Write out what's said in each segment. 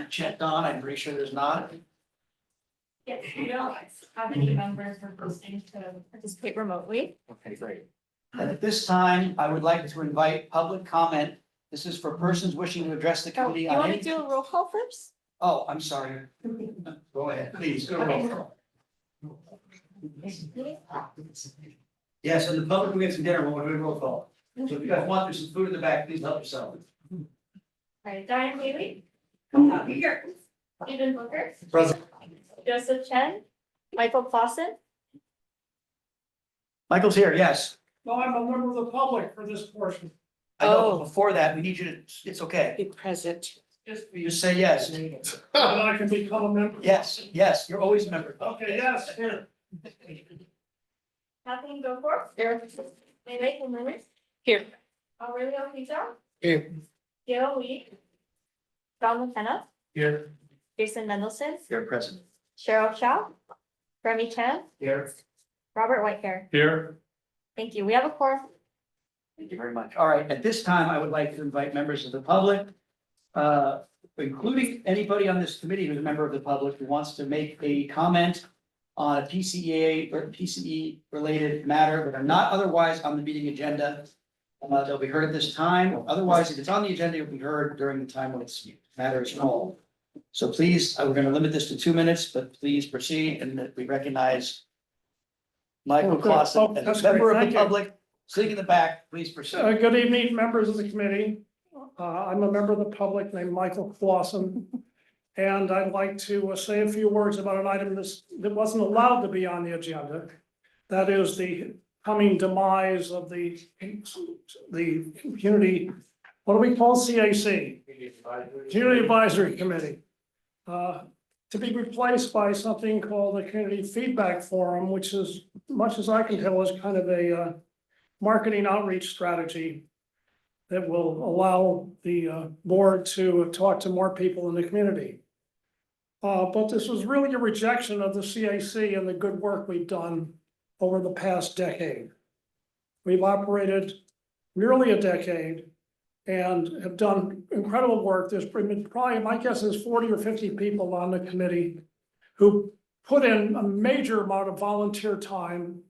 checked on? I'm pretty sure there's not. Yes, we don't have any members requesting to participate remotely. Okay, great. And at this time, I would like to invite public comment. This is for persons wishing to address the Oh, committee you on want any. to do a roll call first? Oh, I'm sorry. Go ahead, please. Go roll call. Yes, and the public will get some dinner. We'll do a roll call. So if you guys want, there's some food in the back. Please help yourself. All right, Diane Haley. Here. Stephen Booker. Present. Joseph Chen. Michael Clausen. Michael's here, yes. No, I'm a member of the public for this portion. I know, Oh. but before that, we need you to, it's okay. Be present. You just say yes. And I can become a member. Yes, yes, you're always a member. Okay, yes, here. Kathleen Goforth. Here. Mary Lemmers. Here. Aurelio Pizarro. Here. Gail Lee. John McKenna. Here. Jason Mendelson. You're present. Cheryl Chow. Remy Chan. Here. Robert Whitehair. Here. Thank you. We have a quorum. Thank you very much. All right, at this time, I would like to invite members of the public, including anybody on this committee who's a member of the public who wants to make a comment on a PCEA or PCE related matter that are not otherwise on the meeting agenda. They'll be heard at this time. Otherwise, if it's on the agenda, it'll be heard during the time when it's matter is called. So please, we're going to limit this to 2 minutes, but please proceed, and that we recognize Michael Okay. Clausen as That's a member great. of Thank the you. public, sitting in the back. Please proceed. Good evening, members of the committee. I'm a member of the public named Michael Clausen. And I'd like to say a few words about an item that wasn't allowed to be on the agenda. That is the coming demise of the community, what do we call CAC? Community Advisory Committee. To be replaced by something called the Community Feedback Forum, which is, much as I can tell, is kind of a marketing outreach strategy that will allow the board to talk to more people in the community. But this was really a rejection of the CAC and the good work we've done over the past decade. We've operated nearly a decade and have done incredible work. There's probably, my guess is 40 or 50 people on the committee who put in a major amount of volunteer time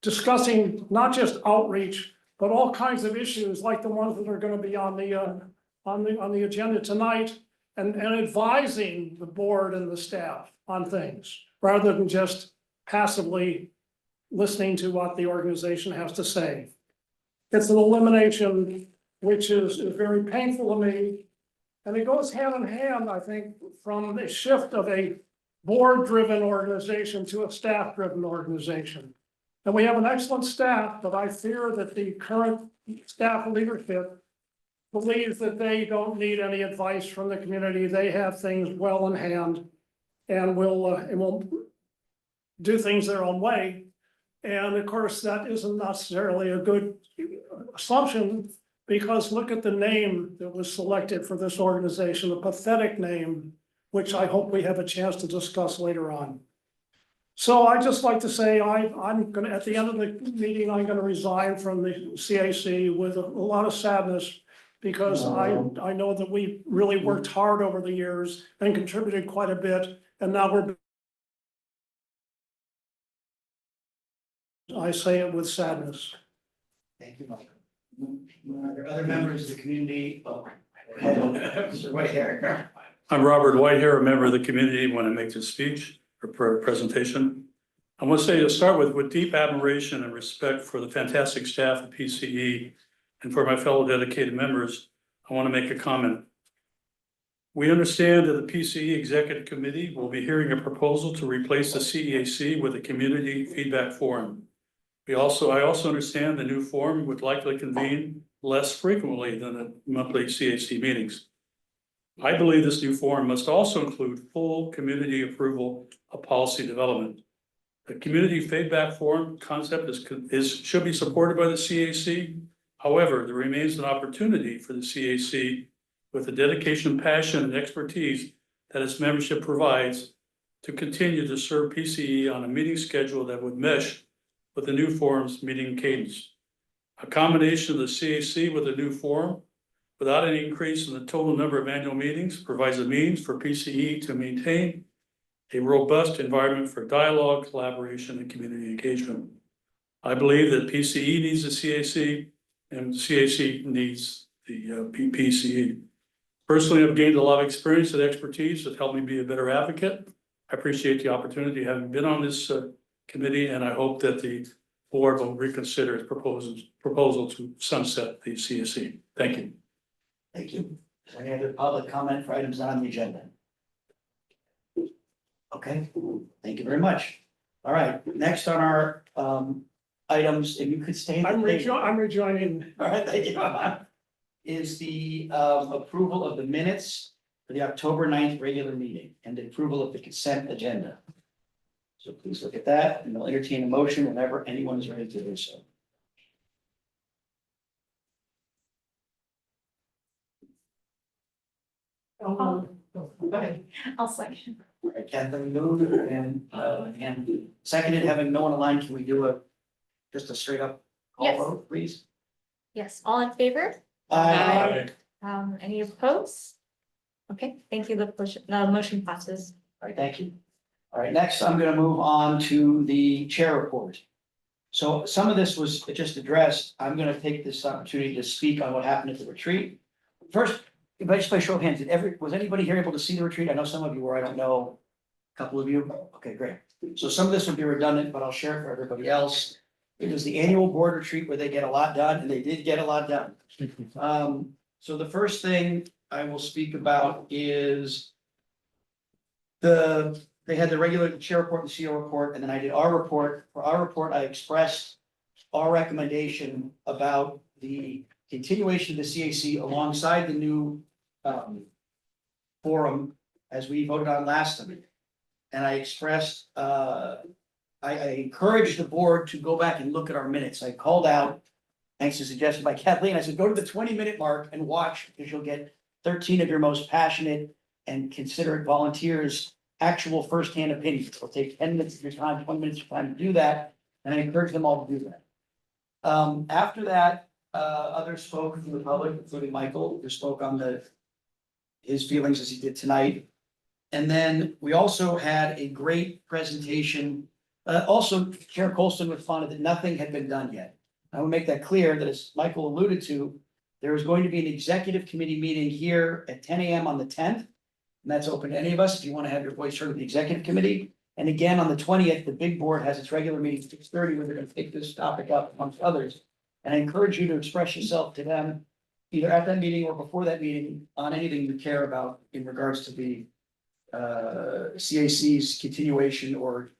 discussing not just outreach, but all kinds of issues like the ones that are going to be on the agenda tonight, and advising the board and the staff on things rather than just passively listening to what the organization has to say. It's an elimination which is very painful to me. And it goes hand in hand, I think, from a shift of a board-driven organization to a staff-driven organization. And we have an excellent staff, but I fear that the current staff leadership believes that they don't need any advice from the community. They have things well in hand and will do things their own way. And of course, that isn't necessarily a good assumption, because look at the name that was selected for this organization, a pathetic name, which I hope we have a chance to discuss later on. So I'd just like to say, I'm gonna, at the end of the meeting, I'm gonna resign from the CAC with a lot of sadness, because I know that we really worked hard over the years and contributed quite a bit, and now I say it with sadness. Thank you, Michael. Are there other members of the community? Oh, Mr. Whitehair. I'm Robert Whitehair, a member of the community. Want to make this speech or presentation. I want to say to start with deep admiration and respect for the fantastic staff of PCE and for my fellow dedicated members, I want to make a comment. We understand that the PCE Executive Committee will be hearing a proposal to replace the CEAC with a Community Feedback Forum. I also understand the new forum would likely convene less frequently than the monthly CAC meetings. I believe this new forum must also include full community approval of policy development. The Community Feedback Forum concept should be supported by the CAC. However, there remains an opportunity for the CAC, with the dedication, passion, and expertise that its membership provides, to continue to serve PCE on a meeting schedule that would mesh with the new forum's meeting cadence. A combination of the CAC with a new forum without any increase in the total number of annual meetings, provides a means for PCE to maintain a robust environment for dialogue, collaboration, and community engagement. I believe that PCE needs the CAC and CAC needs the PCE. Personally, I've gained a lot of experience and expertise that helped me be a better advocate. I appreciate the opportunity having been on this committee, and I hope that the board will reconsider its proposal to sunset the CAC. Thank you. Thank you. Is there any other public comment for items not on the agenda? Okay, thank you very much. All right, next on our items, if you could stay. I'm rejoining. All right, thank you. Is the approval of the minutes for the October 9th regular meeting and the approval of the consent agenda. So please look at that and I'll entertain a motion whenever anyone is ready to do so. Go ahead. I'll second. All right, Catherine moved and seconded, having no one aligned, can we do just a straight up call Yes. vote, please? Yes, all in favor? Aye. Any opposed? Okay, thank you. The motion passes. All right, thank you. All right, next I'm gonna move on to the chair report. So some of this was just addressed. I'm gonna take this opportunity to speak on what happened at the retreat. First, if I just by show of hands, was anybody here able to see the retreat? I know some of you were, I don't know. A couple of you, okay, great. So some of this would be redundant, but I'll share it for everybody else. It was the annual board retreat where they get a lot done, and they did get a lot done. So the first thing I will speak about is they had the regular chair report and CEO report, and then I did our report. For our report, I expressed our recommendation about the continuation of the CAC alongside the new forum as we voted on last time. And I expressed, I encouraged the board to go back and look at our minutes. I called out, thanks to suggestion by Kathleen, I said, go to the 20-minute mark and watch, because you'll get 13 of your most passionate and considerate volunteers actual firsthand opinions. It'll take 10 minutes of your time, 20 minutes of your time to do that, and I encourage them all to do that. After that, others spoke from the public, including Michael, who spoke on his feelings as he did tonight. And then we also had a great presentation. Also, Chair Colston responded that nothing had been done yet. I will make that clear that, as Michael alluded to, there is going to be an executive committee meeting here at 10 a.m. on the 10th. And that's open to any of us if you want to have your voice heard with the executive committee. And again, on the 20th, the big board has its regular meeting at 6:30, where they're going to take this topic up amongst others. And I encourage you to express yourself to them, either at that meeting or before that meeting, on anything you care about in regards to the CAC's continuation or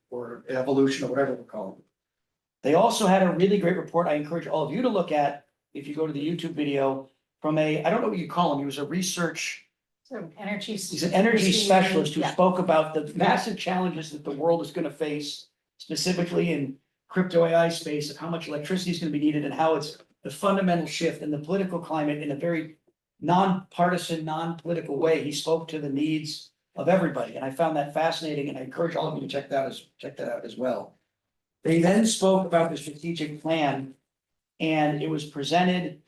evolution or whatever we're calling it. They also had a really great report I encourage all of you to look at if you go to the YouTube video from I don't know what you call him, he was a research. He's an energy specialist who spoke about the massive challenges that the world is going to face, specifically in crypto AI space, of how much electricity is going to be needed and how it's the fundamental shift in the political climate in a very non-partisan, non-political way. He spoke to the needs of everybody, and I found that fascinating, and I encourage all of you to check that out as well. They then spoke about the strategic plan, and it was presented,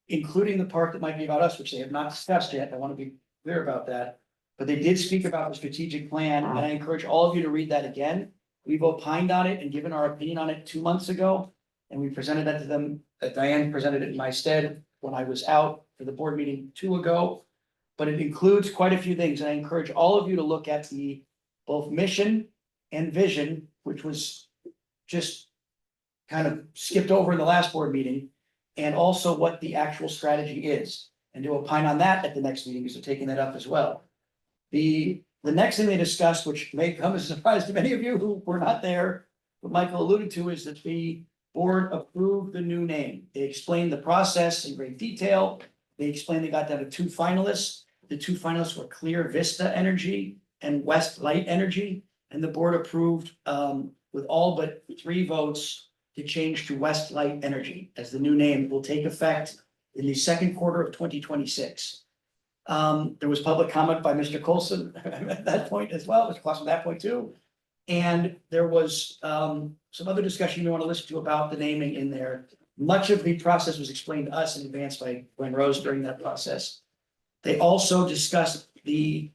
including the part that might be about us, which they have not discussed yet. I want to be clear about that. But they did speak about the strategic plan, and I encourage all of you to read that again. We've opined on it and given our opinion on it 2 months ago, and we presented that to them. Diane presented it in my stead when I was out for the board meeting 2 ago. But it includes quite a few things, and I encourage all of you to look at the both mission and vision, which was just kind of skipped over in the last board meeting, and also what the actual strategy is, and to opine on that at the next meeting, because they're taking that up as well. The next thing they discussed, which may come as a surprise to many of you who were not there, what Michael alluded to, is that the board approved the new name. They explained the process in great detail. They explained they got down to 2 finalists. The 2 finalists were Clear Vista Energy and West Light Energy, and the board approved with all but 3 votes to change to West Light Energy as the new name. Will take effect in the second quarter of 2026. There was public comment by Mr. Colson at that point as well, Mr. Clausen at that point too. And there was some other discussion you want to listen to about the naming in there. Much of the process was explained to us in advance by Gwen Rose during that process. They also discussed the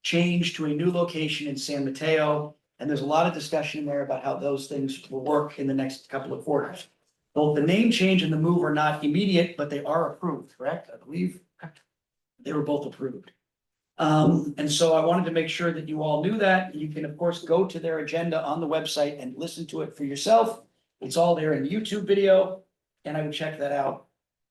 change to a new location in San Mateo, and there's a lot of discussion there about how those things will work in the next couple of quarters. Both the name change and the move are not immediate, but they are approved, correct? I believe they were both approved. And so I wanted to make sure that you all knew that. You can, of course, go to their agenda on the website and listen to it for yourself. It's all there in the YouTube video, and I would check that out.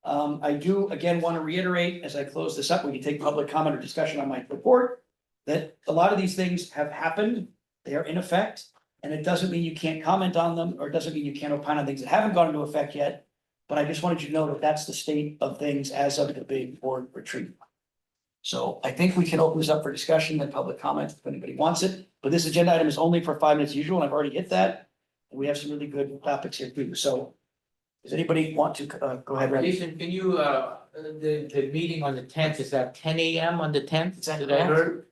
I do, again, want to reiterate, as I close this up, we can take public comment or discussion on my report, that a lot of these things have happened, they are in effect, and it doesn't mean you can't comment on them, or it doesn't mean you can't opine on things that haven't gone into effect yet. But I just wanted you to know that that's the state of things as of the big board retreat. So I think we can open this up for discussion and public comment if anybody wants it, but this agenda item is only for 5 minutes usual, and I've already hit that. And we have some really good topics here too, so does anybody want to, go ahead, Randy? Jason, can you, the meeting on the 10th, is that 10 AM on the 10th? Is that Did I correct? hear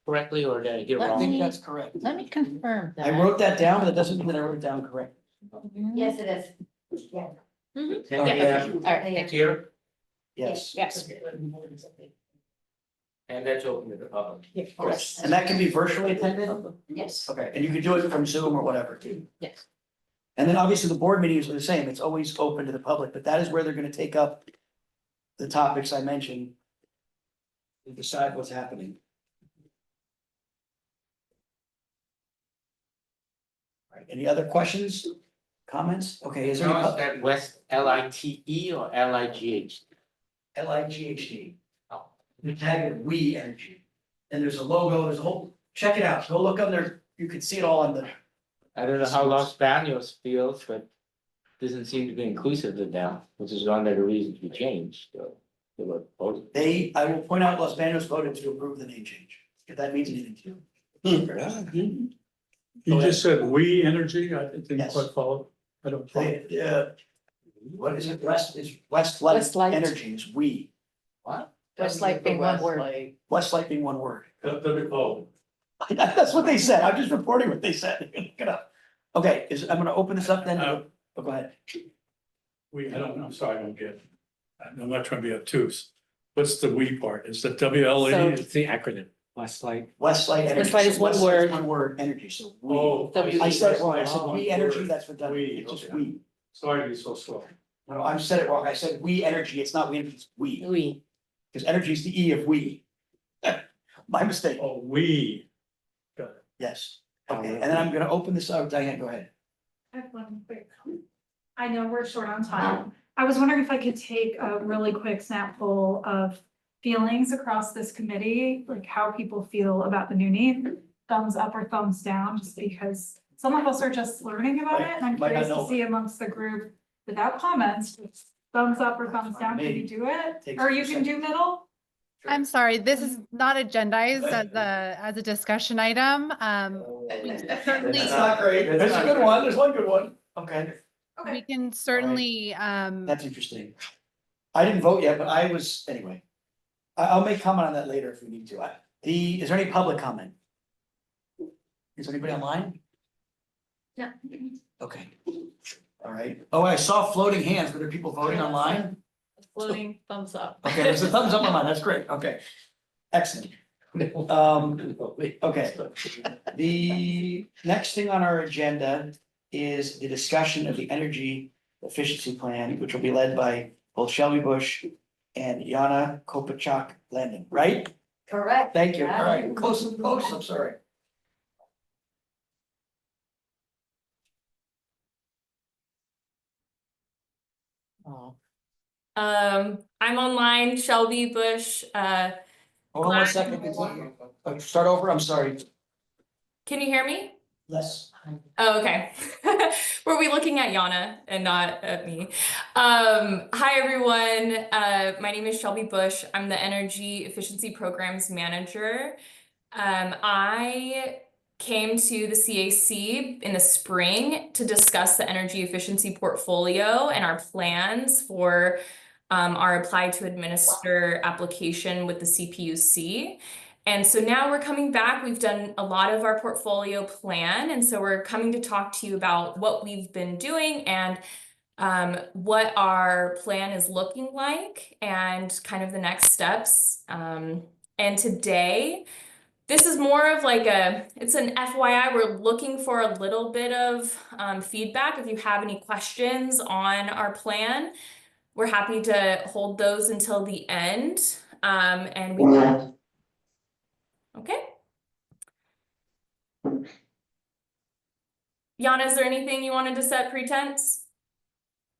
correctly or did I hear I think wrong? that's correct. Let me confirm that. I wrote that down, but that doesn't mean that I wrote it down correctly. Yes, it is. Yeah. 10 All AM right, here, Yes. Yes. and that's open to the public. Yes. And that can be virtually attended? Yes, Okay, and you can do it from Zoom or whatever too. yes. And then obviously the board meetings are the same, it's always open to the public, but that is where they're gonna take up the topics I mentioned. And decide what's happening. All right, any other questions, comments? Okay, is there Now, is any that West LITE or LIGH? LIGHD? You tag it We Energy. And there's a logo, there's a whole, check it out, go look up there, you can see it all on the. I don't know how Los Banos feels, but doesn't seem to be inclusive of them, which is one of the reasons we changed. So they were voting. I will point out, Los Banos voted to approve the name change, if that means anything to you. You just said we energy, I didn't Yes. quite follow. I don't. follow. What is it, Westlight Westlight. Energy is we, What? Westlight being one word. Westlight being one word. Oh, That's what they said, I'm just reporting what they said, look it up. Okay, I'm gonna open this up then, Uh, oh, go ahead. I'm sorry, I don't get it. I'm not trying to be obtuse. What's the we part? Is the WLE? It's the acronym, Westlight. Westlight Energy. Westlight is one Westlight's word. One word, energy, so we. Oh. I said it wrong, I said Oh, we energy, that's what, We, it's just okay. we. Sorry to be so slow. No, I said it wrong, I said we energy, it's not we energy, it's we, We. because energy is the E of we. My mistake, Oh, we. yes, okay, and then I'm gonna open this up, Diane, go ahead. I have one quick. I know we're short on time. I was wondering if I could take a really quick snapful of feelings across this committee, like how people feel about the new name. Thumbs up or thumbs down, just because some of us are just learning about it, and I'm Might not curious to know. see amongst the group without comments, just thumbs up or thumbs down, can you do it? Takes Or a you can do middle? I'm sorry, this is not agendized as a discussion item. Certainly, That's not great, there's a good one, there's one good one, okay, we can certainly, that's interesting. I didn't vote yet, but I was, anyway. I'll make comment on that later if we need to. Is there any public comment? Is there anybody online? Yeah. Okay. All right. Oh, I saw floating hands. Were there people voting online? Floating thumbs up. Okay, there's a thumbs up online. That's great. Okay. Excellent. Okay. The next thing on our agenda is the discussion of the energy efficiency plan, which will be led by both Shelby Bush and Yana Kopachak Landon, right? Correct. Thank you. All right, close, I'm sorry. I'm online, Shelby Bush. Hold on one second. Start over, I'm sorry. Can you hear me? Yes. Oh, okay. Were we looking at Yana and not at me? Hi, everyone. My name is Shelby Bush. I'm the Energy Efficiency Programs Manager. I came to the CAC in the spring to discuss the energy efficiency portfolio and our plans for our apply to administer application with the CPUC. And so now we're coming back, we've done a lot of our portfolio plan. And so we're coming to talk to you about what we've been doing and what our plan is looking like and kind of the next steps. And today, this is more of like it's an FYI. We're looking for a little bit of feedback. If you have any questions on our plan, we're happy to hold those until the end. And we okay. Yana, is there anything you wanted to set pretense?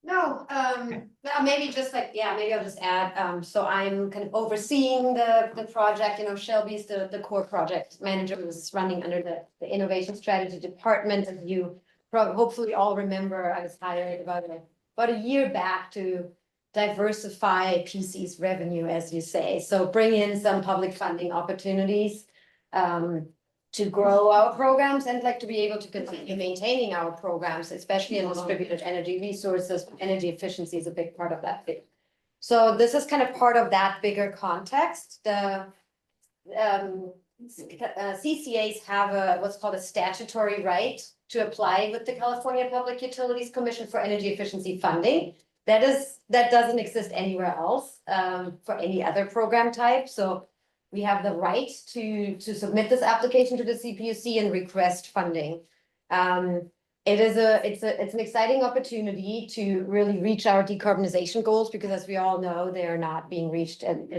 No, well, maybe just like, yeah, maybe I'll just add, so I'm kind of overseeing the project, Shelby's the core project manager who's running under the innovation strategy department. And you hopefully all remember, I was hired about a year back to diversify PC's revenue, as you say. So bring in some public funding opportunities, to grow our programs and like to be able to continue maintaining our programs, especially in distributed energy resources. Energy efficiency is a big part of that thing. So this is kind of part of that bigger context. The CCAs have what's called a statutory right to apply with the California Public Utilities Commission for energy efficiency funding. That doesn't exist anywhere else for any other program type. So we have the right to submit this application to the CPUC and request funding. It's an exciting opportunity to really reach our decarbonization goals, because as we all know, they are not being reached at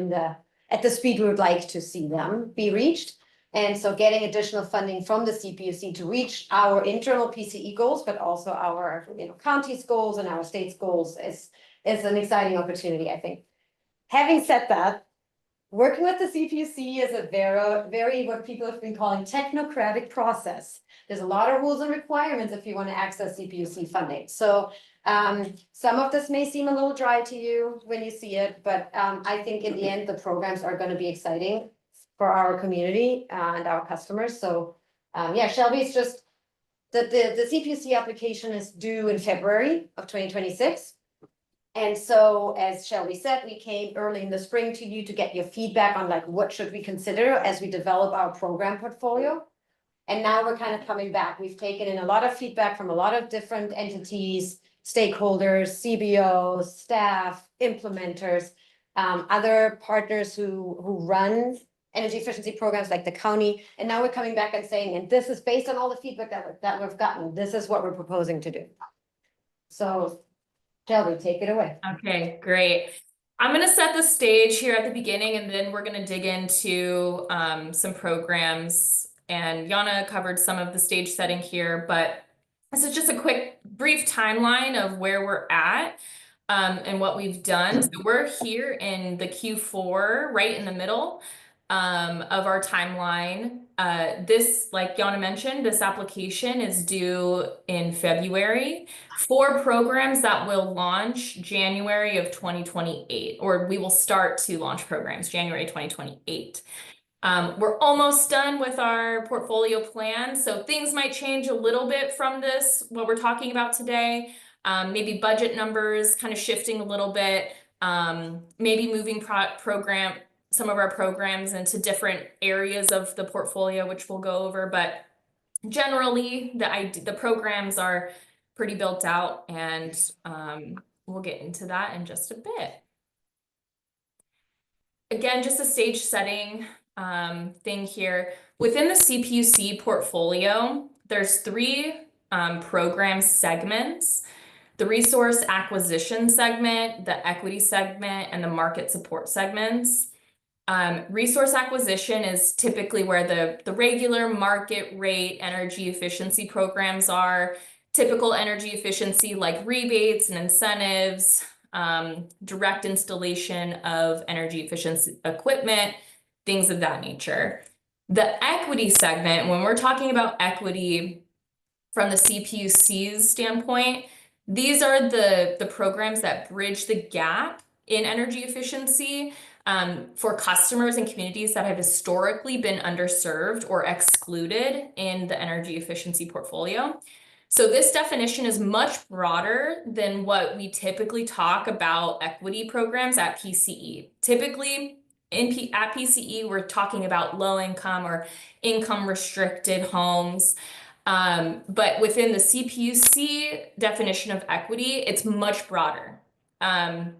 the speed we would like to see them be reached. And so getting additional funding from the CPUC to reach our internal PCE goals, but also our county's goals and our state's goals is an exciting opportunity, I think. Having said that, working with the CPUC is a very what people have been calling technocratic process. There's a lot of rules and requirements if you want to access CPUC funding. So some of this may seem a little dry to you when you see it, but I think in the end, the programs are going to be exciting for our community and our customers. So yeah, Shelby's just the CPUC application is due in February of 2026. And so, as Shelby said, we came early in the spring to you to get your feedback on like what should we consider as we develop our program portfolio. And now we're kind of coming back. We've taken in a lot of feedback from a lot of different entities, stakeholders, CBOs, staff, implementers, other partners who run energy efficiency programs like the county. And now we're coming back and saying, and this is based on all the feedback that we've gotten, this is what we're proposing to do. So Shelby, take it away. Okay, great. I'm going to set the stage here at the beginning, and then we're going to dig into some programs. And Yana covered some of the stage setting here, but this is just a quick, brief timeline of where we're at and what we've done. So we're here in the Q4, right in the middle of our timeline. This, like Yana mentioned, this application is due in February for programs that will launch January of 2028, or we will start to launch programs January 2028. We're almost done with our portfolio plan, so things might change a little bit from this, what we're talking about today. Maybe budget numbers kind of shifting a little bit, maybe moving some of our programs into different areas of the portfolio, which we'll go over, but generally the programs are pretty built out, and we'll get into that in just a bit. Again, just a stage setting thing here. Within the CPUC portfolio, there's 3 program segments: the resource acquisition segment, the equity segment, and the market support segments. Resource acquisition is typically where the regular market rate energy efficiency programs are. Typical energy efficiency like rebates and incentives, direct installation of energy efficiency equipment, things of that nature. The equity segment, when we're talking about equity from the CPUC's standpoint, these are the programs that bridge the gap in energy efficiency for customers and communities that have historically been underserved or excluded in the energy efficiency portfolio. So this definition is much broader than what we typically talk about equity programs at PCE. Typically, at PCE, we're talking about low income or income restricted homes. But within the CPUC definition of equity, it's much broader. And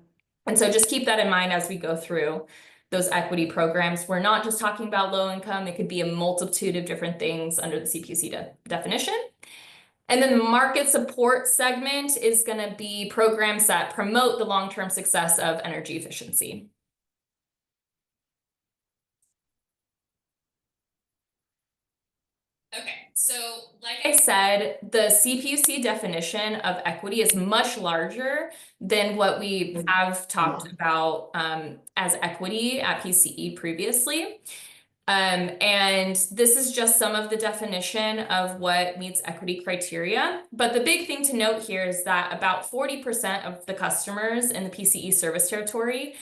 so just keep that in mind as we go through those equity programs. We're not just talking about low income. It could be a multitude of different things under the CPUC definition. And then the market support segment is going to be programs that promote the long-term success of energy efficiency. Okay, so like I said, the CPUC definition of equity is much larger than what we have talked about as equity at PCE previously. And this is just some of the definition of what meets equity criteria. But the big thing to note here is that about 40% of the customers in the PCE service territory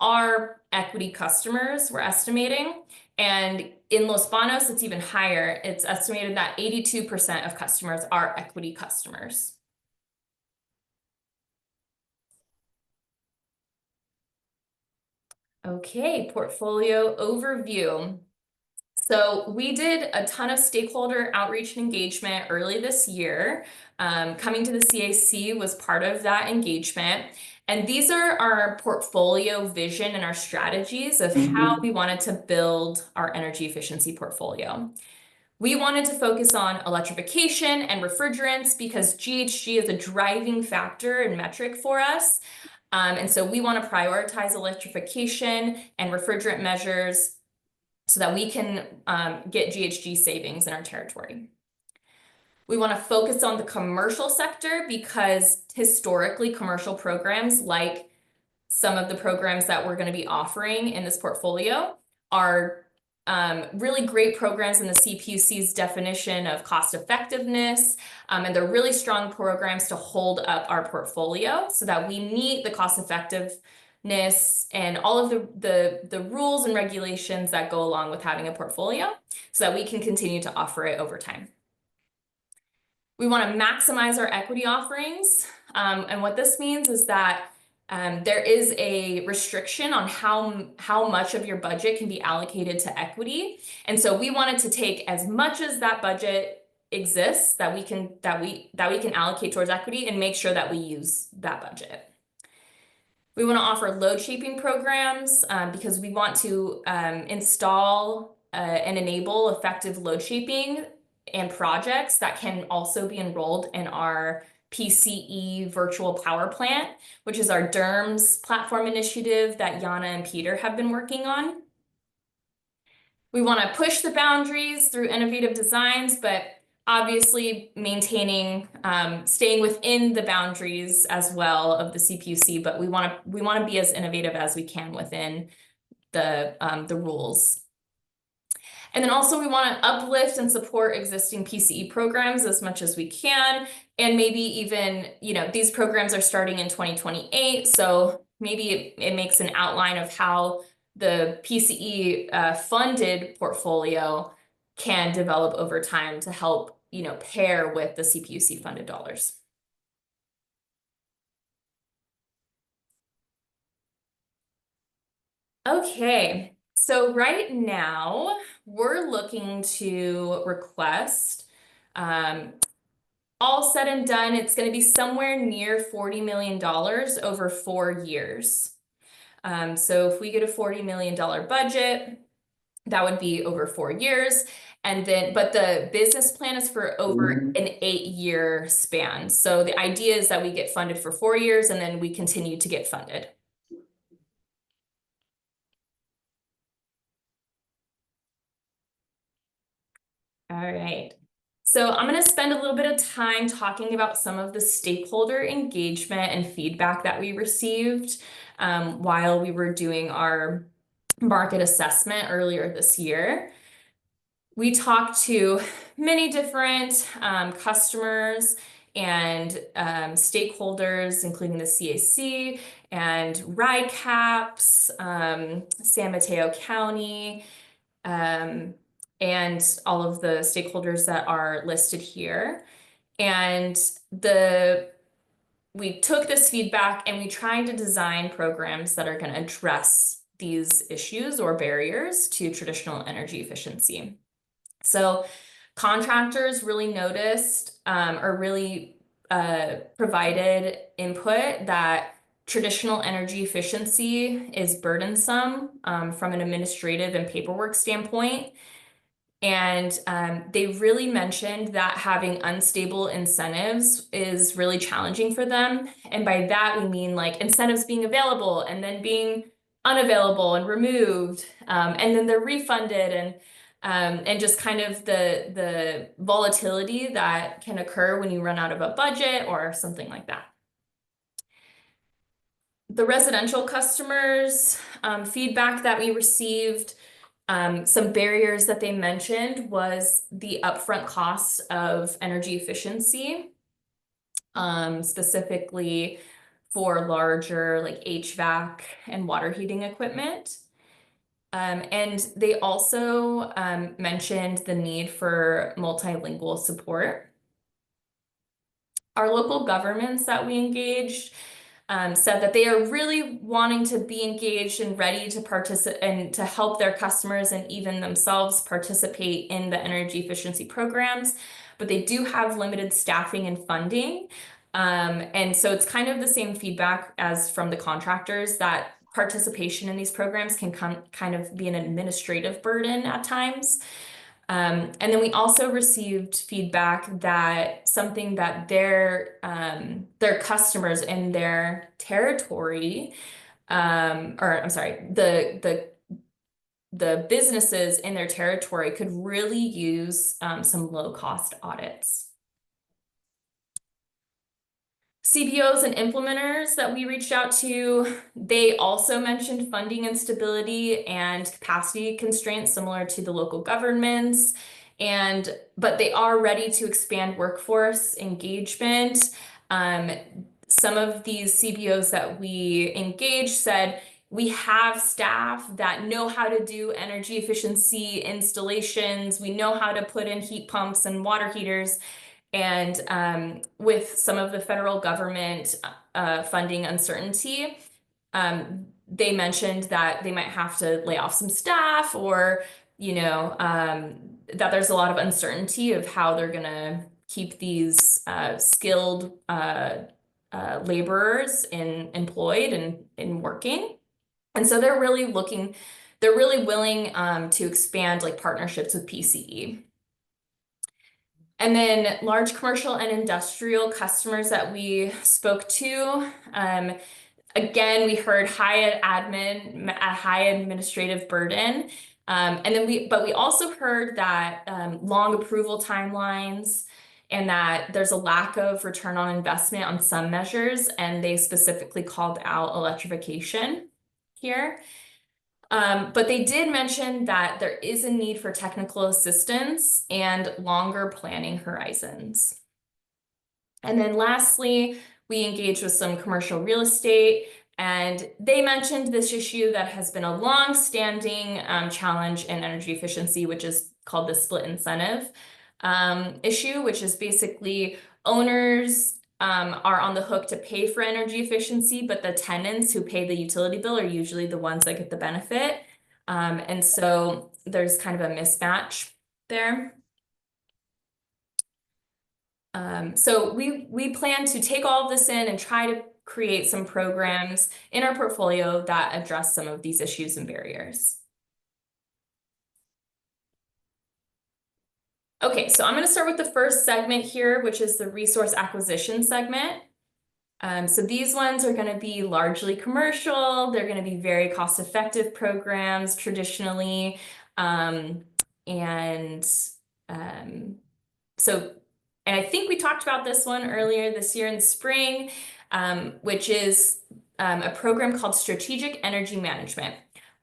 are equity customers, we're estimating. And in Los Banos, it's even higher. It's estimated that 82% of customers are equity customers. Okay, portfolio overview. So we did a ton of stakeholder outreach and engagement early this year. Coming to the CAC was part of that engagement. And these are our portfolio vision and our strategies of how we wanted to build our energy efficiency portfolio. We wanted to focus on electrification and refrigerants because GHG is a driving factor and metric for us. And so we want to prioritize electrification and refrigerant measures so that we can get GHG savings in our territory. We want to focus on the commercial sector because historically commercial programs, like some of the programs that we're going to be offering in this portfolio, are really great programs in the CPUC's definition of cost effectiveness, and they're really strong programs to hold up our portfolio so that we meet the cost effectiveness and all of the rules and regulations that go along with having a portfolio so that we can continue to offer it over time. We want to maximize our equity offerings. And what this means is that there is a restriction on how much of your budget can be allocated to equity. And so we wanted to take as much as that budget exists that we can allocate towards equity and make sure that we use that budget. We want to offer load shaping programs because we want to install and enable effective load shaping and projects that can also be enrolled in our PCE virtual power plant, which is our DERMS platform initiative that Jana and Peter have been working on. We want to push the boundaries through innovative designs, but obviously maintaining, staying within the boundaries as well of the CPUC, but we want to be as innovative as we can within the rules. And then also we want to uplift and support existing PCE programs as much as we can. And maybe even, these programs are starting in 2028. So maybe it makes an outline of how the PCE funded portfolio can develop over time to help, pair with the CPUC funded dollars. Okay. So right now, we're looking to request, all said and done, it's going to be somewhere near $40 million over 4 years. So if we get a $40 million budget, that would be over 4 years. And then, but the business plan is for over an 8-year span. So the idea is that we get funded for 4 years and then we continue to get funded. All right, so I'm going to spend a little bit of time talking about some of the stakeholder engagement and feedback that we received while we were doing our market assessment earlier this year. We talked to many different customers and stakeholders, including the CAC and RICAPS, San Mateo County, and all of the stakeholders that are listed here. And we took this feedback and we tried to design programs that are going to address these issues or barriers to traditional energy efficiency. So Contractors really noticed or really provided input that traditional energy efficiency is burdensome from an administrative and paperwork standpoint. And they really mentioned that having unstable incentives is really challenging for them. And by that, we mean like incentives being available and then being unavailable and removed, and then they're refunded, and just kind of the volatility that can occur when you run out of a budget or something like that. The residential customers feedback that we received, some barriers that they mentioned was the upfront cost of energy efficiency, specifically for larger like HVAC and water heating equipment. And they also mentioned the need for multilingual support. Our local governments that we engaged said that they are really wanting to be engaged and ready to participate and to help their customers and even themselves participate in the energy efficiency programs, but they do have limited staffing and funding. And so it's kind of the same feedback as from the contractors that participation in these programs can kind of be an administrative burden at times. And then we also received feedback that something that their customers in their territory, or I'm sorry, the businesses in their territory could really use some low-cost audits. CBOs and implementers that we reached out to, they also mentioned funding instability and capacity constraints similar to the local governments, but they are ready to expand workforce engagement. Some of these CBOs that we engaged said, we have staff that know how to do energy efficiency installations. We know how to put in heat pumps and water heaters. And with some of the federal government funding uncertainty, they mentioned that they might have to lay off some staff, or, you know, that there's a lot of uncertainty of how they're going to keep these skilled laborers employed and in working. And so they're really willing to expand like partnerships with PCE. And then large commercial and industrial customers that we spoke to, again, we heard high administrative burden. And then we also heard that long approval timelines and that there's a lack of return on investment on some measures, and they specifically called out electrification here. But they did mention that there is a need for technical assistance and longer planning horizons. And then lastly, we engaged with some commercial real estate, and they mentioned this issue that has been a long-standing challenge in energy efficiency, which is called the split incentive issue, which is basically owners are on the hook to pay for energy efficiency, but the tenants who pay the utility bill are usually the ones that get the benefit. And so there's kind of a mismatch there. So we plan to take all of this in and try to create some programs in our portfolio that address some of these issues and barriers. Okay, so I'm going to start with the first segment here, which is the resource acquisition segment. So these ones are going to be largely commercial. They're going to be very cost-effective programs traditionally. And I think we talked about this one earlier this year in the spring, which is a program called Strategic Energy Management.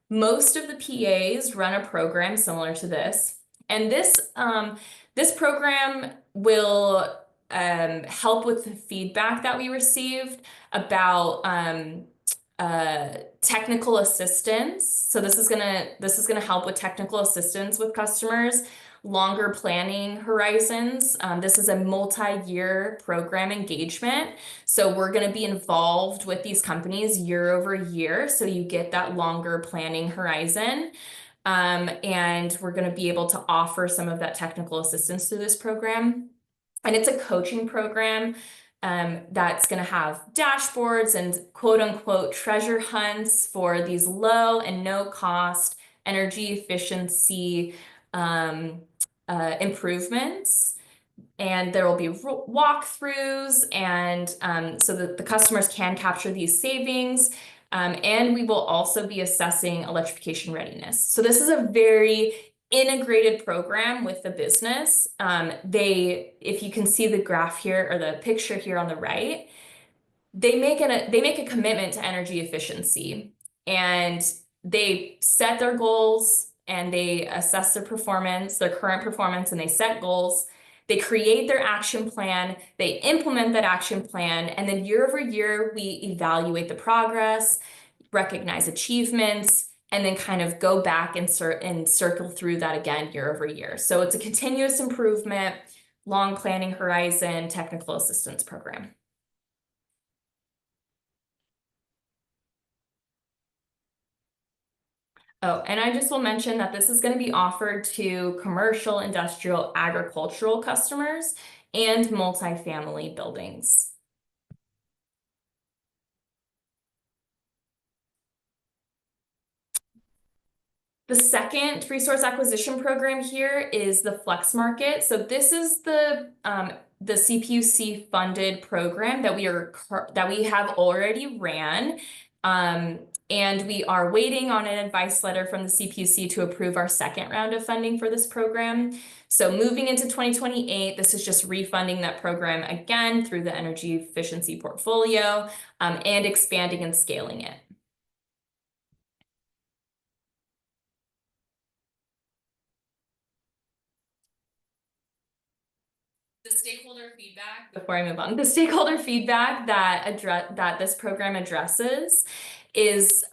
Most of the PAs run a program similar to this. And this program will help with the feedback that we received about technical assistance. So this is gonna help with technical assistance with customers, longer planning horizons. This is a multi-year program engagement. So we're gonna be involved with these companies year over year. So you get that longer planning horizon. And we're going to be able to offer some of that technical assistance through this program. And it's a coaching program that's going to have dashboards and quote unquote treasure hunts for these low and no cost energy efficiency improvements. And there will be walkthroughs and so that the customers can capture these savings. And we will also be assessing electrification readiness. So this is a very integrated program with the business. If you can see the graph here or the picture here on the right, they make a commitment to energy efficiency, and they set their goals and they assess their performance, their current performance, and they set goals. They create their action plan, they implement that action plan, and then year over year, we evaluate the progress, recognize achievements, and then kind of go back and circle through that again year over year. So it's a continuous improvement, long planning horizon, technical assistance program. Oh, and I just will mention that this is going to be offered to commercial, industrial, agricultural customers and multifamily buildings. The second resource acquisition program here is the Flex Market. So this is the CPUC funded program that we have already ran. And we are waiting on an advice letter from the CPUC to approve our second round of funding for this program. So moving into 2028, this is just refunding that program again through the energy efficiency portfolio and expanding and scaling it. The stakeholder feedback, before I move on, the stakeholder feedback that this program addresses is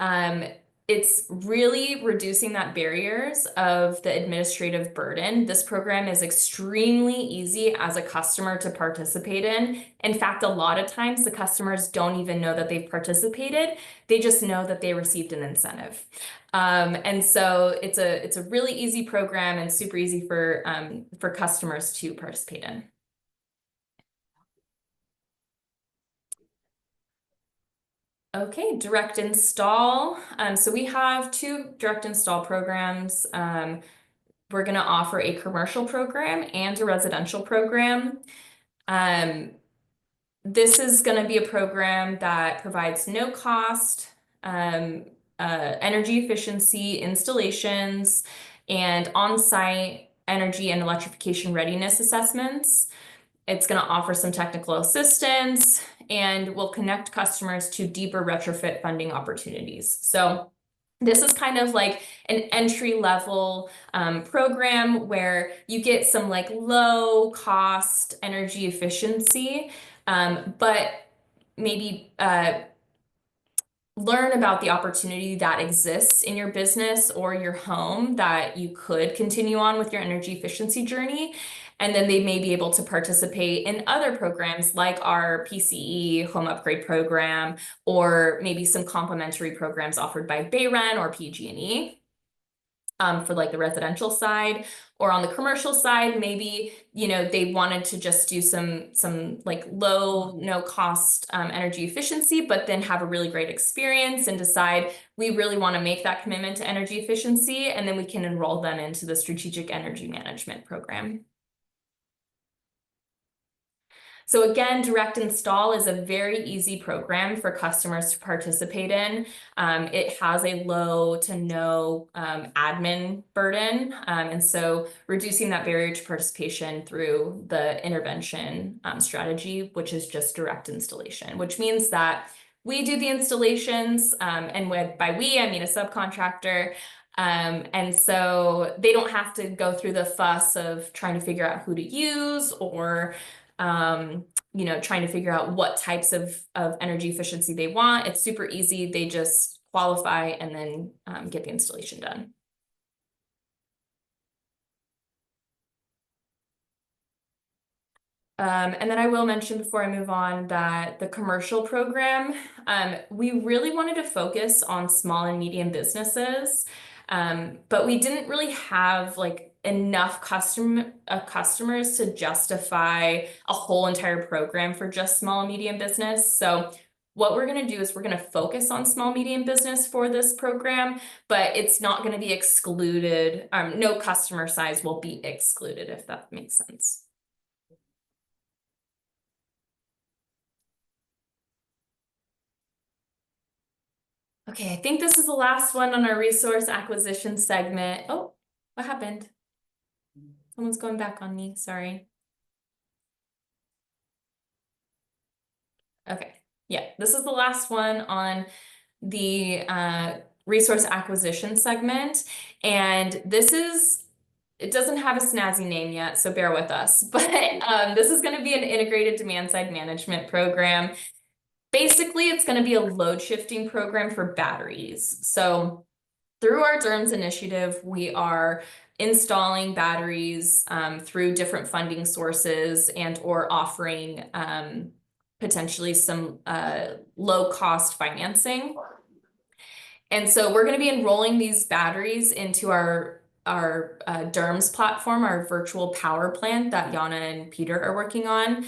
it's really reducing that barriers of the administrative burden. This program is extremely easy as a customer to participate in. In fact, a lot of times the customers don't even know that they've participated. They just know that they received an incentive. And so it's a really easy program and super easy for customers to participate in. Okay, direct install. So we have two direct install programs. We're going to offer a commercial program and a residential program. This is going to be a program that provides no cost energy efficiency installations and on-site energy and electrification readiness assessments. It's going to offer some technical assistance and will connect customers to deeper retrofit funding opportunities. So this is kind of like an entry-level program where you get some like low cost energy efficiency, but maybe learn about the opportunity that exists in your business or your home that you could continue on with your energy efficiency journey. And then they may be able to participate in other programs like our PCE home upgrade program, or maybe some complementary programs offered by BayRen or PG&E for like the residential side. Or on the commercial side, maybe, you know, they wanted to just do some like low, no cost energy efficiency, but then have a really great experience and decide we really want to make that commitment to energy efficiency. And then we can enroll them into the strategic energy management program. So again, direct install is a very easy program for customers to participate in. It has a low to no admin burden. And so reducing that barrier to participation through the intervention strategy, which is just direct installation, which means that we do the installations, and by we, I mean a subcontractor. And so they don't have to go through the fuss of trying to figure out who to use or you know, trying to figure out what types of energy efficiency they want. It's super easy. They just qualify and then get the installation done. And then I will mention before I move on that the commercial program, we really wanted to focus on small and medium businesses. But we didn't really have like enough customers to justify a whole entire program for just small and medium business. So what we're going to do is we're going to focus on small, medium business for this program, but it's not going to be excluded. No customer size will be excluded, if that makes sense. Okay, I think this is the last one on our resource acquisition segment. Oh, what happened? Someone's going back on me, sorry. Okay, yeah, this is the last one on the resource acquisition segment. And this is, it doesn't have a snazzy name yet, so bear with us. But this is going to be an integrated demand side management program. Basically, it's going to be a load shifting program for batteries. So through our DERMS initiative, we are installing batteries through different funding sources and or offering potentially some low cost financing. And so we're going to be enrolling these batteries into our DERMS platform, our virtual power plant that Yana and Peter are working on.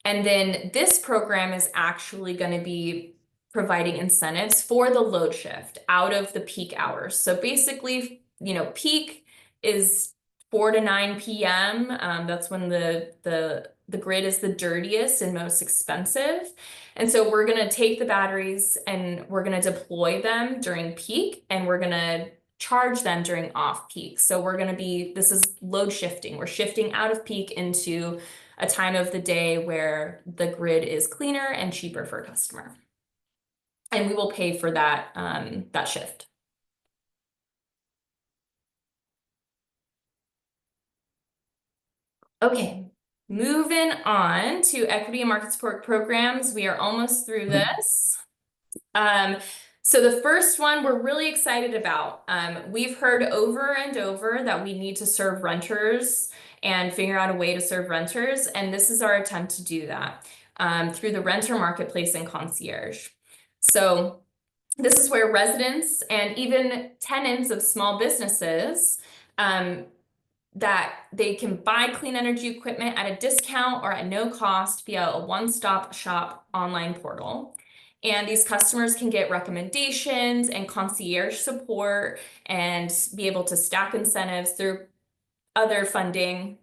And then this program is actually going to be providing incentives for the load shift out of the peak hours. So basically, you know, peak is 4 to 9 p.m. That's when the grid is the dirtiest and most expensive. And so we're going to take the batteries and we're going to deploy them during peak, and we're going to charge them during off peak. So we're going to be, this is load shifting. We're shifting out of peak into a time of the day where the grid is cleaner and cheaper for a customer. And we will pay for that, that shift. Okay, moving on to equity and market support programs. We are almost through this. So the first one we're really excited about. We've heard over and over that we need to serve renters and figure out a way to serve renters. And this is our attempt to do that through the renter marketplace and concierge. So this is where residents and even tenants of small businesses that they can buy clean energy equipment at a discount or at no cost via a one-stop shop online portal. And these customers can get recommendations and concierge support and be able to stack incentives through other funding.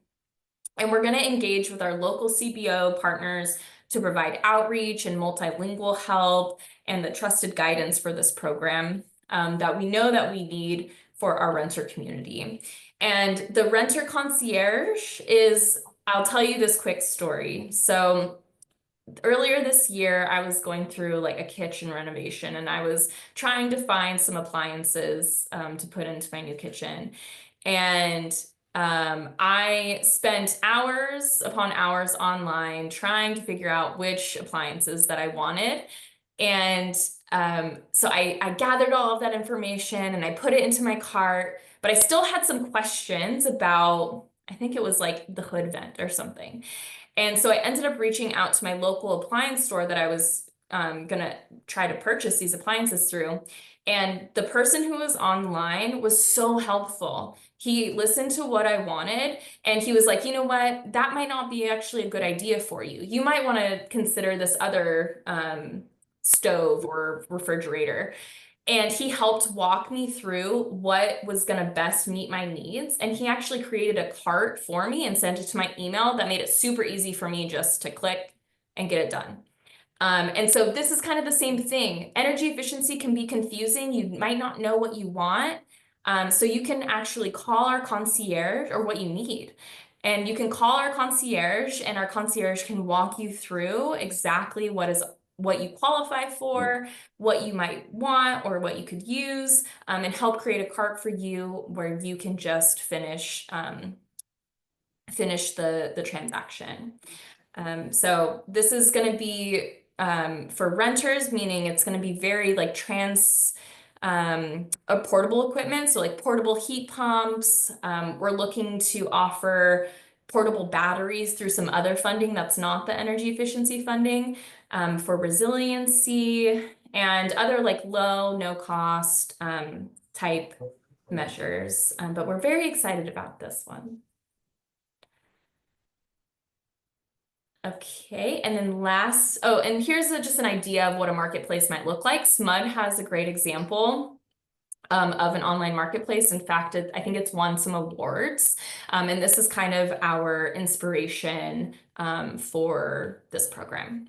And we're going to engage with our local CBO partners to provide outreach and multilingual help and the trusted guidance for this program that we know that we need for our renter community. And the renter concierge is, I'll tell you this quick story. So earlier this year, I was going through like a kitchen renovation, and I was trying to find some appliances to put into my new kitchen. And I spent hours upon hours online trying to figure out which appliances that I wanted. And so I gathered all of that information and I put it into my cart, but I still had some questions about, I think it was like the hood vent or something. And so I ended up reaching out to my local appliance store that I was gonna try to purchase these appliances through. And the person who was online was so helpful. He listened to what I wanted, and he was like, you know what, that might not be actually a good idea for you. You might want to consider this other stove or refrigerator. And he helped walk me through what was going to best meet my needs. And he actually created a cart for me and sent it to my email that made it super easy for me just to click and get it done. And so this is kind of the same thing. Energy efficiency can be confusing. You might not know what you want. So you can actually call our concierge, or what you need. And you can call our concierge, and our concierge can walk you through exactly what you qualify for, what you might want, or what you could use, and help create a cart for you where you can just finish the transaction. So this is going to be for renters, meaning it's going to be very like portable equipment. So like portable heat pumps. We're looking to offer portable batteries through some other funding that's not the energy efficiency funding, for resiliency and other like low, no cost type measures, but we're very excited about this one. Okay, and then last, and here's just an idea of what a marketplace might look like. SMUD has a great example of an online marketplace. In fact, I think it's won some awards. And this is kind of our inspiration for this program.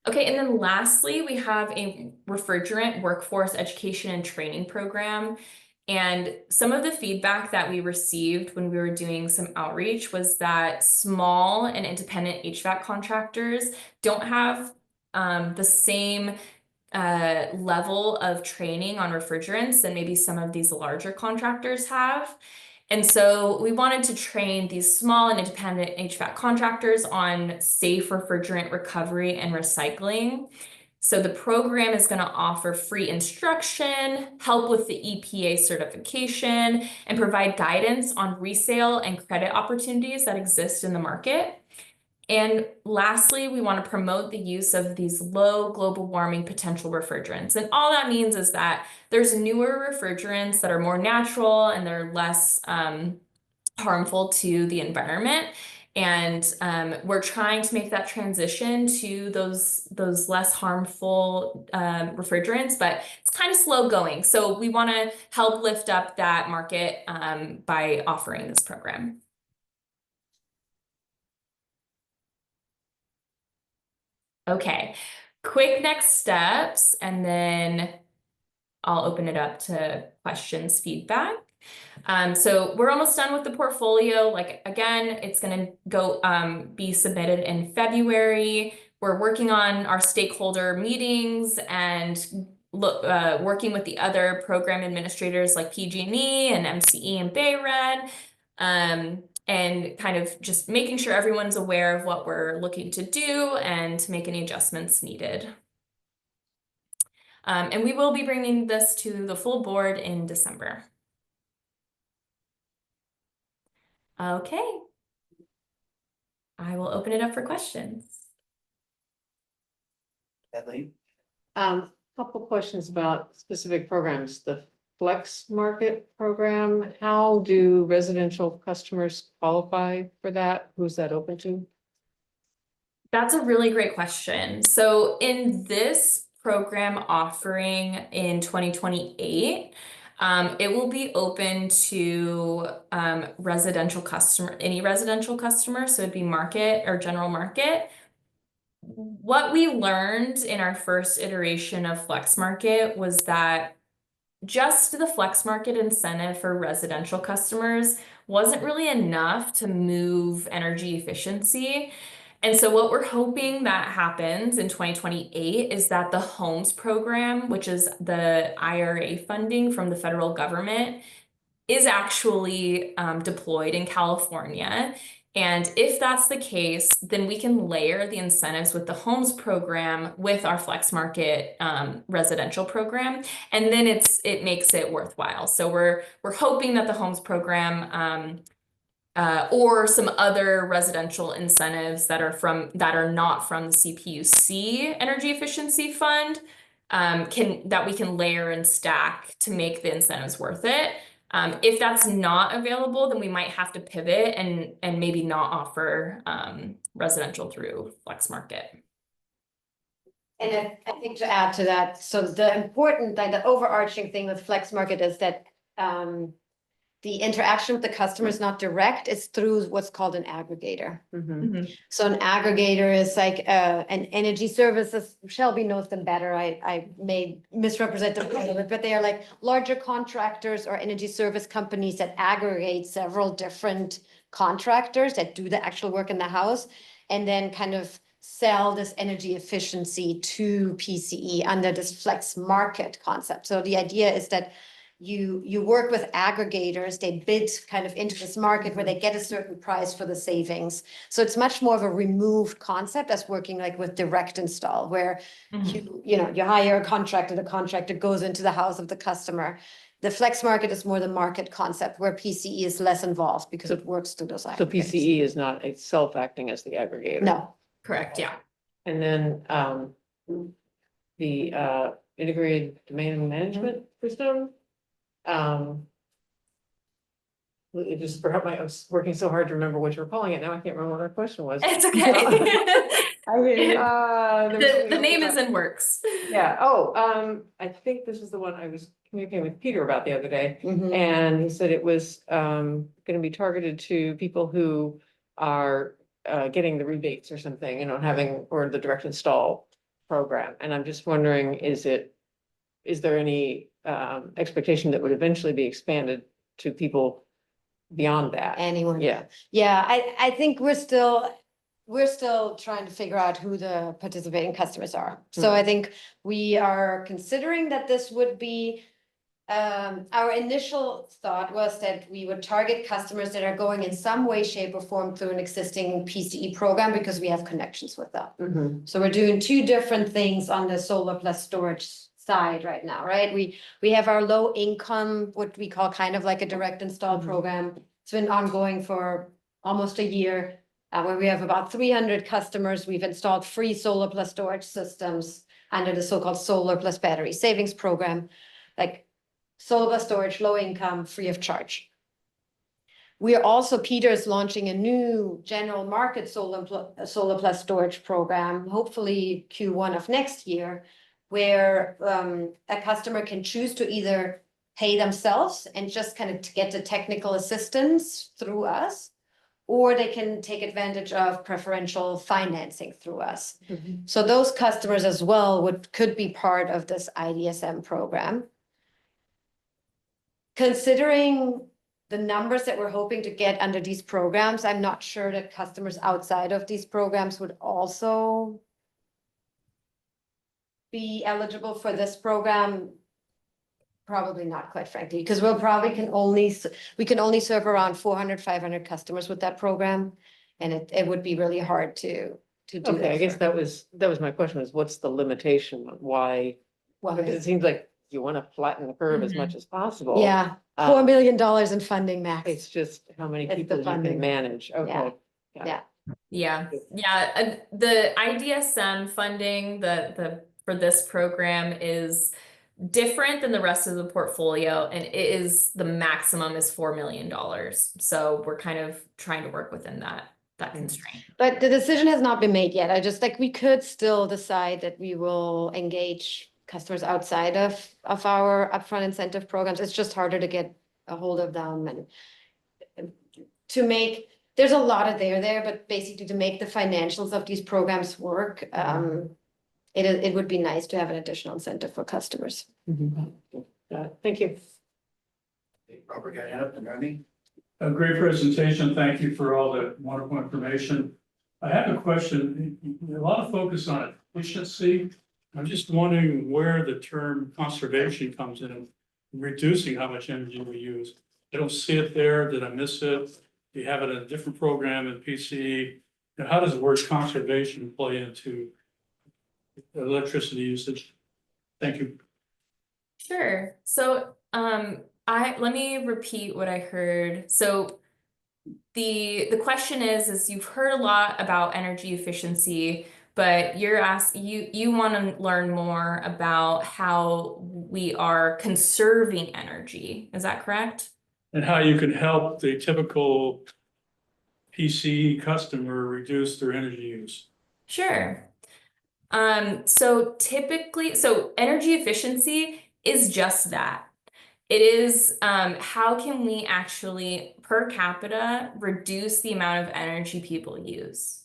Okay, and then lastly, we have a refrigerant workforce education and training program. And some of the feedback that we received when we were doing some outreach was that small and independent HVAC contractors don't have the same level of training on refrigerants than maybe some of these larger contractors have. And so we wanted to train these small and independent HVAC contractors on safe refrigerant recovery and recycling. So the program is going to offer free instruction, help with the EPA certification, and provide guidance on resale and credit opportunities that exist in the market. And lastly, we want to promote the use of these low global warming potential refrigerants. And all that means is that there's newer refrigerants that are more natural and they're less harmful to the environment. And we're trying to make that transition to those less harmful refrigerants, but it's kind of slow going. So we want to help lift up that market by offering this program. Okay, quick next steps, and then I'll open it up to questions, feedback. So we're almost done with the portfolio. Like, again, it's going to go be submitted in February. We're working on our stakeholder meetings and working with the other program administrators like PG&E and MCE and Bayred. And kind of just making sure everyone's aware of what we're looking to do and to make any adjustments needed. And we will be bringing this to the full board in December. Okay. I will open it up for questions. Kathleen? Couple questions about specific programs. The Flex Market program, how do residential customers qualify for that? Who's that open to? That's a really great question. So in this program offering in 2028, it will be open to residential customer, any residential customer. So it'd be market or general market. What we learned in our first iteration of Flex Market was that just the Flex Market incentive for residential customers wasn't really enough to move energy efficiency. And so what we're hoping that happens in 2028 is that the HOMES program, which is the IRA funding from the federal government, is actually deployed in California. And if that's the case, then we can layer the incentives with the HOMES program with our Flex Market residential program, and then it makes it worthwhile. So we're hoping that the HOMES program or some other residential incentives that are not from the CPUC Energy Efficiency Fund that we can layer and stack to make the incentives worth it. If that's not available, then we might have to pivot and maybe not offer residential through Flex Market. And I think to add to that, so the overarching thing with Flex Market is that the interaction with the customer is not direct, it's through what's called an aggregator. So an aggregator is like an energy services. Shelby knows them better. I may misrepresent them a little bit, but they are like larger contractors or energy service companies that aggregate several different contractors that do the actual work in the house and then kind of sell this energy efficiency to PCE under this Flex Market concept. So the idea is that you work with aggregators, they bid kind of into this market where they get a certain price for the savings. So it's much more of a removed concept as working like with direct install, where you hire a contractor, the contractor goes into the house of the customer. The Flex Market is more the market concept where PCE is less involved because it works through those aggregators. So PCE is not itself acting as the aggregator? No. Correct, yeah. And then the integrated demand management system. It just forgot I was working so hard to remember what you were calling it. Now I can't remember what our question was. It's okay. I mean, The name is in works. Yeah, I think this is the one I was communicating with Peter about the other day. Mhm. And he said it was gonna be targeted to people who are getting the rebates or something, you know, having, or the direct install program. And I'm just wondering, is there any expectation that would eventually be expanded to people beyond that? Anyone. Yeah. Yeah, I think we're still trying to figure out who the participating customers are. So I think we are considering that this would be, our initial thought was that we would target customers that are going in some way, shape or form through an existing PCE program because we have connections with them. Mhm. So we're doing two different things on the solar plus storage side right now, right? We have our low income, what we call kind of like a direct install program. It's been ongoing for almost a year, where we have about 300 customers. We've installed free solar plus storage systems under the so-called solar plus battery savings program, like solar plus storage, low income, free of charge. We are also, Peter's launching a new general market solar plus storage program, hopefully Q1 of next year, where a customer can choose to either pay themselves and just kind of get the technical assistance through us, or they can take advantage of preferential financing through us. So those customers as well could be part of this IDSM program. Considering the numbers that we're hoping to get under these programs, I'm not sure that customers outside of these programs would also be eligible for this program. Probably not, quite frankly, because we can only serve around 400, 500 customers with that program. And it would be really hard to do that. Okay, I guess that was my question, is what's the limitation on why? Well, Because it seems like you want to flatten the curve as much as possible. yeah, $4 million in funding max. It's just how many It's the people you can funding. manage. Okay. Yeah. Yeah, the IDSM funding, for this program is different than the rest of the portfolio, and the maximum is $4 million. So we're kind of trying to work within that constraint. But the decision has not been made yet. We could still decide that we will engage customers outside of our upfront incentive programs. It's just harder to get a hold of them and there's a lot of there, but basically to make the financials of these programs work, it would be nice to have an additional incentive for customers. Thank you. Robert got up and running. A great presentation. Thank you for all the wonderful information. I have a question. A lot of focus on efficiency. I'm just wondering where the term conservation comes in, reducing how much energy we use. I don't see it there. Did I miss it? Do you have it in a different program in PCE? And how does the word conservation play into electricity usage? Thank you. Sure. So let me repeat what I heard. So the question is you've heard a lot about energy efficiency, but you want to learn more about how we are conserving energy. Is that correct? And how you can help the typical PCE customer reduce their energy use. Sure. So energy efficiency is just that. It is how can we actually per capita reduce the amount of energy people use.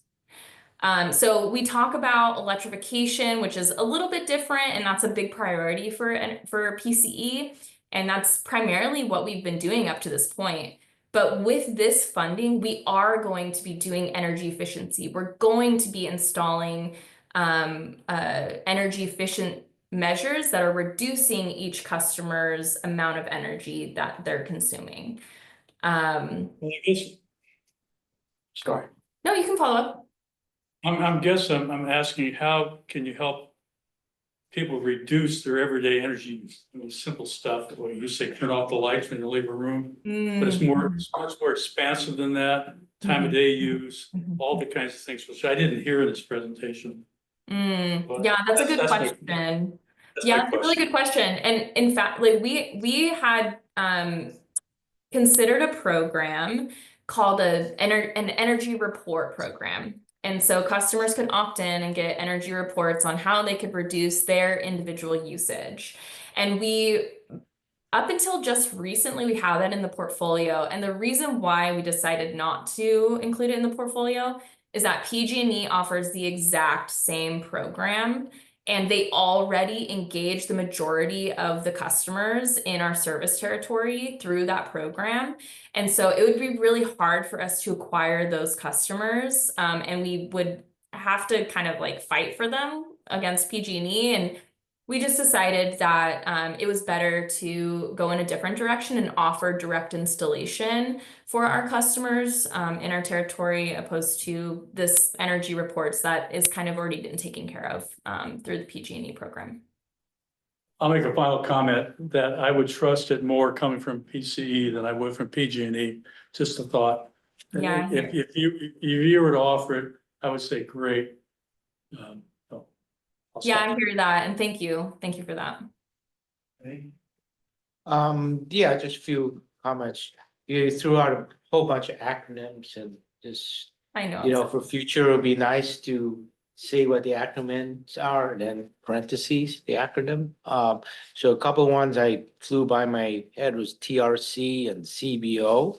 So we talk about electrification, which is a little bit different, and that's a big priority for PCE. And that's primarily what we've been doing up to this point. But with this funding, we are going to be doing energy efficiency. We're going to be installing energy efficient measures that are reducing each customer's amount of energy that they're consuming. Well, I guess, sorry. No, you can follow up. I'm asking, how can you help people reduce their everyday energy use? I mean, simple stuff, where you say turn off the lights when you leave a room, but it's much more expansive than that. Time of day use, all the kinds of things, which I didn't hear in this presentation. Yeah, that's a good That's my- question. That's Yeah, my that's a really good question. And in fact, like we had considered a program called an energy report program. And so customers could opt in and get energy reports on how they could reduce their individual usage. And up until just recently, we have that in the portfolio. And the reason why we decided not to include it in the portfolio is that PG&E offers the exact same program, and they already engage the majority of the customers in our service territory through that program. And so it would be really hard for us to acquire those customers, and we would have to kind of like fight for them against PG&E. And we just decided that it was better to go in a different direction and offer direct installation for our customers in our territory, opposed to this energy reports that is kind of already been taken care of through the PG&E program. I'll make a final comment that I would trust it more coming from PCE than I would from PG&E. Just a thought. Yeah. If you were to offer it, I would say great. I'll Yeah, stop. I hear that, and thank you for that. Yeah, just a few comments. You threw out a whole bunch of acronyms and just, I know. you know, for future, it'd be nice to see what the acronyms are and then parentheses, the acronym. So a couple of ones I flew by my head was TRC and CBO.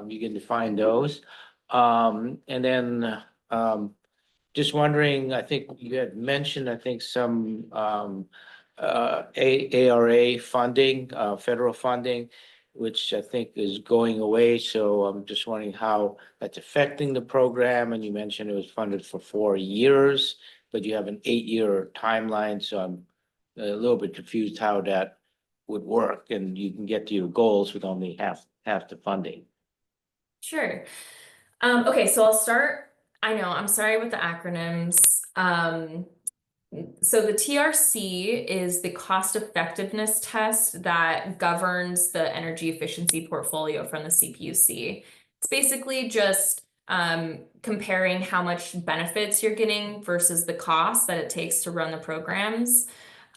You can define those. And then, just wondering, I think you had mentioned, I think some ARA funding, federal funding, which I think is going away. So I'm just wondering how that's affecting the program. And you mentioned it was funded for 4 years, but you have an 8-year timeline. So I'm a little bit confused how that would work, and you can get to your goals with only half the funding. Sure. Okay, so I'll start. I know, I'm sorry with the acronyms. So the TRC is the cost effectiveness test that governs the energy efficiency portfolio from the CPUC. It's basically just comparing how much benefits you're getting versus the cost that it takes to run the programs.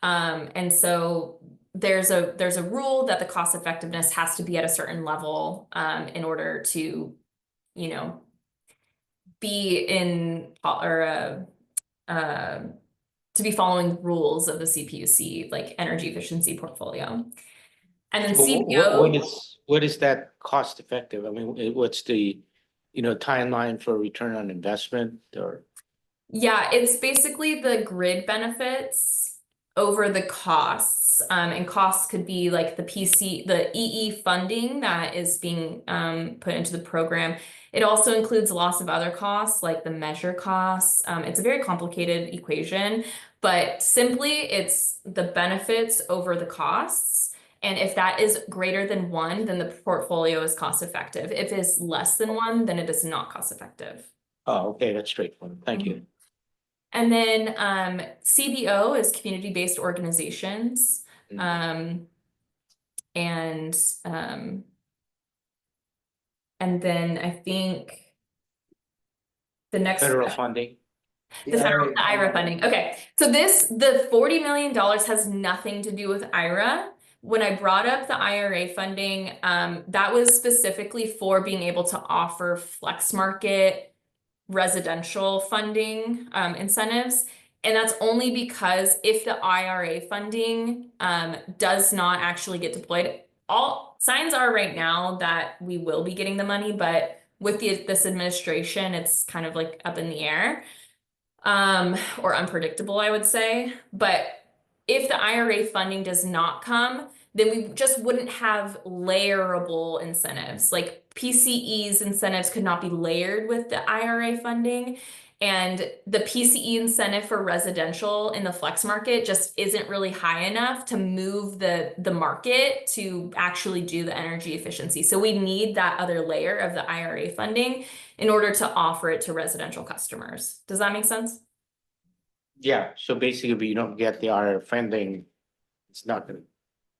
And so there's a rule that the cost effectiveness has to be at a certain level in order to, you know, be in or to be following the rules of the CPUC, like energy efficiency portfolio. And then CBO. What is that cost effective? I mean, what's the, you know, timeline for return on investment or? Yeah, it's basically the grid benefits over the costs. And costs could be like the EE funding that is being put into the program. It also includes lots of other costs like the measure costs. It's a very complicated equation, but simply it's the benefits over the costs. And if that is greater than 1, then the portfolio is cost effective. If it's less than 1, then it is not cost effective. Oh, okay, that's straightforward. Thank you. And then CBO is community-based organizations. And then I think the next Federal funding. the IRA funding. Okay, so the $40 million has nothing to do with IRA. When I brought up the IRA funding, that was specifically for being able to offer flex market residential funding incentives. And that's only because if the IRA funding does not actually get deployed, all signs are right now that we will be getting the money, but with this administration, it's kind of like up in the air or unpredictable, I would say. But if the IRA funding does not come, then we just wouldn't have layerable incentives. Like PCE's incentives could not be layered with the IRA funding. And the PCE incentive for residential in the flex market just isn't really high enough to move the market to actually do the energy efficiency. So we need that other layer of the IRA funding in order to offer it to residential customers. Does that make sense? Yeah, so basically, if you don't get the IRA funding, it's not gonna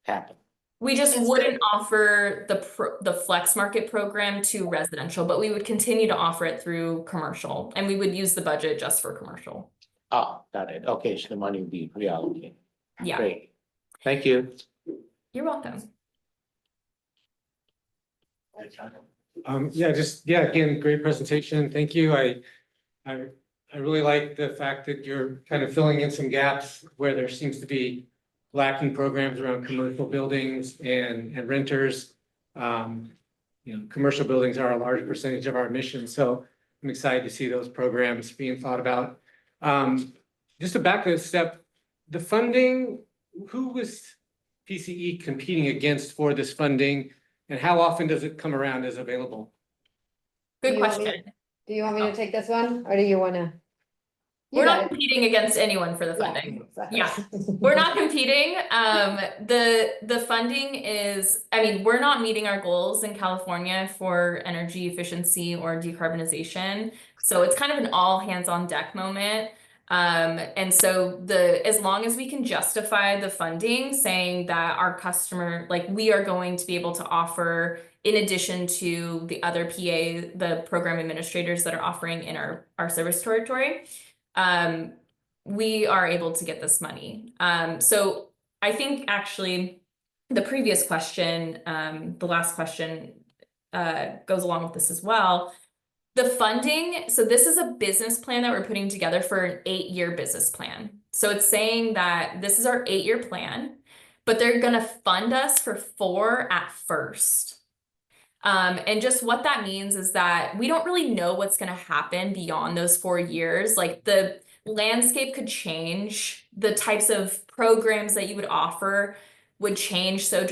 happen. We just wouldn't offer the flex market program to residential, but we would continue to offer it through commercial, and we would use the budget just for commercial. Oh, got it. Okay, so the money will be reallocated. Yeah, Great. Thank you. you're welcome. Again, great presentation. Thank you. I really like the fact that you're kind of filling in some gaps where there seems to be lacking programs around commercial buildings and renters. Commercial buildings are a large percentage of our emissions, so I'm excited to see those programs being thought about. Just to back a step, the funding, who was PCE competing against for this funding? And how often does it come around as available? Good You want me- question. Do you want me to take this one, or do you wanna? You We're got not it. competing against anyone for the Yeah, funding. exactly. Yeah, we're not competing. The funding is, I mean, we're not meeting our goals in California for energy efficiency or decarbonization. So it's kind of an all hands on deck moment. And so as long as we can justify the funding, saying that our customer, like we are going to be able to offer, in addition to the other PA, the program administrators that are offering in our service territory, we are able to get this money. So I think actually the previous question, the last question, goes along with this as well. The funding, so this is a business plan that we're putting together for an 8-year business plan. So it's saying that this is our 8-year plan, but they're gonna fund us for 4 at first. And just what that means is that we don't really know what's gonna happen beyond those 4 years. Like the landscape could change, the types of programs that you would offer could change so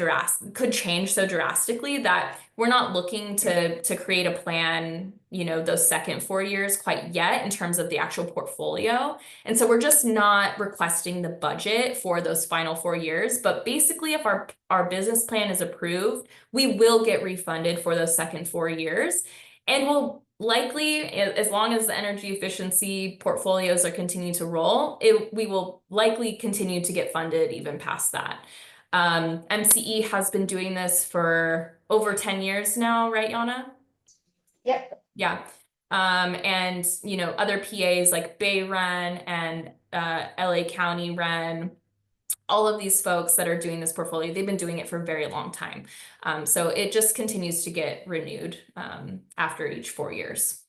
drastically that we're not looking to create a plan, those second 4 years quite yet in terms of the actual portfolio. And so we're just not requesting the budget for those final 4 years. But basically, if our business plan is approved, we will get refunded for those second 4 years. And we'll likely, as long as the energy efficiency portfolios are continuing to roll, we will likely continue to get funded even past that. MCE has been doing this for over 10 years now, right, Yana? Yep. Yeah. And other PAs like Bay Run and LA County Run, all of these folks that are doing this portfolio, they've been doing it for a very long time. So it just continues to get renewed after each 4 years.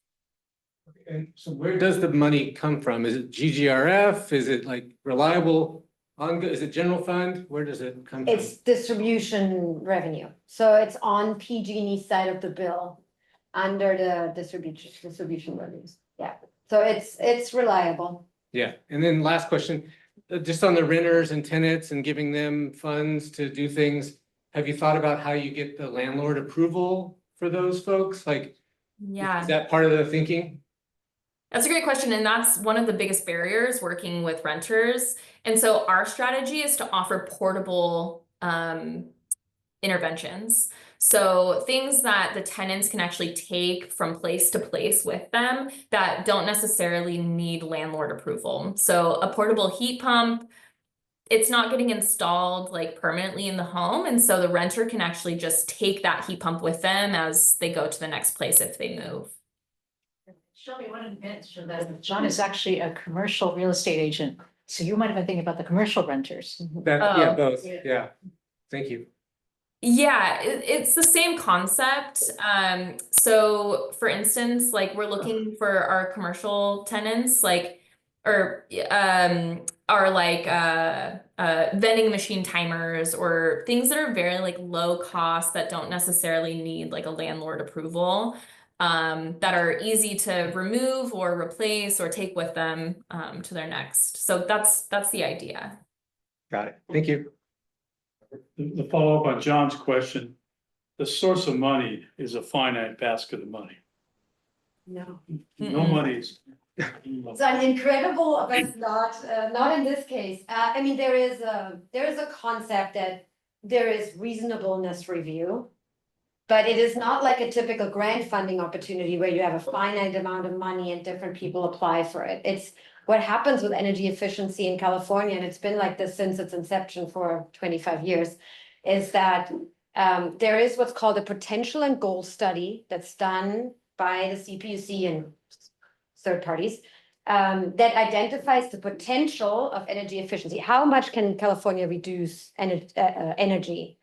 And so where does the money come from? Is it GGRF? Is it like reliable? Is it general fund? Where does it come from? It's distribution revenue, so it's on PG&E side of the bill, under the distribution revenues, yeah, so it's reliable. Yeah, and then last question, just on the renters and tenants and giving them funds to do things. Have you thought about how you get the landlord approval for those folks? Like, Yeah. is that part of the thinking? That's a great question. And that's one of the biggest barriers working with renters. And so our strategy is to offer portable interventions. So things that the tenants can actually take from place to place with them that don't necessarily need landlord approval. So a portable heat pump, it's not getting installed like permanently in the home. And so the renter can actually just take that heat pump with them as they go to the next place if they move. Shelby, one of the mention that John is actually a commercial real estate agent, so you might have been thinking about the commercial renters. Yeah, both, yeah, thank you. Yeah, it's the same concept. So for instance, like we're looking for our commercial tenants, like, or like vending machine timers or things that are very like low cost that don't necessarily need like a landlord approval. That are easy to remove or replace or take with them to their next. So that's the idea. Got it, thank you. The follow-up on John's question, the source of money is a finite basket of money. No. No money's. It's an incredible, but it's not in this case. I mean, there is a concept that there is reasonableness review. But it is not like a typical grant funding opportunity where you have a finite amount of money and different people apply for it. It's what happens with energy efficiency in California, and it's been like this since its inception for 25 years, is that there is what's called a potential and goal study that's done by the CPUC and third parties. that identifies the potential of energy efficiency. How much can California reduce energy?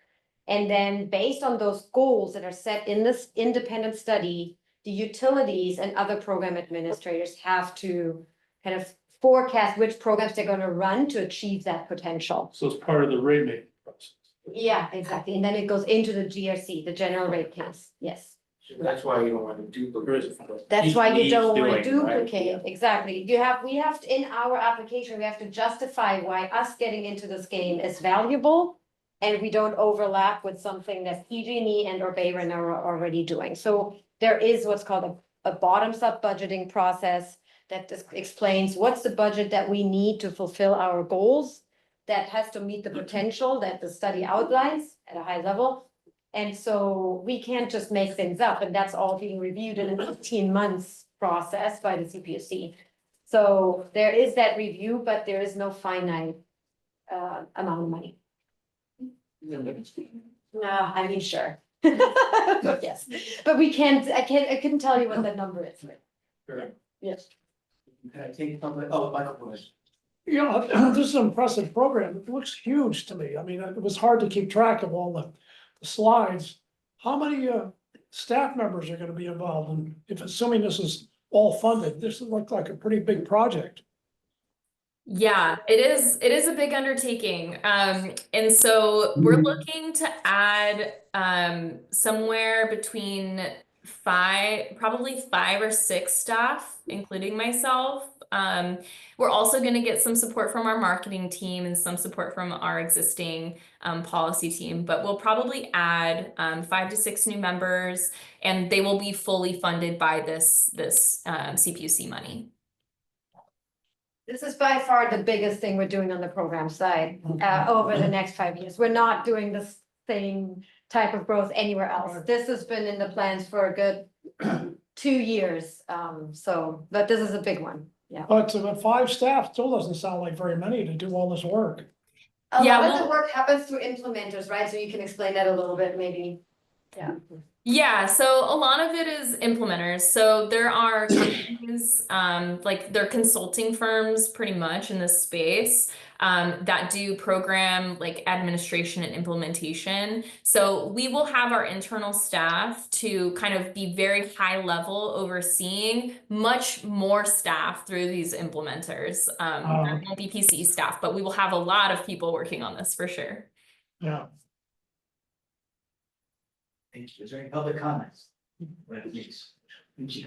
And then based on those goals that are set in this independent study, the utilities and other program administrators have to kind of forecast which programs they're gonna run to achieve that potential. So it's part of the rate making process. Yeah, exactly. And then it goes into the GRC, the general rate case. Yes. So that's why you don't want to duplicate. what That's why you PCE is don't wanna doing, right? duplicate, exactly. We have to, in our application, we have to justify why us getting into this game is valuable. And we don't overlap with something that PG&E and or Bayron are already doing. So there is what's called a bottoms up budgeting process that explains what's the budget that we need to fulfill our goals. That has to meet the potential that the study outlines at a high level. And so we can't just make things up, and that's all being reviewed in an 18 months process by the CPUC. So there is that review, but there is no finite amount of money. No, I mean, sure. Yes, but I couldn't tell you what that number is. Sure. Yes. I think, Michael, please. Yeah, this is an impressive program. It looks huge to me. I mean, it was hard to keep track of all the slides. How many staff members are gonna be involved? And if assuming this is all funded, this would look like a pretty big project. Yeah, it is a big undertaking. And so we're looking to add somewhere between probably 5 or 6 staff, including myself. We're also going to get some support from our marketing team and some support from our existing policy team, but we'll probably add 5 to 6 new members, and they will be fully funded by this CPUC money. This is by far the biggest thing we're doing on the program side over the next 5 years. We're not doing the same type of growth anywhere else. This has been in the plans for a good 2 years. But this is a big one. Yeah. But 5 staff still doesn't sound like very many to do all this work. A Yeah, lot of well- the work happens through implementers, right? So you can explain that a little bit, maybe. Yeah. Yeah, so a lot of it is implementers. So there are companies, like they're consulting firms pretty much in this space, that do program like administration and implementation. So we will have our internal staff to kind of be very high level overseeing much more staff through these implementers. There won't be PCE staff, but we will have a lot of people working on this for sure. Yeah. Thank you. Is there any public comments? Please. Thank you.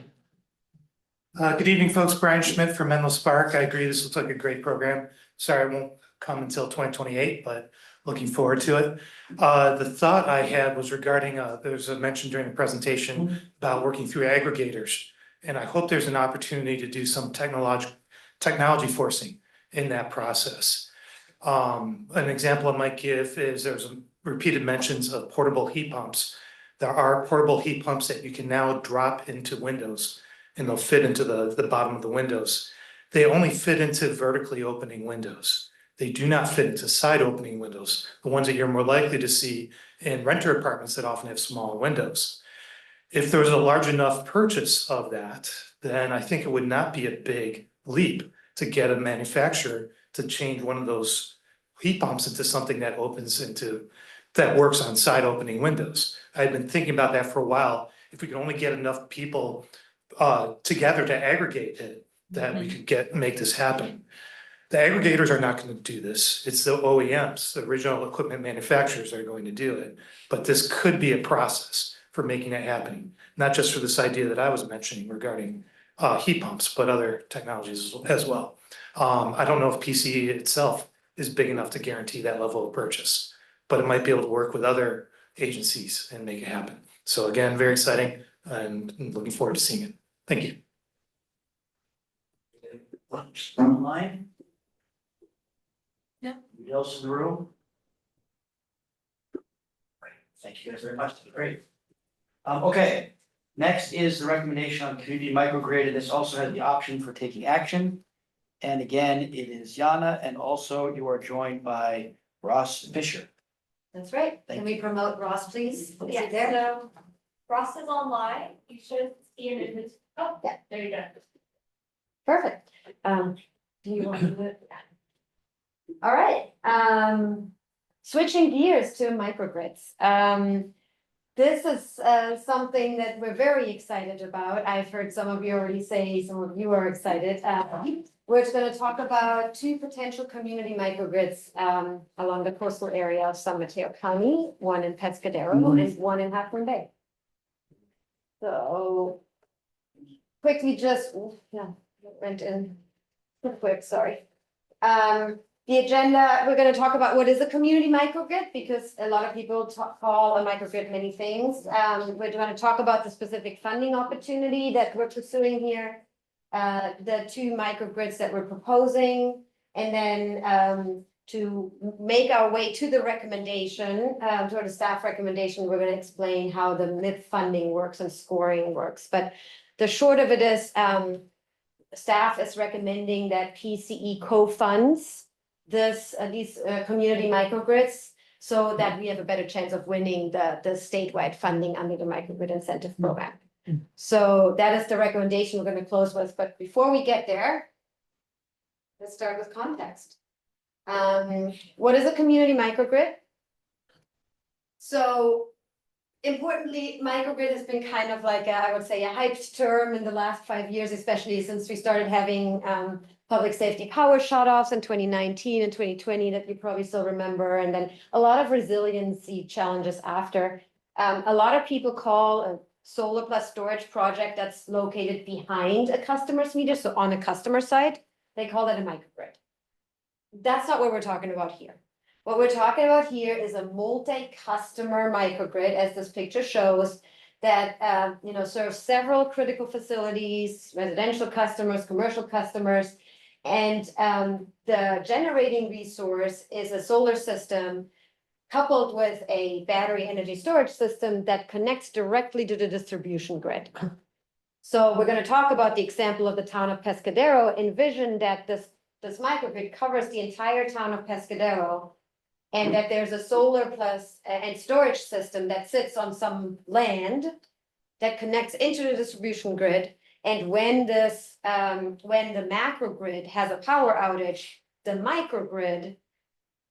Good evening, folks. Brian Schmidt from Menlo Spark. I agree, this looks like a great program. Sorry, it won't come until 2028, but looking forward to it. The thought I had was regarding, there was a mention during the presentation about working through aggregators. And I hope there's an opportunity to do some technology forcing in that process. An example I might give is there's repeated mentions of portable heat pumps. There are portable heat pumps that you can now drop into windows and they'll fit into the bottom of the windows. They only fit into vertically opening windows. They do not fit into side opening windows, the ones that you're more likely to see in renter apartments that often have small windows. If there was a large enough purchase of that, then I think it would not be a big leap to get a manufacturer to change one of those heat pumps into something that that works on side opening windows. I've been thinking about that for a while. If we can only get enough people together to aggregate it, that we could make this happen. The aggregators are not going to do this. It's the OEMs, the original equipment manufacturers, that are going to do it. But this could be a process for making it happen, not just for this idea that I was mentioning regarding heat pumps, but other technologies as well. I don't know if PCE itself is big enough to guarantee that level of purchase, but it might be able to work with other agencies and make it happen. So again, very exciting and looking forward to seeing it. Thank you. Online? Yeah. Anybody else in the room? Great. Thank you guys very much. Great. Okay, next is the recommendation on community microgrid. This also has the option for taking action. And again, it is Yana, and also you are joined by Ross Fisher. That's right. Thank Can we promote Ross, please? Is he Yeah, there? so Ross is online. You should see him in his, oh, Yeah. there you go. Perfect. Do you want to do it? All right, switching gears to microgrids. This is something that we're very excited about. I've heard some of you already say, some of you are excited. We're just gonna talk about two potential community microgrids along the coastal area of San Mateo County, one in Pescadero and one in Half Moon Bay. So quickly went in quick, sorry. The agenda, we're gonna talk about what is a community microgrid, because a lot of people call a microgrid many things. We're gonna talk about the specific funding opportunity that we're pursuing here, the two microgrids that we're proposing, and then to make our way to the recommendation, to the staff recommendation, we're gonna explain how the MIP funding works and scoring works. But the short of it is, staff is recommending that PCE co-funds these community microgrids, so that we have a better chance of winning the statewide funding under the microgrid incentive program. So that is the recommendation we're going to close with. But before we get there, let's start with context. What is a community microgrid? So importantly, microgrid has been kind of like I would say a hyped term in the last 5 years, especially since we started having public safety power shutoffs in 2019 and 2020 that you probably still remember, and then a lot of resiliency challenges after. A lot of people call a solar plus storage project that's located behind a customer's meter, so on a customer side, they call that a microgrid. That's not what we're talking about here. What we're talking about here is a multi-customer microgrid, as this picture shows, that serves several critical facilities, residential customers, commercial customers, and the generating resource is a solar system coupled with a battery energy storage system that connects directly to the distribution grid. So we're going to talk about the example of the town of Pescadero. Envision that this microgrid covers the entire town of Pescadero, and that there's a solar plus and storage system that sits on some land that connects into the distribution grid. And when the macrogrid has a power outage, the microgrid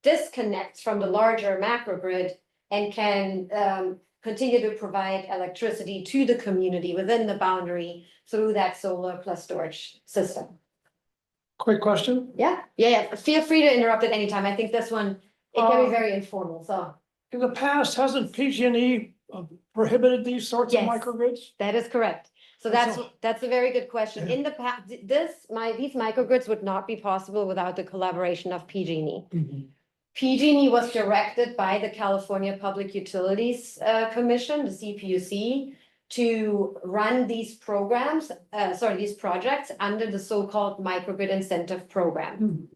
disconnects from the larger macrogrid and can continue to provide electricity to the community within the boundary through that solar plus storage system. Quick question. Yeah. Feel free to interrupt at any time. I think this one, it can be very informal, so. In the past, hasn't PG&E prohibited these sorts of Yes. microgrids? That is correct. So that's a very good question. In the past, these microgrids would not be possible without the collaboration of PG&E. PG&E was directed by the California Public Utilities Commission, the CPUC, to run these these projects under the so-called Microgrid Incentive Program.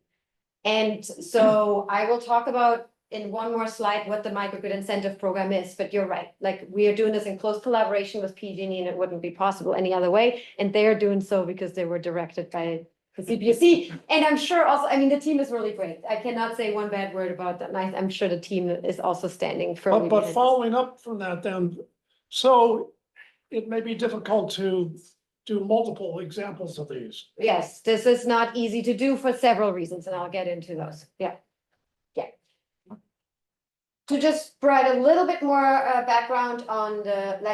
And so I will talk about in one more slide what the Microgrid Incentive Program is, but you're right. Like, we are doing this in close collaboration with PG&E, and it wouldn't be possible any other way. And they are doing so because they were directed by the CPUC. And I'm sure also, I mean, the team is really great. I cannot say one bad word about that. And I'm sure the team is also standing firmly. But following up from that then, so it may be difficult to do multiple examples of these. Yes, this is not easy to do for several reasons, and I'll get into those. Yeah. To just provide a little bit more background on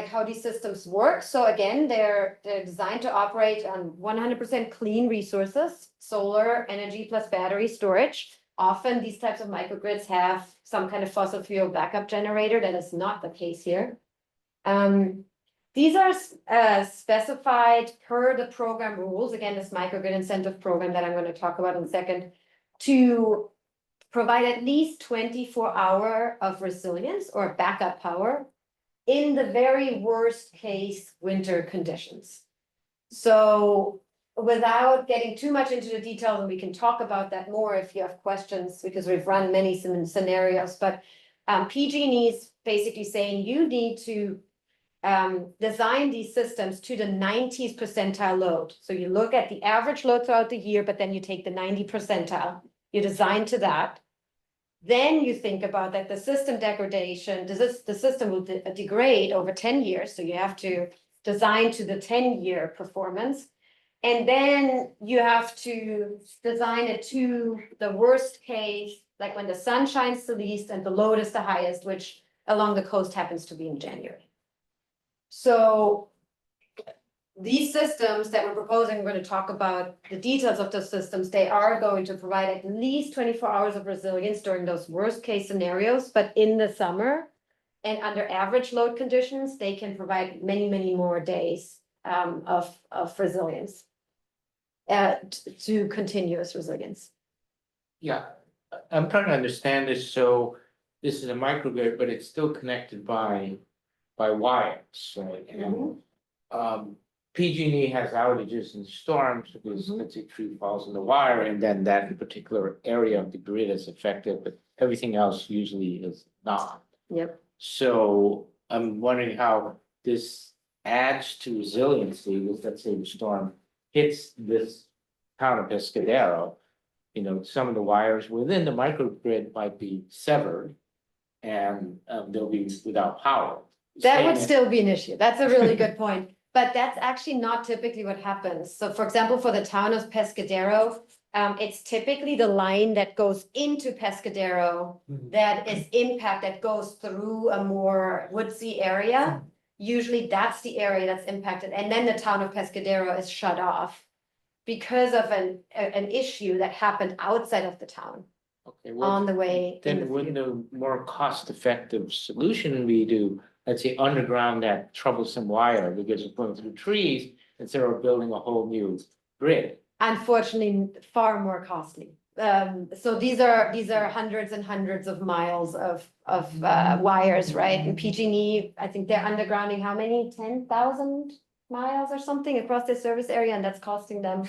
how these systems work. So again, they're designed to operate on 100% clean resources, solar energy plus battery storage. Often these types of microgrids have some kind of fossil fuel backup generator. That is not the case here. These are specified per the program rules. Again, this microgrid incentive program that I'm going to talk about in a second, to provide at least 24-hour of resilience or backup power in the very worst case winter conditions. So without getting too much into the details, and we can talk about that more if you have questions, because we've run many scenarios, but PG&E is basically saying you need to design these systems to the 90th percentile load. So you look at the average load throughout the year, but then you take the 90 percentile, you design to that. Then you think about that the system degradation, the system will degrade over 10 years. So you have to design to the 10-year performance. And then you have to design it to the worst case, like when the sun shines the least and the load is the highest, which along the coast happens to be in January. So these systems that we're proposing, we're going to talk about the details of the systems. They are going to provide at least 24 hours of resilience during those worst case scenarios, but in the summer and under average load conditions, they can provide many, many more days of resilience. To continuous resilience. Yeah, I'm trying to understand this, so this is a microgrid, but it's still connected by wires, right? And PG&E has outages and storms because let's say a tree falls in the wire and then that particular area of the grid is affected, but everything else usually is not. Yep. So I'm wondering how this adds to resiliency with, let's say, the storm hits this town of Pescadero. You know, some of the wires within the microgrid might be severed and they'll be without power. That would still be an issue. That's a really good point. But that's actually not typically what happens. So for example, for the town of Pescadero, it's typically the line that goes into Pescadero that is that goes through a more woodsy area. Usually that's the area that's impacted. And then the town of Pescadero is shut off because of an issue that happened outside of the town Okay, well, on the way. in then the wouldn't field. the more cost-effective solution be to, let's say, underground that troublesome wire because it's going through trees instead of building a whole new grid? Unfortunately, far more costly. So these are hundreds and hundreds of miles of wires, right? And PG&E, I think they're undergrounding how many? 10,000 miles or something across their service area, and that's costing them.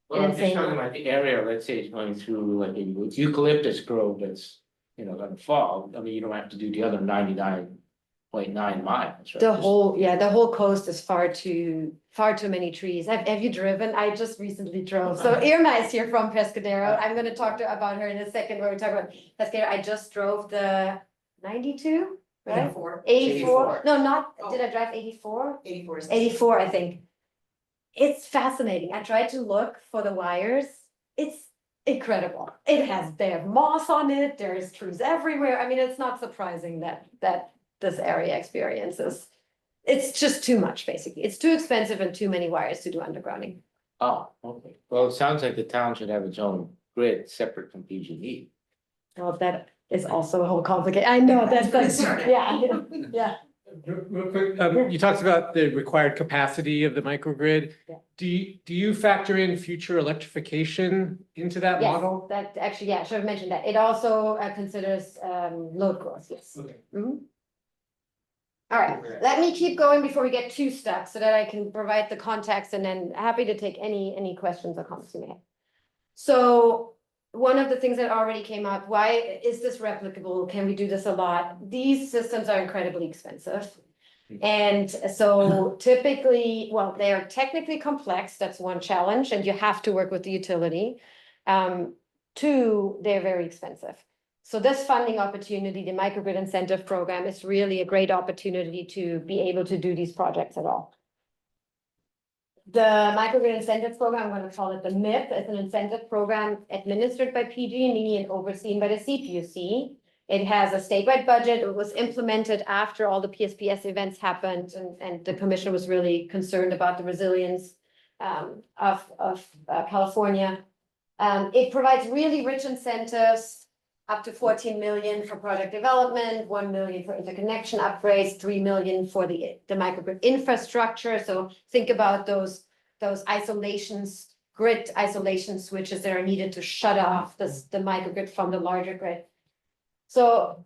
Well, I'm just Insane. talking about the area, let's say it's going through like a eucalyptus grove that's, you know, gonna fall. I mean, you don't have to do the other 99.9 miles, right? The whole coast is far too many trees. Have you driven? I just recently drove. So Irma is here from Pescadero. I'm gonna talk about her in a second when we talk about Pescadero. I just drove the 92, right? 84. No, not, did I drive 84? 84, I think. It's fascinating. I tried to look for the wires. It's incredible. They have moss on it. There's trees everywhere. I mean, it's not surprising that this area experiences. It's just too much, basically. It's too expensive and too many wires to do undergrounding. Oh, okay. Well, it sounds like the town should have its own grid separate from PG&E. Well, that is also a whole complicated, I know, that's, yeah. Real quick, you talked about the required capacity of the microgrid. Yeah. Do you factor in future electrification into that Yes, model? that actually, yeah, I should have mentioned that. It also considers load growth, yes. Okay. Mhm. All right, let me keep going before we get too stuck so that I can provide the context and then happy to take any questions or comments you may have. So one of the things that already came up, why is this replicable? Can we do this a lot? These systems are incredibly expensive. And so typically, well, they are technically complex. That's one challenge, and you have to work with the utility. Two, they're very expensive. So this funding opportunity, the Microgrid Incentive Program, is really a great opportunity to be able to do these projects at all. The Microgrid Incentive Program, I'm going to call it the MIP, is an incentive program administered by PG&E and overseen by the CPUC. It has a statewide budget. It was implemented after all the PSPS events happened, and the commission was really concerned about the resilience of California. It provides really rich incentives, up to 14 million for project development, 1 million for interconnection upgrades, 3 million for the microgrid infrastructure. So think about those isolations, grid isolation switches that are needed to shut off the microgrid from the larger grid. So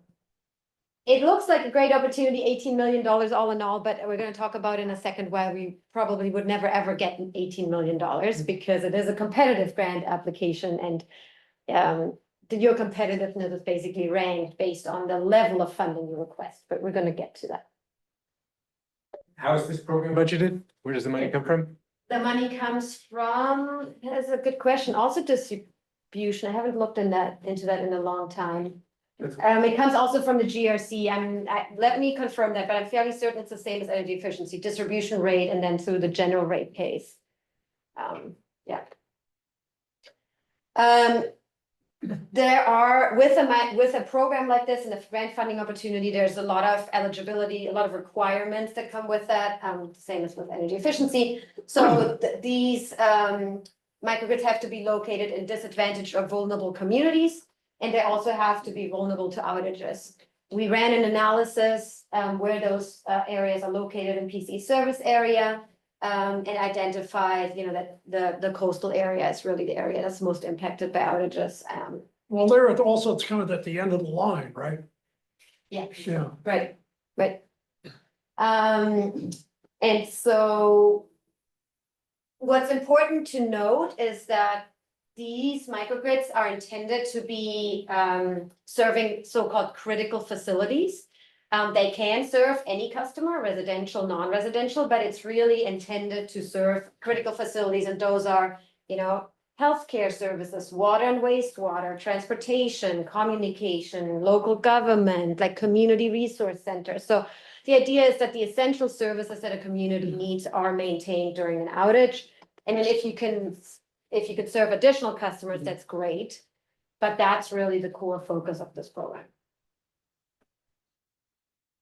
it looks like a great opportunity, $18 million all in all, but we're going to talk about in a second why we probably would never ever get $18 million because it is a competitive grant application, and your competitiveness is basically ranked based on the level of funding you request, but we're going to get to that. How is this program budgeted? Where does the money come from? The money comes from, that's a good question, also distribution. I haven't looked into that in a long time. It comes also from the GRC. Let me confirm that, but I'm fairly certain it's the same as energy efficiency, distribution rate, and then through the general rate case. Yeah. There are, with a program like this and a grant funding opportunity, there's a lot of eligibility, a lot of requirements that come with that, same as with energy efficiency. So these microgrids have to be located in disadvantaged or vulnerable communities, and they also have to be vulnerable to outages. We ran an analysis where those areas are located in PC service area, and identified, that the coastal area is really the area that's most impacted by outages. Well, there it also, it's kind of at the end of the line, right? Yeah. Yeah. Right. And so what's important to note is that these microgrids are intended to be serving so-called critical facilities. They can serve any customer, residential, non-residential, but it's really intended to serve critical facilities, and those are, healthcare services, water and wastewater, transportation, communication, local government, like community resource centers. So the idea is that the essential services that a community needs are maintained during an outage. And then if you could serve additional customers, that's great. But that's really the core focus of this program.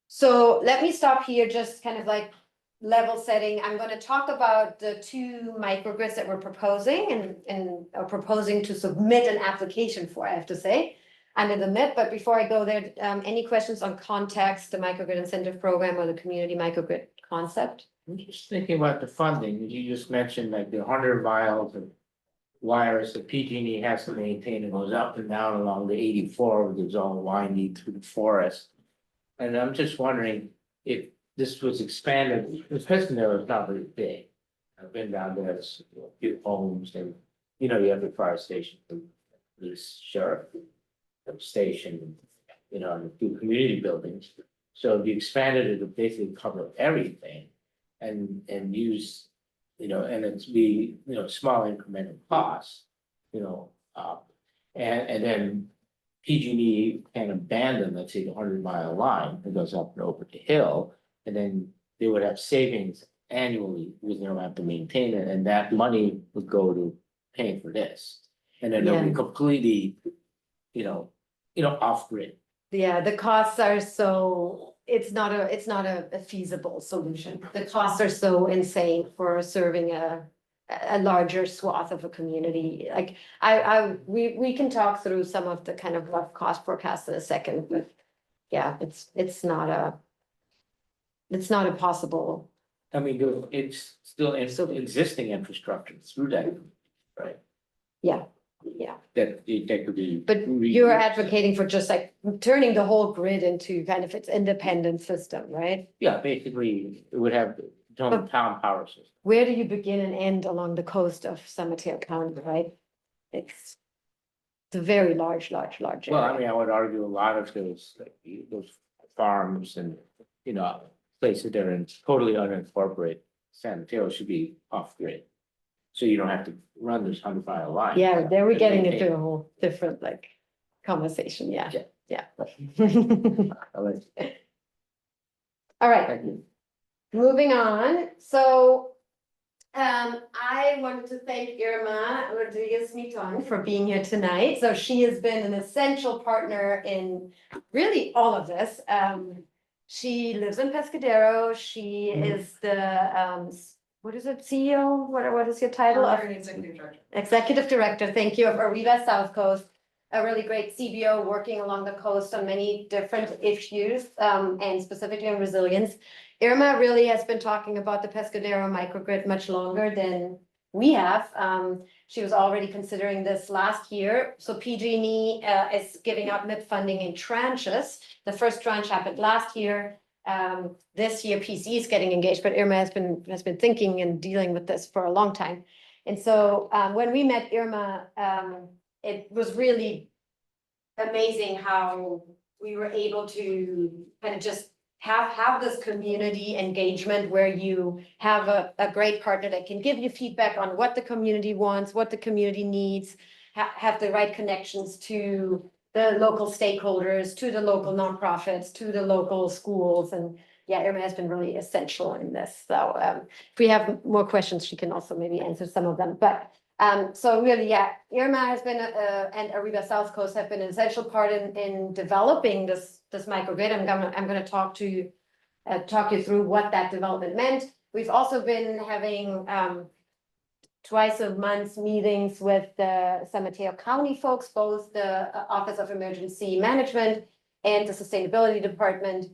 So let me stop here, just kind of like level setting. I'm going to talk about the 2 microgrids that we're proposing and are proposing to submit an application for, I have to say, under the MIP. But before I go there, any questions on context, the microgrid incentive program or the community microgrid concept? I'm just thinking about the funding, you just mentioned like the 100 miles of wires that PG&E has to maintain. It goes up and down along the 84, which is all windy through the forest. And I'm just wondering if this was expanded, the Pescadero is not very big. I've been down there, it's a few homes and, you have the fire station, the police sheriff station, and a few community buildings. So if you expanded it to basically cover everything and use, and it's be, small incremental costs, and then PG&E can abandon, let's say, the 100-mile line that goes up and over the hill, and then they would have savings annually because they don't have to maintain it, and that money would go to paying for this. And then it'll be completely, off grid. Yeah, the costs are so, it's not a feasible solution. The costs are so insane for serving a larger swath of a community. Like we can talk through some of the kind of rough cost forecasts in a second, but yeah, it's not a possible. I mean, it's still existing infrastructure through that, right? Yeah. That could be. But you're advocating for just like turning the whole grid into kind of its independent system, right? Yeah, basically, it would have its own town power system. Where do you begin and end along the coast of San Mateo County, right? It's a very large Well, area. I mean, I would argue a lot of those farms and, places that are totally unincorporated, San Mateo should be off grid. So you don't have to run this 100-mile line. Yeah, there we're getting into a whole different conversation, yeah. All right, Thank you. moving on, so I wanted to thank Irma Rodriguez-Miton for being here tonight. So she has been an essential partner in really all of this. She lives in Pescadero. She is the what is it, CEO? What is your title? Executive Director. Executive Director, thank you, of Arriba South Coast, a really great CBO working along the coast on many different issues, and specifically on resilience. Irma really has been talking about the Pescadero microgrid much longer than we have. She was already considering this last year. So PG&E is giving out MIP funding in tranches. The first tranche happened last year. This year PC is getting engaged, but Irma has been thinking and dealing with this for a long time. And so when we met Irma, it was really amazing how we were able to kind of just have this community engagement where you have a great partner that can give you feedback on what the community wants, what the community needs, have the right connections to the local stakeholders, to the local nonprofits, to the local schools, and yeah, Irma has been really essential in this. So if we have more questions, she can also maybe answer some of them. But so really, yeah, Irma has been and Ariba South Coast have been an essential part in developing this microgrid. I'm gonna talk you through what that development meant. We've also been having twice a month meetings with the San Mateo County folks, both the Office of Emergency Management and the Sustainability Department.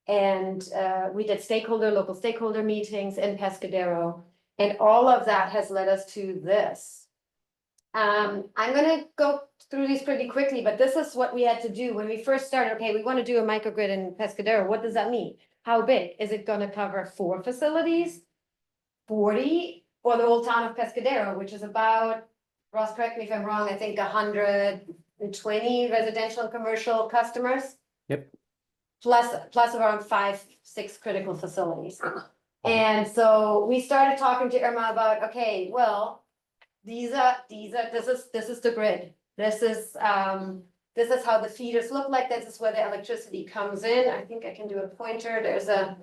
We did local stakeholder meetings in Pescadero, and all of that has led us to this. I'm gonna go through these pretty quickly, but this is what we had to do when we first started. Okay, we want to do a microgrid in Pescadero. What does that mean? How big? Is it gonna cover 4 facilities, 40, or the whole town of Pescadero, which is about, Ross, correct me if I'm wrong, I think 120 residential and commercial customers? Yep. Plus around 5-6 critical facilities. And so we started talking to Irma about, okay, well, this is the grid. This is how the feeders look like. This is where the electricity comes in. I think I can do a pointer. There's a,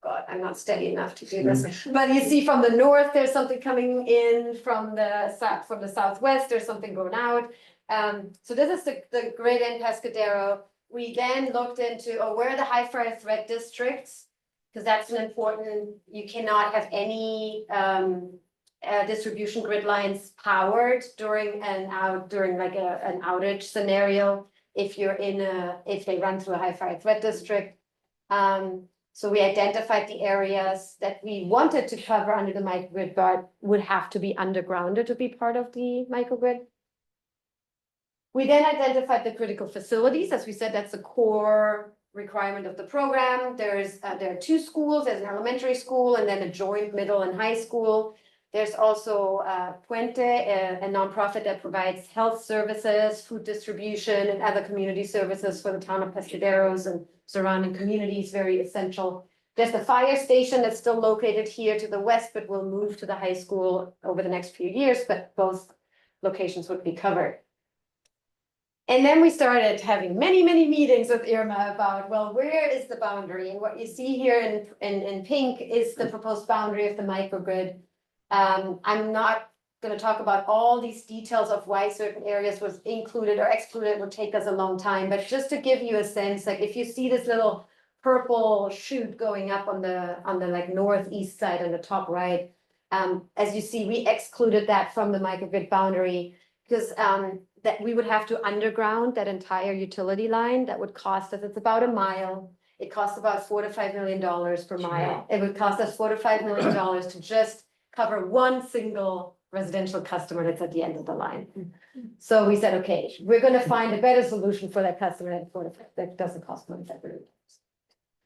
God, I'm not steady enough to do this. But you see from the north, there's something coming in from the southwest, there's something going out. So this is the grid in Pescadero. We then looked into, where are the high fire threat districts? Because that's an important, you cannot have any distribution grid lines powered during like an outage scenario if they run through a high fire threat district. So we identified the areas that we wanted to cover under the microgrid, but would have to be undergrounded to be part of the microgrid. We then identified the critical facilities. As we said, that's the core requirement of the program. There are 2 schools. There's an elementary school and then a joint middle and high school. There's also Puente, a nonprofit that provides health services, food distribution, and other community services for the town of Pescaderos and surrounding communities, very essential. There's the fire station that's still located here to the west, but will move to the high school over the next few years, but both locations would be covered. And then we started having many meetings with Irma about, well, where is the boundary? And what you see here in pink is the proposed boundary of the microgrid. I'm not going to talk about all these details of why certain areas was included or excluded. It would take us a long time, but just to give you a sense, like if you see this little purple shoot going up on the like northeast side on the top right, as you see, we excluded that from the microgrid boundary because that we would have to underground that entire utility line. That would cost us, it's about a mile. It costs about $4 to $5 million per mile. It would cost us $4 to $5 million to just cover one single residential customer that's at the end of the line. So we said, okay, we're gonna find a better solution for that customer that doesn't cost $4 to $5 million.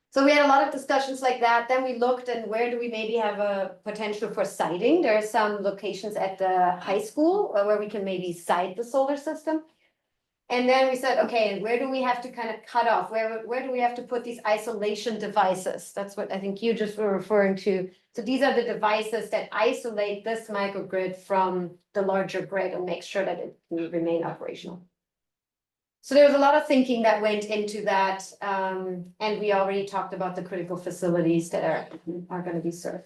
So we had a lot of discussions like that. Then we looked and where do we maybe have a potential for siting? There are some locations at the high school where we can maybe site the solar system. And then we said, okay, and where do we have to kind of cut off? Where do we have to put these isolation devices? That's what I think you just were referring to. So these are the devices that isolate this microgrid from the larger grid and make sure that it can remain operational. So there was a lot of thinking that went into that. And we already talked about the critical facilities that are going to be served.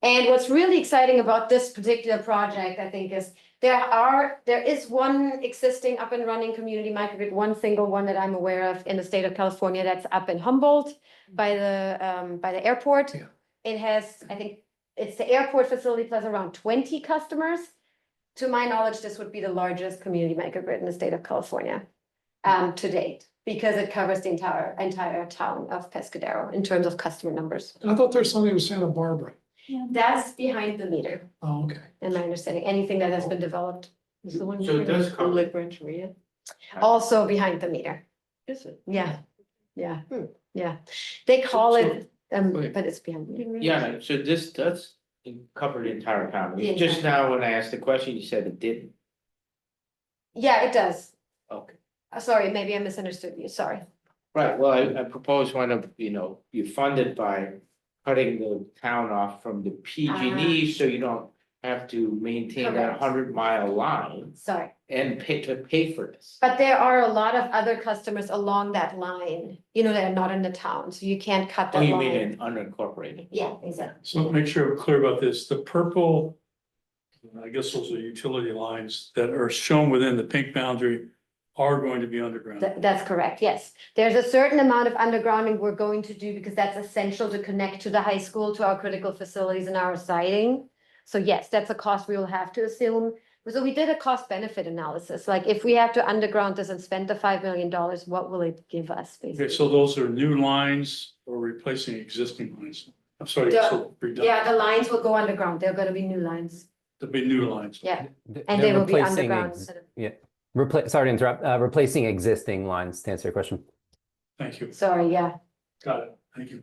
And what's really exciting about this particular project, I think, is there is one existing up and running community microgrid, one single one that I'm aware of in the state of California that's up in Humboldt by the airport. Yeah. It has, I think it's the airport facility plus around 20 customers. To my knowledge, this would be the largest community microgrid in the state of California to date, because it covers the entire town of Pescadero in terms of customer numbers. I thought there's something in Santa Barbara. That's behind the meter. Oh, okay. In my understanding, anything that has been developed. Is the one So it does cover- Lake Rancheria? Also behind the meter. Is it? Yeah, yeah, yeah. They call it, Wait. but it's behind the meter. Yeah, so this does cover the entire town. The Just entire- now when I asked the question, you said it didn't. Yeah, it does. Okay. Sorry, maybe I misunderstood you, sorry. Right, well, I propose one of, you fund it by cutting the town off from the PG&E, so you don't have to maintain that Correct. 100-mile line. Sorry, and pay for this. But there are a lot of other customers along that line, you know, that are not in the town, so you can't cut Oh, that you mean line. in unincorporated? Yeah, exactly. So make sure we're clear about this. The purple, I guess those are utility lines that are shown within the pink boundary are going to be underground. That's correct, yes. There's a certain amount of undergrounding we're going to do because that's essential to connect to the high school, to our critical facilities and our siting. So yes, that's a cost we will have to assume. So we did a cost benefit analysis, like if we have to underground this and spend the $5 million, what will it give us Okay, basically? so those are new lines or replacing existing lines? I'm sorry, Yeah. so Yeah, the lines will go underground. They're gonna be new lines. there'll be new lines. Yeah, Th- and they're they will be replacing underground. ex- instead of- Yeah, sorry to interrupt, replacing existing lines to answer your question. Thank you. Sorry, yeah. Got it. Thank you.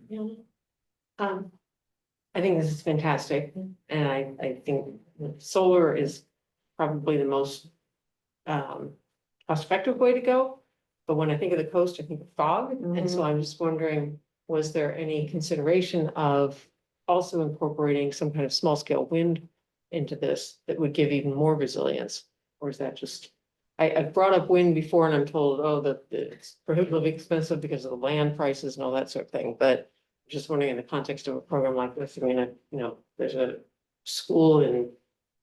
I think this is fantastic, and I think solar is probably the most cost-effective way to go. But when I think of the coast, I think of fog, and so I'm just wondering, was there any consideration of also incorporating some kind of small-scale wind into this that would give even more resilience? Or is that just, I brought up wind before and I'm told, oh, that it's prohibitively expensive because of the land prices and all that sort of thing, but just wondering in the context of a program like this, I mean, there's a school in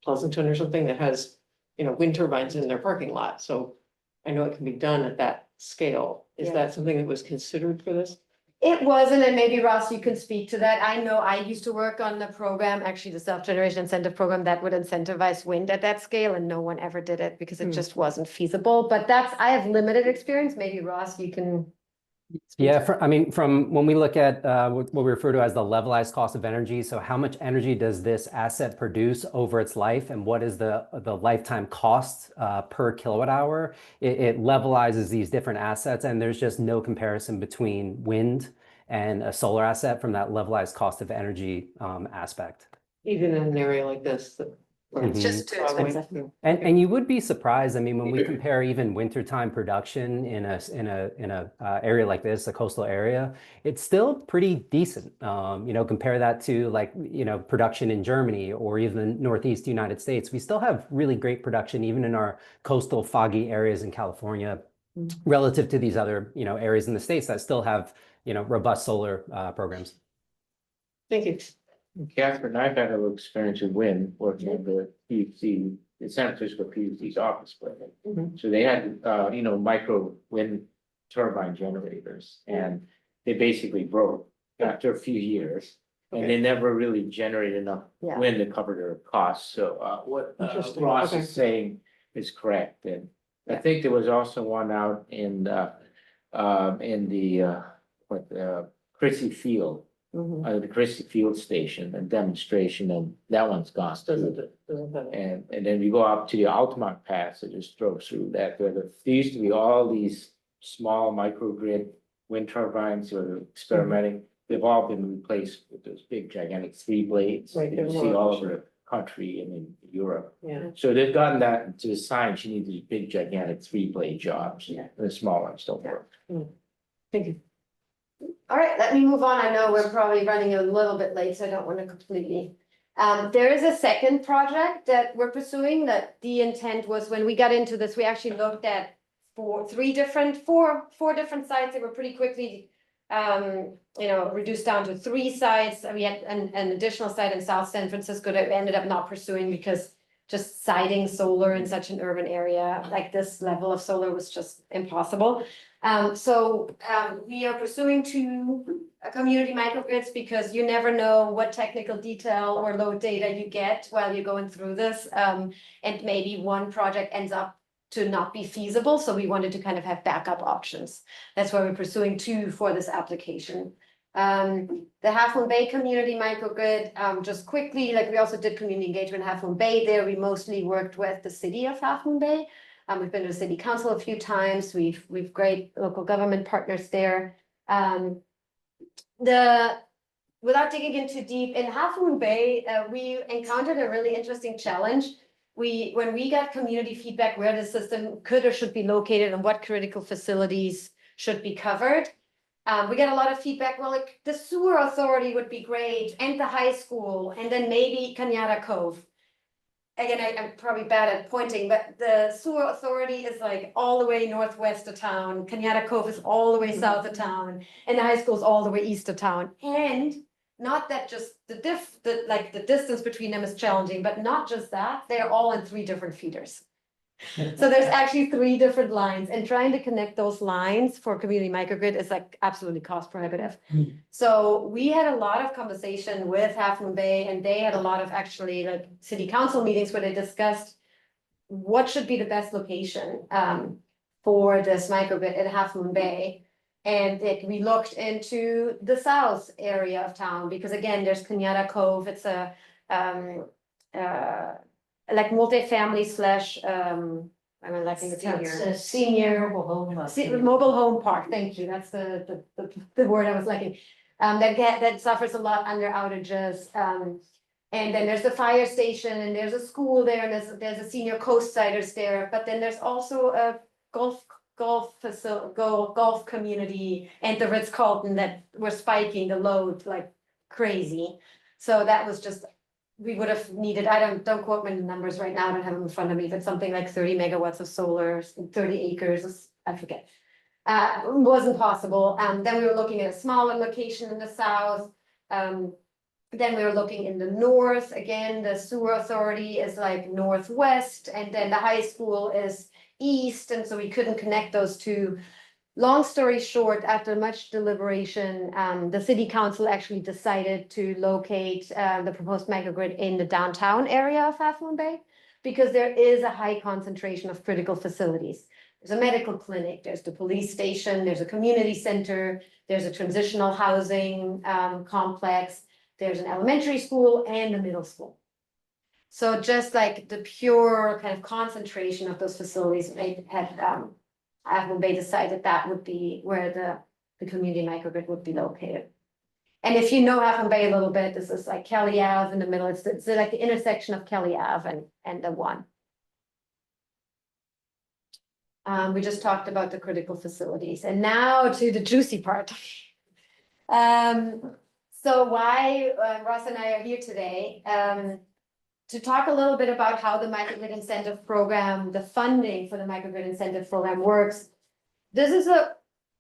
Pleasanton or something that has, wind turbines in their parking lot, so I know it can be done at that scale. Is Yeah. that something that was considered for this? It wasn't, and maybe Ross, you can speak to that. I know I used to work on the program, actually the self-generation incentive program that would incentivize wind at that scale, and no one ever did it because it just wasn't feasible. But I have limited experience. Maybe Ross, you can. Yeah, from when we look at what we refer to as the levelized cost of energy, so how much energy does this asset produce over its life, and what is the lifetime cost per kilowatt hour? It levelizes these different assets, and there's just no comparison between wind and a solar asset from that levelized cost of energy aspect. Even in an area like this, that. It's just too expensive. And you would be surprised. I mean, when we compare even wintertime production in a area like this, a coastal area, it's still pretty decent. Compare that to production in Germany or even the Northeast United States. We still have really great production even in our coastal foggy areas in California, relative to these other areas in the States that still have robust solar programs. Thank you. Catherine, I've had a little experience with wind working at the PUC, the San Francisco PUC's office building. So they had, micro wind turbine generators, and they basically broke after a few years. And they never really generated enough Yeah. wind to cover their costs. So what Interesting. Ross Okay. is saying is correct. And I think there was also one out in the Chrissy Field. The Christie Field Station, a demonstration, and that one's gone. And then we go up to the Altamont Pass, that just drove through that, where there used to be all these small microgrid wind turbines that were experimenting. They've all been replaced with those big gigantic 3 blades Right, that you they're see all large. over the country and in Europe. Yeah. So they've gotten that to the science, you need these big gigantic 3-blade jobs. Yeah. The small ones don't work. Thank you. All right, let me move on. I know we're probably running a little bit late, so I don't want to completely. There is a second project that we're pursuing that the intent was when we got into this, we actually looked at four different sites that were pretty quickly reduced down to 3 sites. We had an additional site in South San Francisco that we ended up not pursuing because just siting solar in such an urban area, like this level of solar was just impossible. So we are pursuing 2 community microgrids because you never know what technical detail or load data you get while you're going through this. And maybe one project ends up to not be feasible. So we wanted to kind of have backup options. That's why we're pursuing 2 for this application. The Half Moon Bay community microgrid, just quickly, like we also did community engagement in Half Moon Bay. There we mostly worked with the city of Half Moon Bay. We've been to the city council a few times. We've great local government partners there. Without digging in too deep, in Half Moon Bay, we encountered a really interesting challenge. When we got community feedback where the system could or should be located and what critical facilities should be covered, we got a lot of feedback. Well, like the sewer authority would be great, and the high school, and then maybe Cañada Cove. again, I'm probably bad at pointing, but the sewer authority is like all the way northwest of town. Kenyatta Cove is all the way south of town, and the high school is all the way east of town. And not that just the distance between them is challenging, but not just that, they're all in 3 different feeders. So there's actually 3 different lines, and trying to connect those lines for community microgrid is like absolutely cost prohibitive. So we had a lot of conversation with Half Moon Bay, and they had a lot of actually like city council meetings where they discussed what should be the best location for this microgrid at Half Moon Bay. And we looked into the south area of town, because again, there's Kenyatta Cove, it's a like multifamily slash, I'm lacking the term. It's a Senior mobile home park, thank you, that's the word I was lacking. That suffers a lot under outages. And then there's the fire station, and there's a school there, and there's a senior coastsiders there, but then there's also a golf community and the Ritz-Carlton that were spiking the load like crazy. So that was just, we would have needed, don't quote me the numbers right now, I don't have them in front of me, but something like 30 megawatts of solar, 30 acres, I forget. Wasn't possible. Then we were looking at a smaller location in the south. Then we were looking in the north. Again, the sewer authority is like northwest, and then the high school is east, and so we couldn't connect those 2. Long story short, after much deliberation, the city council actually decided to locate the proposed microgrid in the downtown area of Half Moon Bay, because there is a high concentration of critical facilities. There's a medical clinic, there's the police station, there's a community center, there's a transitional housing complex, there's an elementary school and a middle school. So just like the pure kind of concentration of those facilities had Half Moon Bay decided that would be where the community microgrid would be located. And if you know Half Moon Bay a little bit, this is like Kelly Ave in the middle. It's like the intersection of Kelly Ave and the 1. We just talked about the critical facilities, and now to the juicy part. So why Ross and I are here today, to talk a little bit about how the microgrid incentive program, the funding for the microgrid incentive program works. This is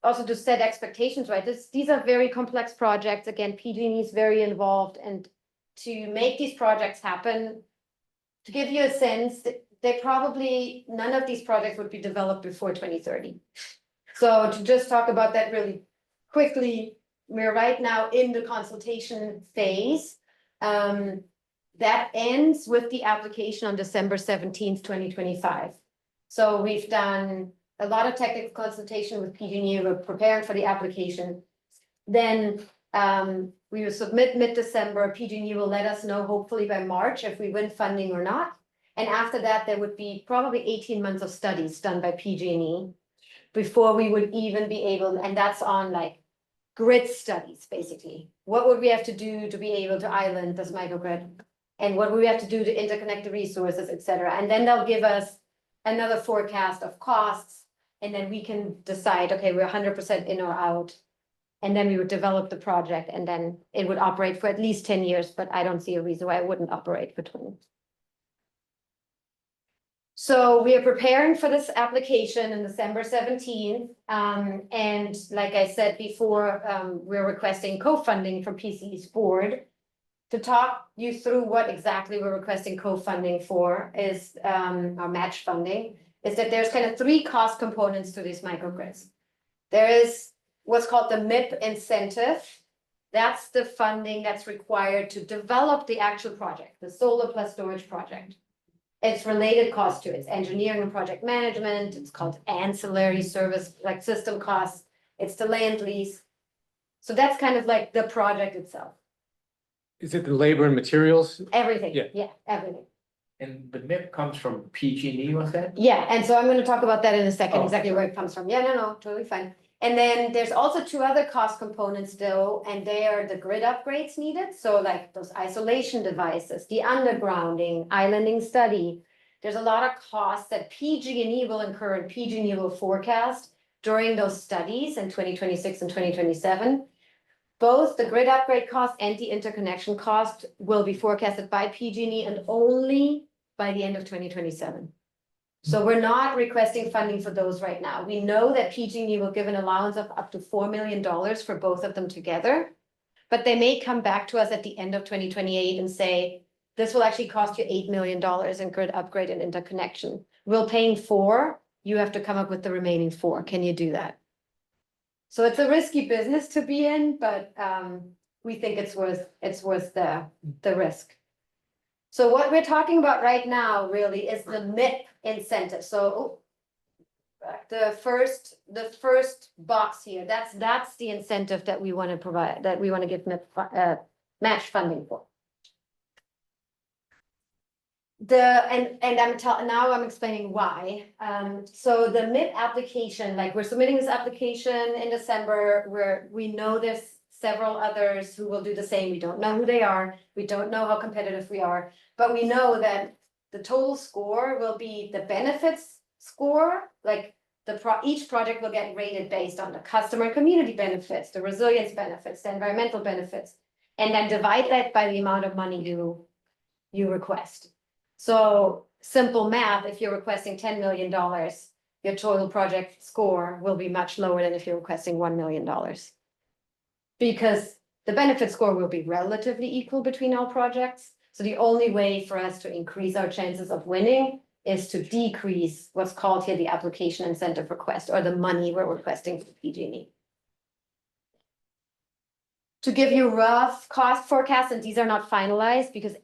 also to set expectations, right? These are very complex projects. Again, PG&E is very involved, and to make these projects happen, to give you a sense, none of these projects would be developed before 2030. So to just talk about that really quickly, we're right now in the consultation phase. That ends with the application on December 17th, 2025. So we've done a lot of technical consultation with PG&E. We're preparing for the application. Then we will submit mid-December. PG&E will let us know, hopefully by March, if we win funding or not. And after that, there would be probably 18 months of studies done by PG&E before we would even be able, and that's on like grid studies, basically. What would we have to do to be able to island this microgrid? And what would we have to do to interconnect the resources, et cetera? And then they'll give us another forecast of costs, and then we can decide, okay, we're 100% in or out. And then we would develop the project, and then it would operate for at least 10 years, but I don't see a reason why it wouldn't operate for 20. So we are preparing for this application on December 17th. And like I said before, we're requesting co-funding from PCE's board. To talk you through what exactly we're requesting co-funding for is our match funding, is that there's kind of 3 cost components to these microgrids. There is what's called the MIP incentive. That's the funding that's required to develop the actual project, the solar plus storage project. It's related cost to it. It's engineering and project management. It's called ancillary service, like system costs. It's the land lease. So that's kind of like the project itself. Is it the labor and materials? Everything, Yeah. yeah, everything. And the MIP comes from PG&E, was that? Yeah, and so I'm gonna talk about that in a second, Oh, exactly where it comes from. Yeah, no, totally fine. And then there's also 2 other cost components though, and they are the grid upgrades needed. So like those isolation devices, the undergrounding, islanding study. There's a lot of costs that PG&E will incur and PG&E will forecast during those studies in 2026 and 2027. Both the grid upgrade cost and the interconnection cost will be forecasted by PG&E and only by the end of 2027. So we're not requesting funding for those right now. We know that PG&E will give an allowance of up to $4 million for both of them together. But they may come back to us at the end of 2028 and say, this will actually cost you $8 million in grid upgrade and interconnection. We're paying 4, you have to come up with the remaining 4. Can you do that? So it's a risky business to be in, but we think it's worth the risk. So what we're talking about right now really is the MIP incentive. So the first box here, that's the incentive that we want to provide, that we want to give MIP match funding for. Now I'm explaining why. So the MIP application, like we're submitting this application in December, where we know there's several others who will do the same. We don't know who they are. We don't know how competitive we are, but we know that the total score will be the benefits score, like each project will get rated based on the customer and community benefits, the resilience benefits, the environmental benefits, and then divide that by the amount of money you request. So simple math, if you're requesting $10 million, your total project score will be much lower than if you're requesting $1 million. Because the benefit score will be relatively equal between all projects. So the only way for us to increase our chances of winning is to decrease what's called here the application incentive request, or the money we're requesting for PG&E. To give you rough cost forecasts, and these are not finalized because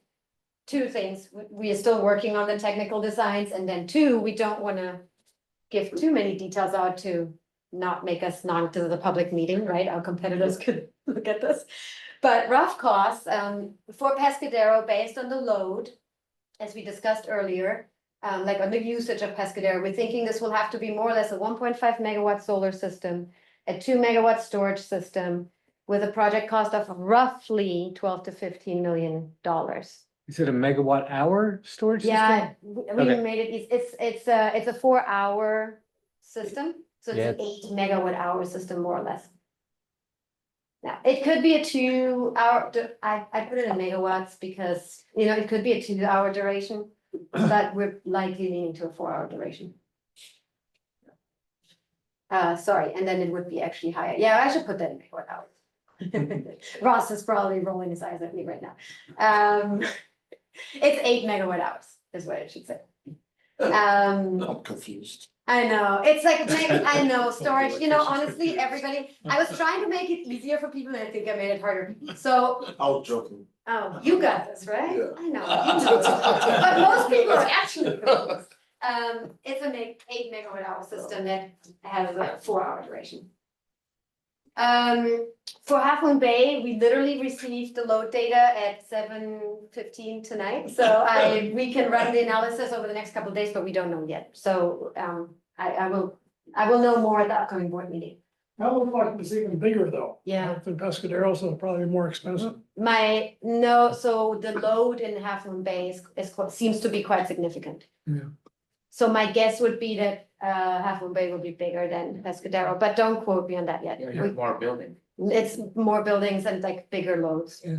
2 things, we are still working on the technical designs, and then 2, we don't want to give too many details out to not make us known to the public meeting, right? Our competitors could look at this. But rough costs for Pescadero based on the load, as we discussed earlier, like on the usage of Pescadero, we're thinking this will have to be more or less a 1.5 megawatt solar system, a 2 megawatt storage system with a project cost of roughly $12 to $15 million. Is it a megawatt hour storage system? Yeah, we Okay. made it, it's a 4-hour system, so it's Yeah. an 8 megawatt hour system, more or less. Now, it could be a 2-hour, I put it in megawatts because, you know, it could be a 2-hour duration, but we're likely leaning to a 4-hour duration. Sorry, and then it would be actually higher. Yeah, I should put that in megawatt hours. Ross is probably rolling his eyes at me right now. It's 8 megawatt hours is what I should say. I'm confused. I know, it's like, I know, storage, you know, honestly, everybody, I was trying to make it easier for people and I think I made it harder. So, I was joking. oh, you got this, right? Yeah. I know, you know, but most people are actually confused. It's an 8 megawatt hour system that has a 4-hour duration. For Half Moon Bay, we literally received the load data at 7:15 tonight. So we can run the analysis over the next couple of days, but we don't know yet. So I will know more at the upcoming board meeting. That looked like it was even bigger though. Yeah. Than Pescadero, so probably more expensive. So the load in Half Moon Bay seems to be quite significant. Yeah. So my guess would be that Half Moon Bay will be bigger than Pescadero, but don't quote me on that yet. More building. It's more buildings and like bigger loads. Yeah.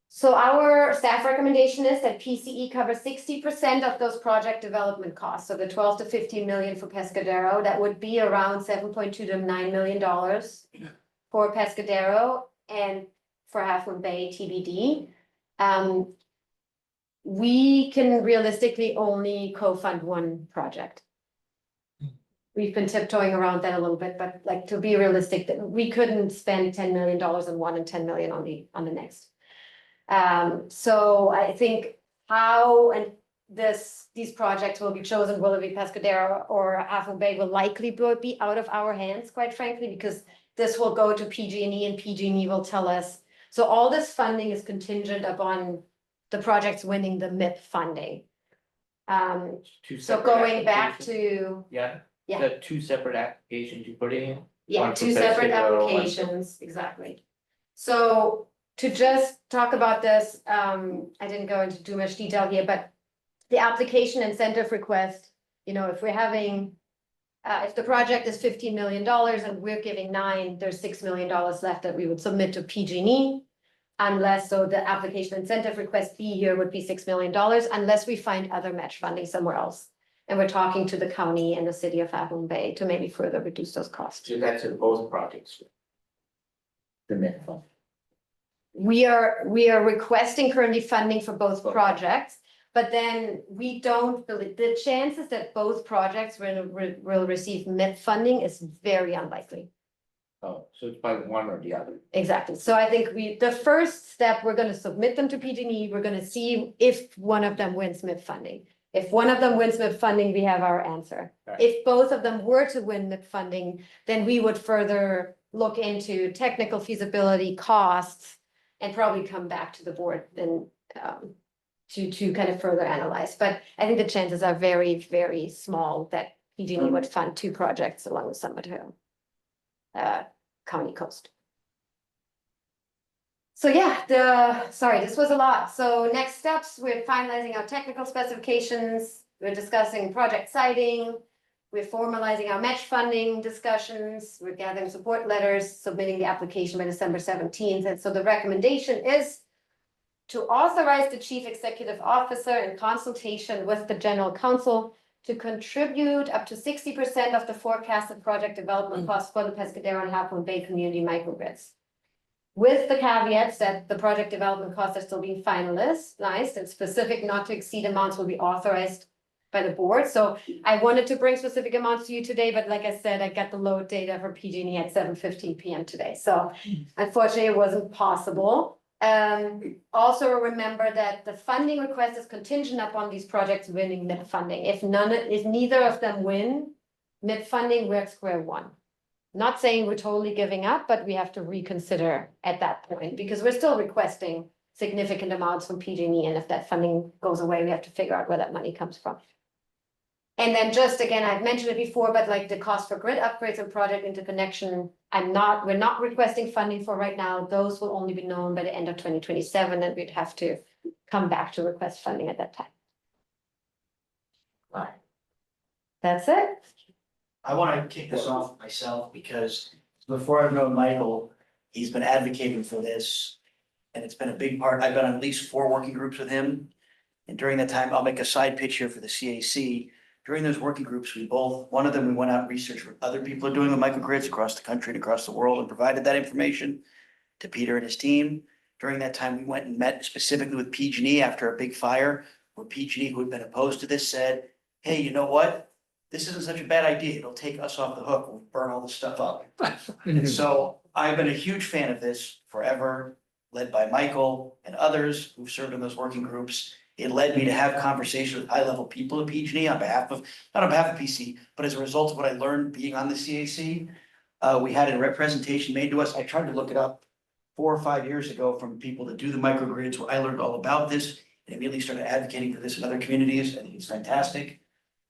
So our staff recommendation is that PCE covers 60% of those project development costs. So the 12 to 15 million for Pescadero, that would be around 7.2 to $9 million for Pescadero, and for Half Moon Bay TBD. We can realistically only co-fund one project. We've been tiptoeing around that a little bit, but like to be realistic, that we couldn't spend $10 million on one and 10 million on the next. So I think how and these projects will be chosen, will it be Pescadero or Half Moon Bay, will likely be out of our hands, quite frankly, because this will go to PG&E and PG&E will tell us. So all this funding is contingent upon the projects winning the MIP funding. So going back to, Yeah. Yeah. The 2 separate applications you put in. yeah, One for 2 separate Pescadero, one for- applications, exactly. So to just talk about this, I didn't go into too much detail here, but the application incentive request, you know, if we're having, if the project is $15 million and we're giving 9, there's $6 million left that we would submit to PG&E. unless, so the application incentive request B here would be $6 million, unless we find other match funding somewhere else. And we're talking to the county and the city of Half Moon Bay to maybe further reduce those costs. So that's in both projects. The net fund. We are requesting currently funding for both projects, but then we don't believe, the chances that both projects will receive MIP funding is very unlikely. Oh, so it's by one or the other. Exactly. So I think the first step, we're gonna submit them to PG&E. We're gonna see if one of them wins MIP funding. If one of them wins MIP funding, we have our answer. Right. If both of them were to win MIP funding, then we would further look into technical feasibility costs and probably come back to the board then to kind of further analyze. But I think the chances are very, very small that PG&E would fund two projects along the Summit Hill County coast. So yeah, sorry, this was a lot. So next steps, we're finalizing our technical specifications. We're discussing project siting. We're formalizing our match funding discussions. We're gathering support letters, submitting the application by December 17th. And so the recommendation is to authorize the chief executive officer in consultation with the general counsel to contribute up to 60% of the forecasted project development costs for the Pescadero and Half Moon Bay community microgrids. With the caveats that the project development costs are still being finalized and specific not to exceed amounts will be authorized by the board. So I wanted to bring specific amounts to you today, but like I said, I got the load data for PG&E at 7:15 p.m. today. So unfortunately, it wasn't possible. Also remember that the funding request is contingent upon these projects winning MIP funding. If neither of them win MIP funding, we're at square one. Not saying we're totally giving up, but we have to reconsider at that point because we're still requesting significant amounts from PG&E. And if that funding goes away, we have to figure out where that money comes from. And then just again, I've mentioned it before, but like the cost for grid upgrades and project interconnection, we're not requesting funding for right now. Those will only be known by the end of 2027, and we'd have to come back to request funding at that time. Right. That's it. I want to kick this off myself because before I've known Michael, he's been advocating for this. And it's been a big part. I've been on at least 4 working groups with him. And during that time, I'll make a side pitch here for the CAC. During those working groups, one of them, we went out and researched what other people are doing with microgrids across the country and across the world and provided that information to Peter and his team. During that time, we went and met specifically with PG&E after a big fire where PG&E, who had been opposed to this, said, hey, you know what? This isn't such a bad idea. It'll take us off the hook. We'll burn all this stuff up. And so I've been a huge fan of this forever, led by Michael and others who've served in those working groups. It led me to have conversations with high-level people at PG&E not on behalf of PC, but as a result of what I learned being on the CAC. We had a representation made to us. I tried to look it up 4 or 5 years ago from people that do the microgrids where I learned all about this and immediately started advocating for this in other communities. I think it's fantastic.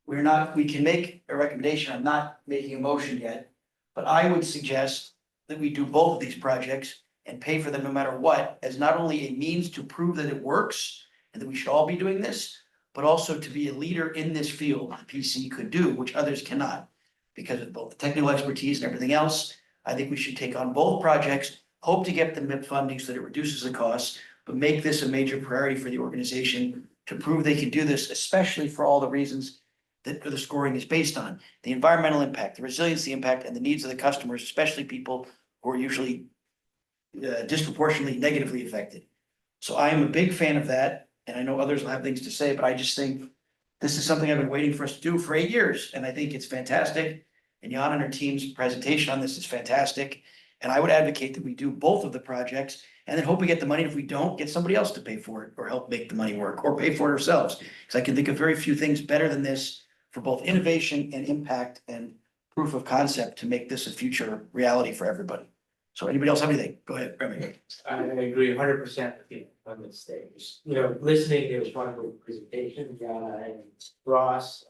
We can make a recommendation. I'm not making a motion yet, but I would suggest that we do both of these projects and pay for them no matter what, as not only a means to prove that it works and that we should all be doing this, but also to be a leader in this field that PC could do, which others cannot. Because of both the technical expertise and everything else, I think we should take on both projects, hope to get the MIP funding so that it reduces the costs, but make this a major priority for the organization to prove they can do this, especially for all the reasons that the scoring is based on. The environmental impact, the resiliency impact, and the needs of the customers, especially people who are usually disproportionately negatively affected. So I am a big fan of that, and I know others will have things to say, but I just think this is something I've been waiting for us to do for 8 years, and I think it's fantastic. And Jan and her team's presentation on this is fantastic. And I would advocate that we do both of the projects and then hope we get the money. If we don't, get somebody else to pay for it or help make the money work or pay for it ourselves. Because I can think of very few things better than this for both innovation and impact and proof of concept to make this a future reality for everybody. So anybody else have anything? Go ahead, Remy. I agree 100% with you on this stage. You know, listening to this wonderful presentation, and Ross,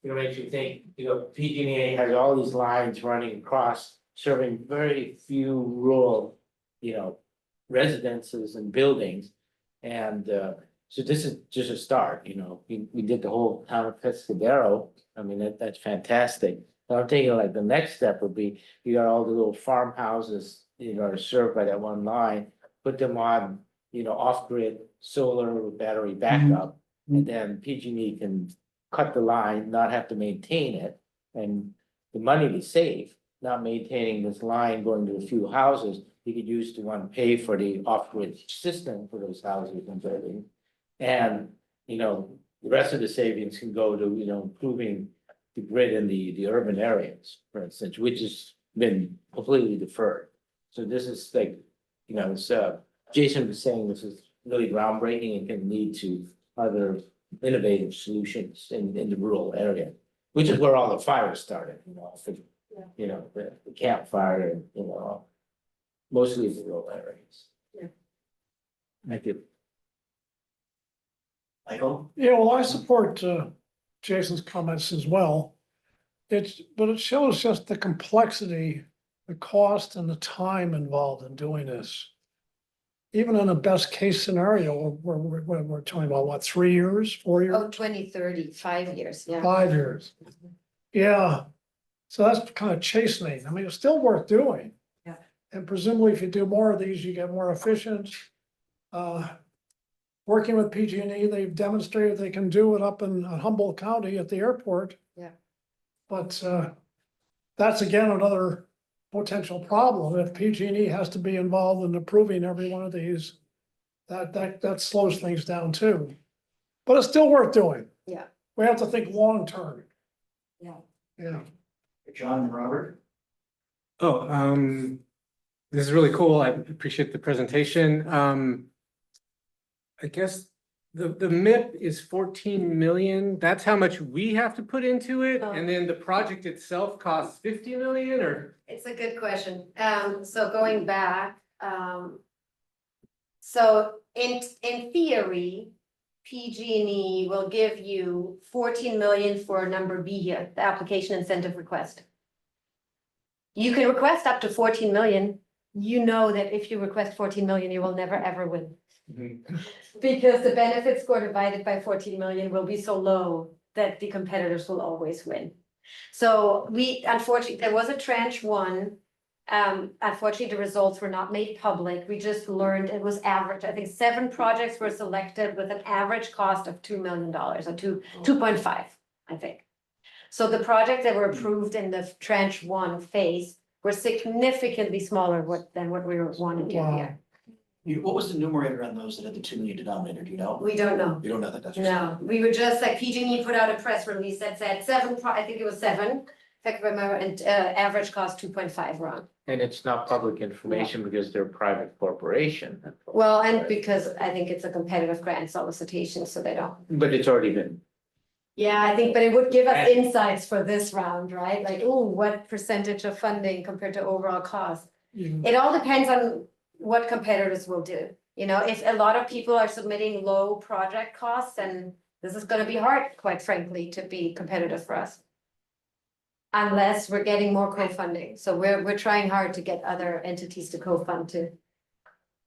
makes you think, PG&E has all these lines running across, serving very few rural, residences and buildings. And so this is just a start, we did the whole town of Pescadero. I mean, that's fantastic. But I'm thinking like the next step would be, you got all the little farmhouses, are served by that one line. put them on, off-grid solar with battery backup. And then PG&E can cut the line, not have to maintain it, and the money we save, not maintaining this line going to a few houses, you could use to one, pay for the off-grid system for those houses and buildings. And, the rest of the savings can go to, improving the grid in the urban areas, for instance, which has been completely deferred. So this is like, it's, Jason was saying this is really groundbreaking and can lead to other innovative solutions in the rural area, which is where all the fires started, the campfire, and, mostly the rural areas. Yeah. Thank you. Michael? Yeah, well, I support Jason's comments as well. But it shows just the complexity, the cost and the time involved in doing this. Even in a best case scenario, we're talking about what, 3 years, 4 years? Oh, 2030, 5 years, yeah. 5 years. Yeah, so that's kind of chastening. I mean, it's still worth doing. Yeah. And presumably if you do more of these, you get more efficient. Working with PG&E, they've demonstrated they can do it up in Humboldt County at the airport. Yeah. But that's again another potential problem. If PG&E has to be involved in approving every one of these, that slows things down too. But it's still worth doing. Yeah. We have to think long term. Yeah. Yeah. John and Robert? Oh, this is really cool. I appreciate the presentation. I guess the MIP is 14 million. That's how much we have to put into it. And then the project itself costs 50 million or? It's a good question. So going back, so in theory, PG&E will give you 14 million for number B here, the application incentive request. You can request up to 14 million. You know that if you request 14 million, you will never ever win. Because the benefit score divided by 14 million will be so low that the competitors will always win. So unfortunately, there was a tranche one. Unfortunately, the results were not made public. We just learned it was average. I think 7 projects were selected with an average cost of $2 million or 2.5, I think. So the projects that were approved in the tranche one phase were significantly smaller than what we were wanting to do here. What was the numerator on those that had the 2 million denominator, do you know? We don't know. You don't know that, that's. No, we were just like PG&E put out a press release that said I think it was 7, if I can remember, and average cost 2.5 wrong. And it's not public information because they're a private corporation. Well, and because I think it's a competitive grant solicitation, so they don't. But it's already been. Yeah, I think, but it would give us insights for this round, right? Like, oh, what percentage of funding compared to overall cost? It all depends on what competitors will do. If a lot of people are submitting low project costs, then this is gonna be hard, quite frankly, to be competitive for us. Unless we're getting more co-funding. So we're trying hard to get other entities to co-fund too.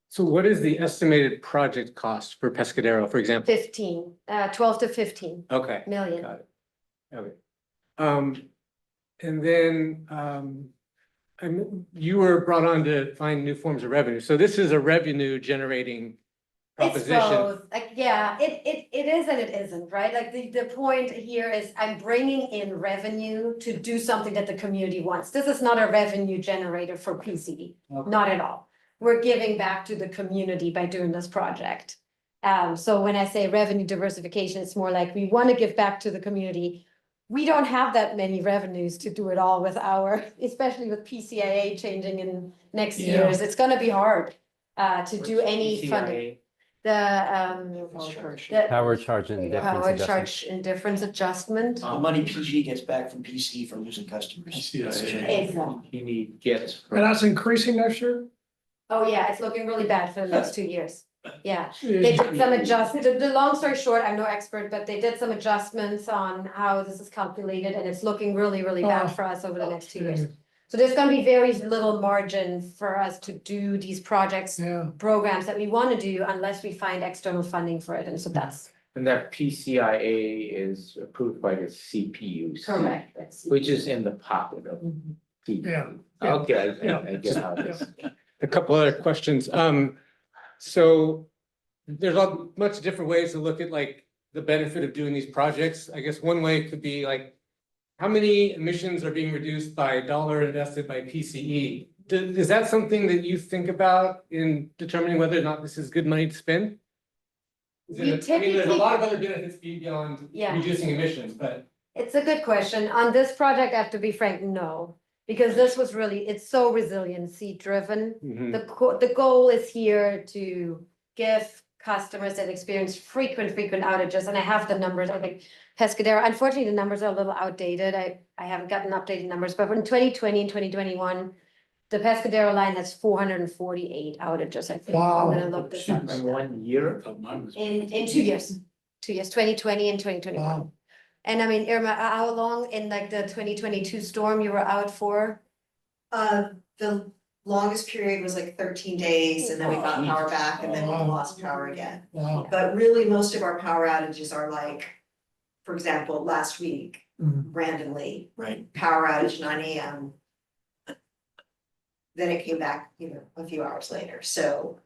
So what is the estimated project cost for Pescadero, for example? 12 to 15 Okay. million. Got it. Okay. And then, you were brought on to find new forms of revenue. So this is a revenue generating It's proposition. both, yeah, it is and it isn't, right? Like the point here is I'm bringing in revenue to do something that the community wants. This is not a revenue generator for PCE, not at all. We're giving back to the community by doing this project. So when I say revenue diversification, it's more like we want to give back to the community. We don't have that many revenues to do it all with especially with PCIA changing in next years. It's gonna be hard to do any funding. The Power charge and difference power adjustment. charge indifference adjustment. The money PG gets back from PC from losing customers. Exactly. PG&E gets. And that's increasing next year? Oh, yeah, it's looking really bad for the next 2 years. Yeah, they did some adjustments. The long story short, I'm no expert, but they did some adjustments on how this is calculated and it's looking really, really bad for us over the next 2 years. So there's gonna be very little margin for us to do these projects, programs that we wanna do unless we find external funding for it. And so that's And that PCIA is approved by the CPU. correct. Which is in the pocket of. Yeah. Okay, I get how it is. A couple other questions. So there's a much different ways to look at like the benefit of doing these projects. I guess one way could be like, how many emissions are being reduced by a dollar invested by PCE? Is that something that you think about in determining whether or not this is good money to spend? I mean, there's a typically- lot of other benefits beyond Yeah. reducing emissions, but. It's a good question. On this project, I have to be frank, no. Because this was really, it's so resiliency driven. The goal is here to give customers that experience frequent outages, and I have the numbers, I think Pescadero, unfortunately, the numbers are a little outdated. I haven't gotten updated numbers, but in 2020 and 2021, the Pescadero line has 448 outages, I think. I'm gonna look this up. In 1 year. In 2 years, 2020 and 2021. And I mean, Irma, how long in like the 2022 storm you were out for? The longest period was like 13 days and then we got power back and then we lost power again. Wow. But really, most of our power outages are like, for example, last week, randomly, Right. power outage 9 AM. Then it came back, a few hours later, so.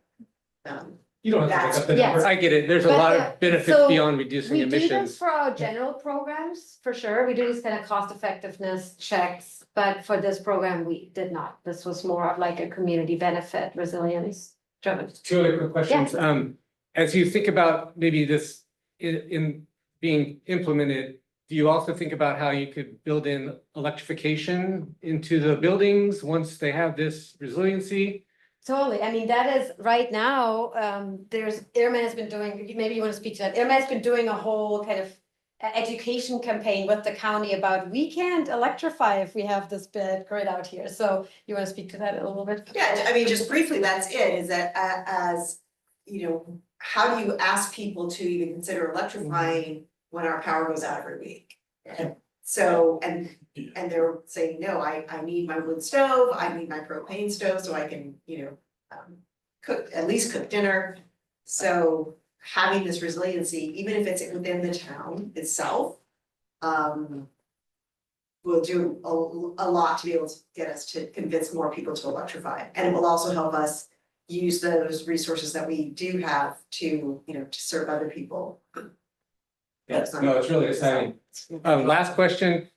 You don't have to look up the Yes. number. I get it. There's a But, lot so of benefits beyond reducing We do this emissions. for our general programs, for sure. We do these kind of cost effectiveness checks, but for this program, we did not. This was more of like a community benefit, resilience driven. Two other quick questions. As you think about maybe this in being implemented, do you also think about how you could build in electrification into the buildings once they have this resiliency? Totally. I mean, that is right now, Irma has been doing, maybe you want to speak to that. Irma has been doing a whole kind of education campaign with the county about we can't electrify if we have this big grid out here. So you want to speak to that a little bit? Yeah, I mean, just briefly, that's it, is that as, how do you ask people to even consider electrifying when our power goes out every week? So, and they're saying, no, I need my wood stove, I need my propane stove so I can, at least cook dinner. So having this resiliency, even if it's within the town itself, will do a lot to be able to get us to convince more people to electrify. And it will also help us use those resources that we do have to, to serve other people. Yes, no, it's really exciting. Last question.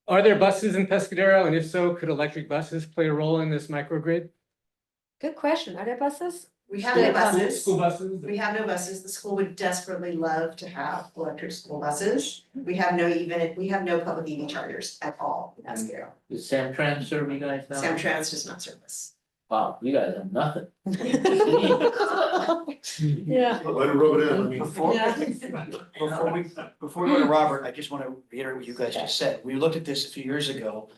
Are there buses in Pescadero? And if so, could electric buses play a role in this microgrid? Good question. Are there buses? We have no buses. School buses? We have no buses. The school would desperately love to have electric school buses. We have no public EV chargers at all in Pescadero. Does Samtrans serve you guys now? Samtrans does not serve us. Wow, you guys have nothing. Yeah. Let it rub it in. I mean. Before we go to Robert, I just want to reiterate what you guys just said. We looked at this a few years ago.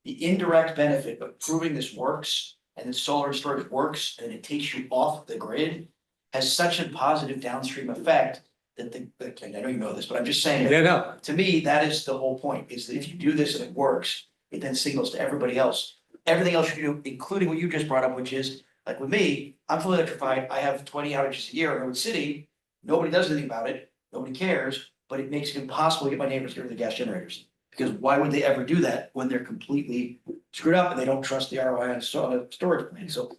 The indirect benefit of proving this works and that solar storage works and it takes you off the grid has such a positive downstream effect that I know you know this, but I'm just saying. Yeah, no. To me, that is the whole point, is that if you do this and it works, it then signals to everybody else. Everything else you do, including what you just brought up, which is, like with me, I'm fully electrified, I have 20 outages a year in Road City. Nobody does anything about it, nobody cares, but it makes it impossible to get my neighbors to get rid of the gas generators. Because why would they ever do that when they're completely screwed up and they don't trust the ROI on storage plan? So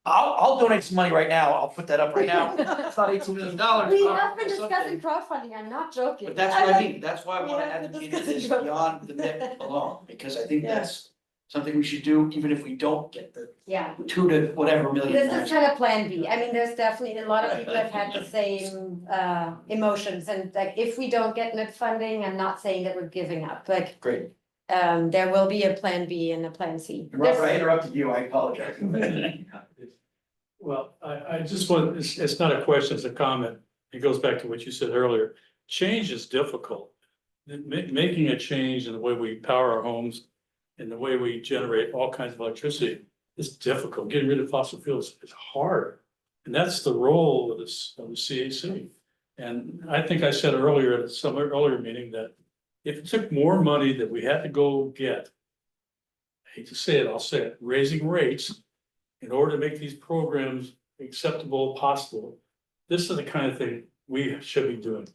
I'll donate some money right now, I'll put that up right now. It's not $18 million. We have been discussing crowdfunding. I'm not joking. But that's what I mean, that's why I want to add the meaning of this beyond the MIP alone, because I think that's something we should do, even if we don't get the Yeah. 2 to whatever million. This is kind of plan B. I mean, there's definitely a lot of people have had the same emotions, and like, if we don't get net funding, I'm not saying that we're giving up, like, Great. there will be a plan B and a plan C. Robert, I interrupted you, I apologize. Well, I just want, it's not a question, it's a comment. It goes back to what you said earlier. Change is difficult. Making a change in the way we power our homes and the way we generate all kinds of electricity is difficult. Getting rid of fossil fuels is hard. And that's the role of the CAC. And I think I said earlier at some earlier meeting that if it took more money that we had to go get, I hate to say it, I'll say it, raising rates in order to make these programs acceptable, possible, this is the kind of thing we should be doing.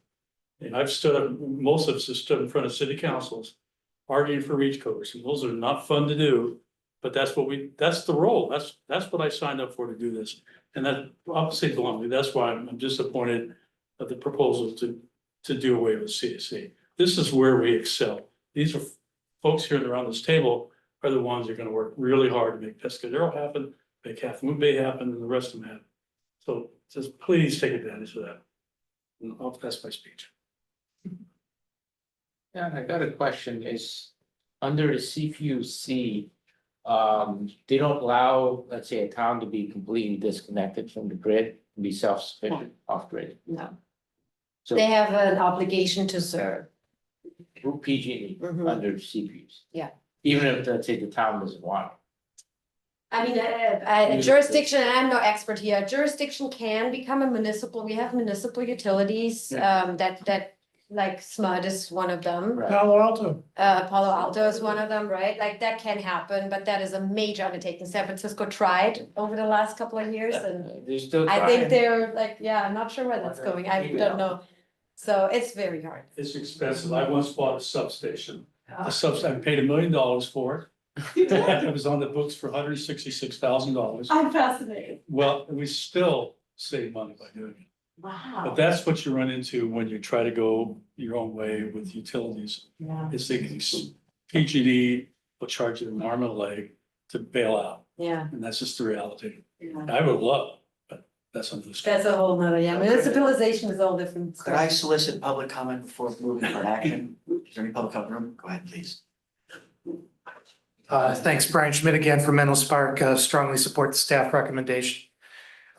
And I've stood up, most of us have stood in front of city councils arguing for reach covers, and those are not fun to do. But that's that's the role, that's what I signed up for to do this. And that, I'll say bluntly, that's why I'm disappointed at the proposal to do away with CAC. This is where we excel. These are folks here around this table are the ones that are gonna work really hard to make Pescadero happen, make Half Moon Bay happen, and the rest of them happen. So just please take advantage of that. And I'll pass my speech. Yeah, and I got a question is, under the CPUC, they don't allow, let's say, a town to be completely disconnected from the grid, and be self-sufficient off grid. No, So they have an obligation to serve. through PG&E Mhm. under the CPUs. Yeah. Even if, let's say, the town doesn't want. I mean, a jurisdiction, and I'm no expert here, jurisdiction can become a municipal, we have municipal utilities, that like SMUD is one of them. Right. Palo Alto. Palo Alto is one of them, right? Like that can happen, but that is a major undertaking. San Francisco tried over the last couple of years and They're still I trying. think they're like, yeah, I'm not sure where that's going. I don't know. So it's very hard. It's expensive. I once bought a substation. I paid $1 million for it. It was on the books for $166,000. I'm fascinated. Well, we still save money by doing it. Wow. But that's what you run into when you try to go your own way with utilities. Yeah, Is PG&E will charge you an arm and a leg to bail out. yeah, And that's just the reality. yeah. I would love, but that's another story. That's a whole nother, yeah, municipalization is all different. Could I solicit public comment before moving for an action? Is there any public comment room? Go ahead, please. Thanks, Brian Schmidt again from Menlo Spark, strongly support the staff recommendation.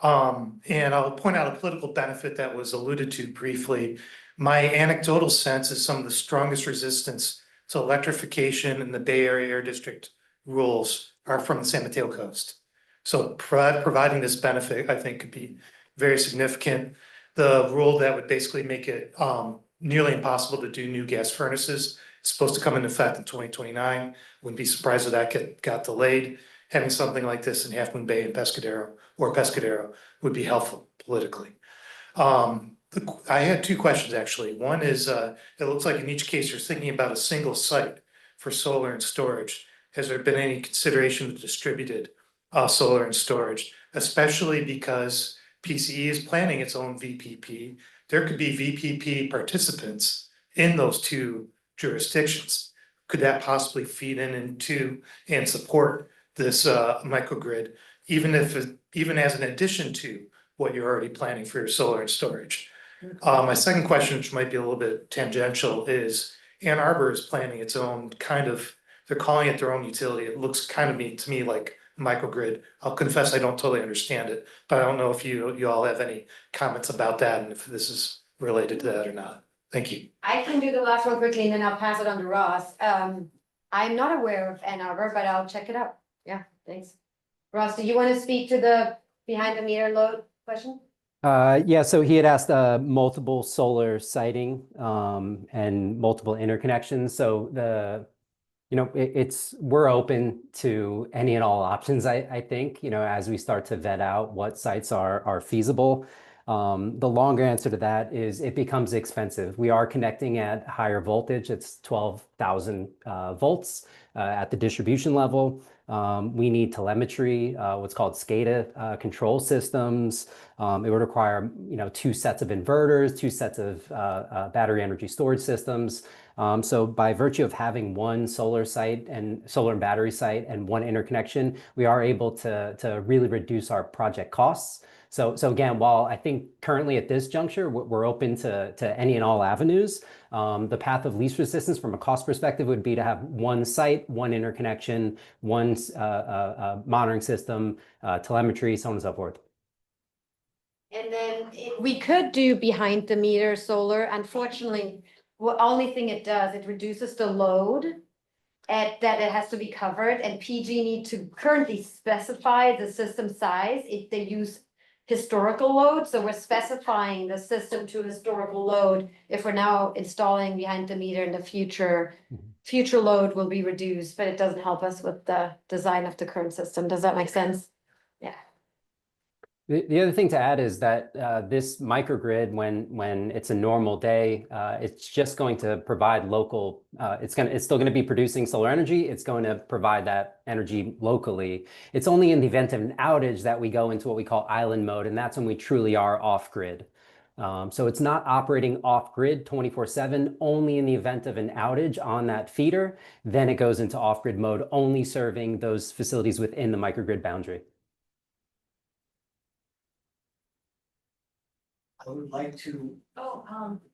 And I'll point out a political benefit that was alluded to briefly. My anecdotal sense is some of the strongest resistance to electrification in the Bay Area Air District rules are from the San Mateo coast. So providing this benefit, I think, could be very significant. The rule that would basically make it nearly impossible to do new gas furnaces is supposed to come into effect in 2029. Wouldn't be surprised if that got delayed. Having something like this in Half Moon Bay and Pescadero would be helpful politically. I had two questions actually. One is, it looks like in each case you're thinking about a single site for solar and storage. Has there been any consideration of distributed solar and storage, especially because PCE is planning its own VPP? There could be VPP participants in those two jurisdictions. Could that possibly feed into and support this microgrid, even as an addition to what you're already planning for your solar and storage? My second question, which might be a little bit tangential, is Ann Arbor is planning its own kind of, they're calling it their own utility. It looks kind of to me like microgrid. I'll confess I don't totally understand it, but I don't know if you all have any comments about that and if this is related to that or not. Thank you. I can do the last one quickly and then I'll pass it on to Ross. I'm not aware of Ann Arbor, but I'll check it out. Yeah, thanks. Ross, do you want to speak to the behind the meter load question? Yeah, so he had asked multiple solar siting and multiple interconnections. So we're open to any and all options, I think, as we start to vet out what sites are feasible. The longer answer to that is it becomes expensive. We are connecting at higher voltage. It's 12,000 volts at the distribution level. We need telemetry, what's called SCADA control systems. It would require, 2 sets of inverters, 2 sets of battery energy storage systems. So by virtue of having one solar and battery site and one interconnection, we are able to really reduce our project costs. So again, while I think currently at this juncture, we're open to any and all avenues, the path of least resistance from a cost perspective would be to have one site, one interconnection, one monitoring system, telemetry, so on and so forth. And then we could do behind the meter solar. Unfortunately, the only thing it does, it reduces the load that it has to be covered, and PG need to currently specify the system size if they use historical load. So we're specifying the system to historical load. If we're now installing behind the meter in the future load will be reduced, but it doesn't help us with the design of the current system. Does that make sense? Yeah. The other thing to add is that this microgrid, when it's a normal day, it's just going to provide local, it's still going to be producing solar energy. It's going to provide that energy locally. It's only in the event of an outage that we go into what we call island mode, and that's when we truly are off grid. So it's not operating off grid 24/7, only in the event of an outage on that feeder. Then it goes into off grid mode, only serving those facilities within the microgrid boundary. I would like to.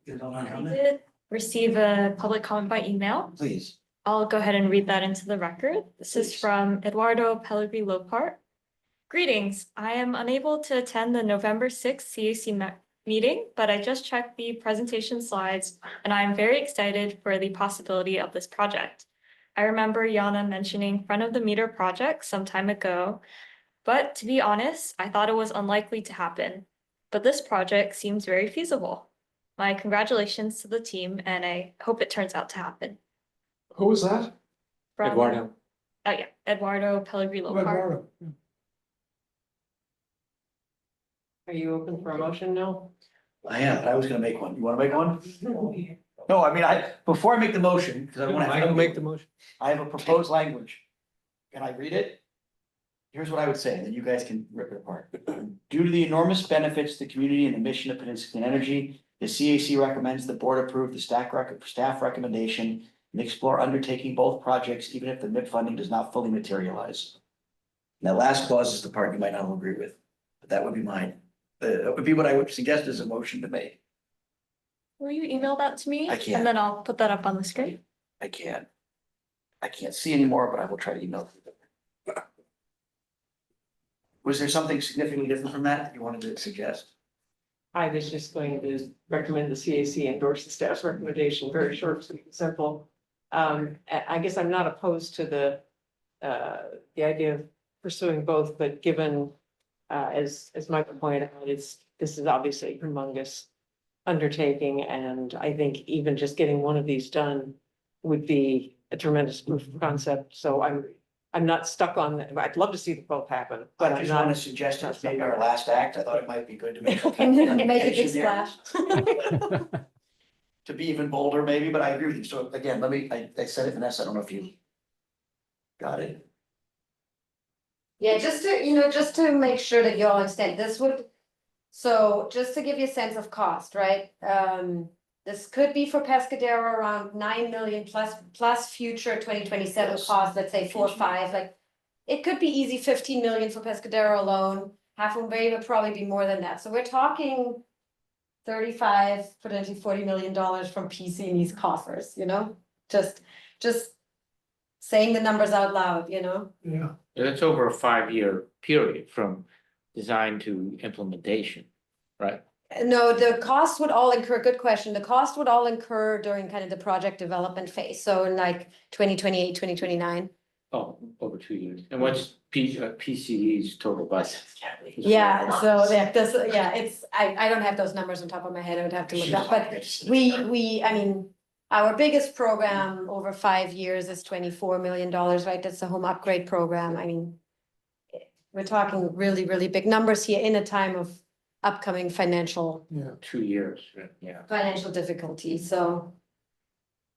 Get on I comment. did receive a public comment by email. Please. I'll go ahead and read that into the record. This is from Eduardo Pellegrini Lopart. Greetings, I am unable to attend the November 6th CAC meeting, but I just checked the presentation slides and I'm very excited for the possibility of this project. I remember Yana mentioning front of the meter project some time ago, but to be honest, I thought it was unlikely to happen. But this project seems very feasible. My congratulations to the team and I hope it turns out to happen. Who was that? From- Eduardo. Oh yeah, Eduardo Pellegrini Lopart. Eduardo. Are you open for a motion now? I am, but I was gonna make one. You wanna make one? No, I mean, before I make the motion, because I don't wanna. I can make the motion. I have a proposed language. Can I read it? Here's what I would say, then you guys can rip it apart. Due to the enormous benefits to the community and the mission of Peninsula Clean Energy, the CAC recommends the board approve the staff recommendation and explore undertaking both projects, even if the MIP funding does not fully materialize. And that last clause is the part you might not agree with, but that would be mine. That would be what I would suggest as a motion to make. Will you email that to me? I can. And then I'll put that up on the screen. I can't see anymore, but I will try to email it. Was there something significantly different from that you wanted to suggest? I was just going to recommend the CAC endorse the staff's recommendation, very short, sweet, and simple. I guess I'm not opposed to the idea of pursuing both, but given, as Michael pointed out, this is obviously a humongous undertaking, and I think even just getting one of these done would be a tremendous proof of concept, so I'm not stuck on that. I'd love to see them both happen, but I I'm just want not. to suggest it's maybe our last act. I thought it might be good to make. Make a big splash. To be even bolder maybe, but I agree with you. So again, I said it, Vanessa, I don't know if you got it. Yeah, just to make sure that you all understand, so just to give you a sense of cost, right? This could be for Pescadero around 9 million plus future 2027 costs, let's say 4 or 5, like. It could be easy 15 million for Pescadero alone, Half Moon Bay would probably be more than that, so we're talking 35, potentially $40 million from PG&E's coffers, just saying the numbers out loud, Yeah. That's over a 5-year period from design to implementation, right? No, the cost would all incur, good question, the cost would all incur during kind of the project development phase, so in like 2028, 2029. Oh, over 2 years. And what's PCE's total budget? Yeah, so I don't have those numbers on top of my head, I would have to look up, but I mean, our biggest program over 5 years is $24 million, right? That's the home upgrade program, I mean. We're talking really, really big numbers here in a time of upcoming financial 2 years, right? Yeah. financial difficulty, so.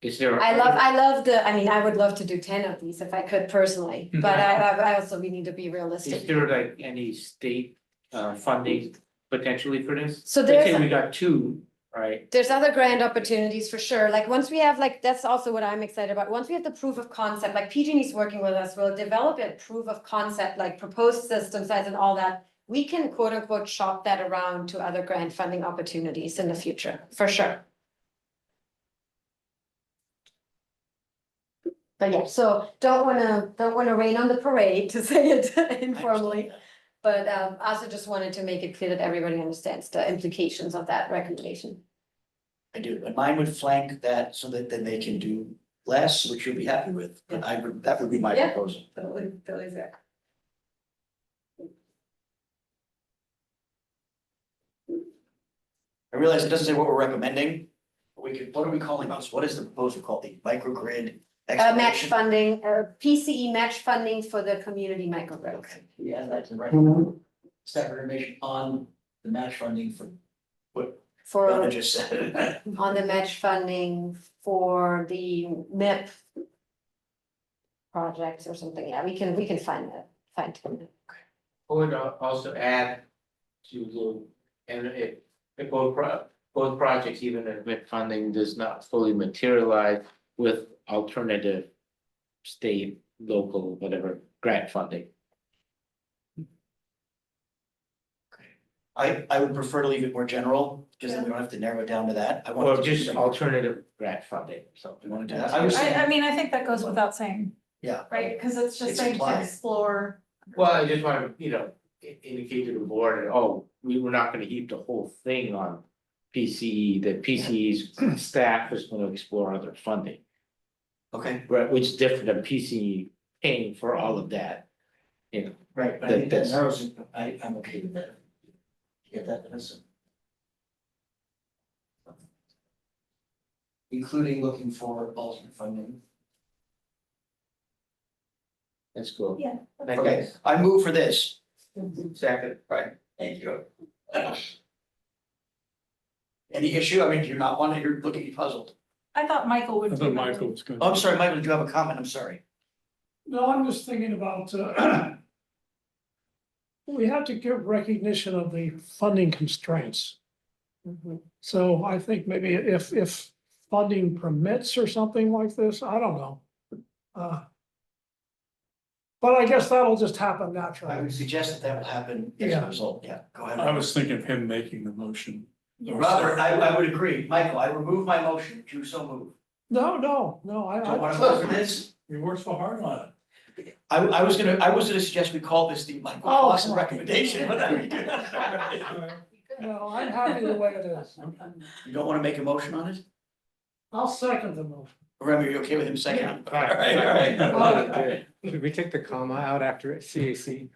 Is there? I would love to do 10 of these if I could personally, but I also, we need to be realistic. Is there like any state funding potentially for this? So Let's say there's- we got 2, right? There's other grant opportunities for sure, like once we have, like, that's also what I'm excited about, once we have the proof of concept, like PG&E's working with us, we'll develop a proof of concept, like proposed system size and all that. We can quote unquote shop that around to other grant funding opportunities in the future, for sure. But yeah, so don't wanna rain on the parade, to say it informally. But also just wanted to make it clear that everybody understands the implications of that recommendation. I do, and mine would flank that so that then they can do less, which you'll be happy with, but that would be my Yeah. proposal. Totally fair. I realize it doesn't say what we're recommending, but what are we calling this? What is the proposal called? The microgrid? Match explanation? funding, PCE match funding for the community microgrid. Yeah, that's right. staff information on the match funding for what For, Donna just said. on the match funding for the MIP projects or something, yeah, we can find that, find it. I would also add to the, and if both projects, even if WIP funding does not fully materialize with alternative state, local, whatever, grant funding. I would prefer to leave it more general, because then we don't have to narrow it down to that. I Or want to just alternative grant funding, so. You wanna do that? I was I saying, mean, I think that goes without saying, yeah, right? Because it's just It's saying to implied. explore. Well, I just want to, indicate to the board, that, oh, we were not gonna heap the whole thing on PCE, that PCE's staff is gonna explore other funding. okay, Right, which is different than PCE paying for all of that. right, but I think that That's- narrows it, I'm okay with that. Get that, Vanessa? Including looking for alternate funding. That's cool. Yeah. Okay, I move for this. Second. Right, thank you. Any issue? I mean, do you not want to, you're looking puzzled. I thought Michael would. I do thought that. Michael was going. Oh, I'm sorry, Michael, did you have a comment? I'm sorry. No, I'm just thinking about, we have to give recognition of the funding constraints. So I think maybe if funding permits or something like this, I don't know. But I guess that'll just happen I naturally. would suggest that that will happen as a Yeah. result, yeah, go ahead. I was thinking of him making the motion. Robert, I would agree. Michael, I remove my motion. Would you so move? No, I want to vote for this. We worked so hard on it. I was gonna suggest we call this the Michael Oh, Clausen come on. recommendation, but I. no, I'm happy the way it is. You don't want to make a motion on it? I'll second the motion. Remy, are you okay with him seconding? Yeah. All right, all right. Should we take the comma out after CAC?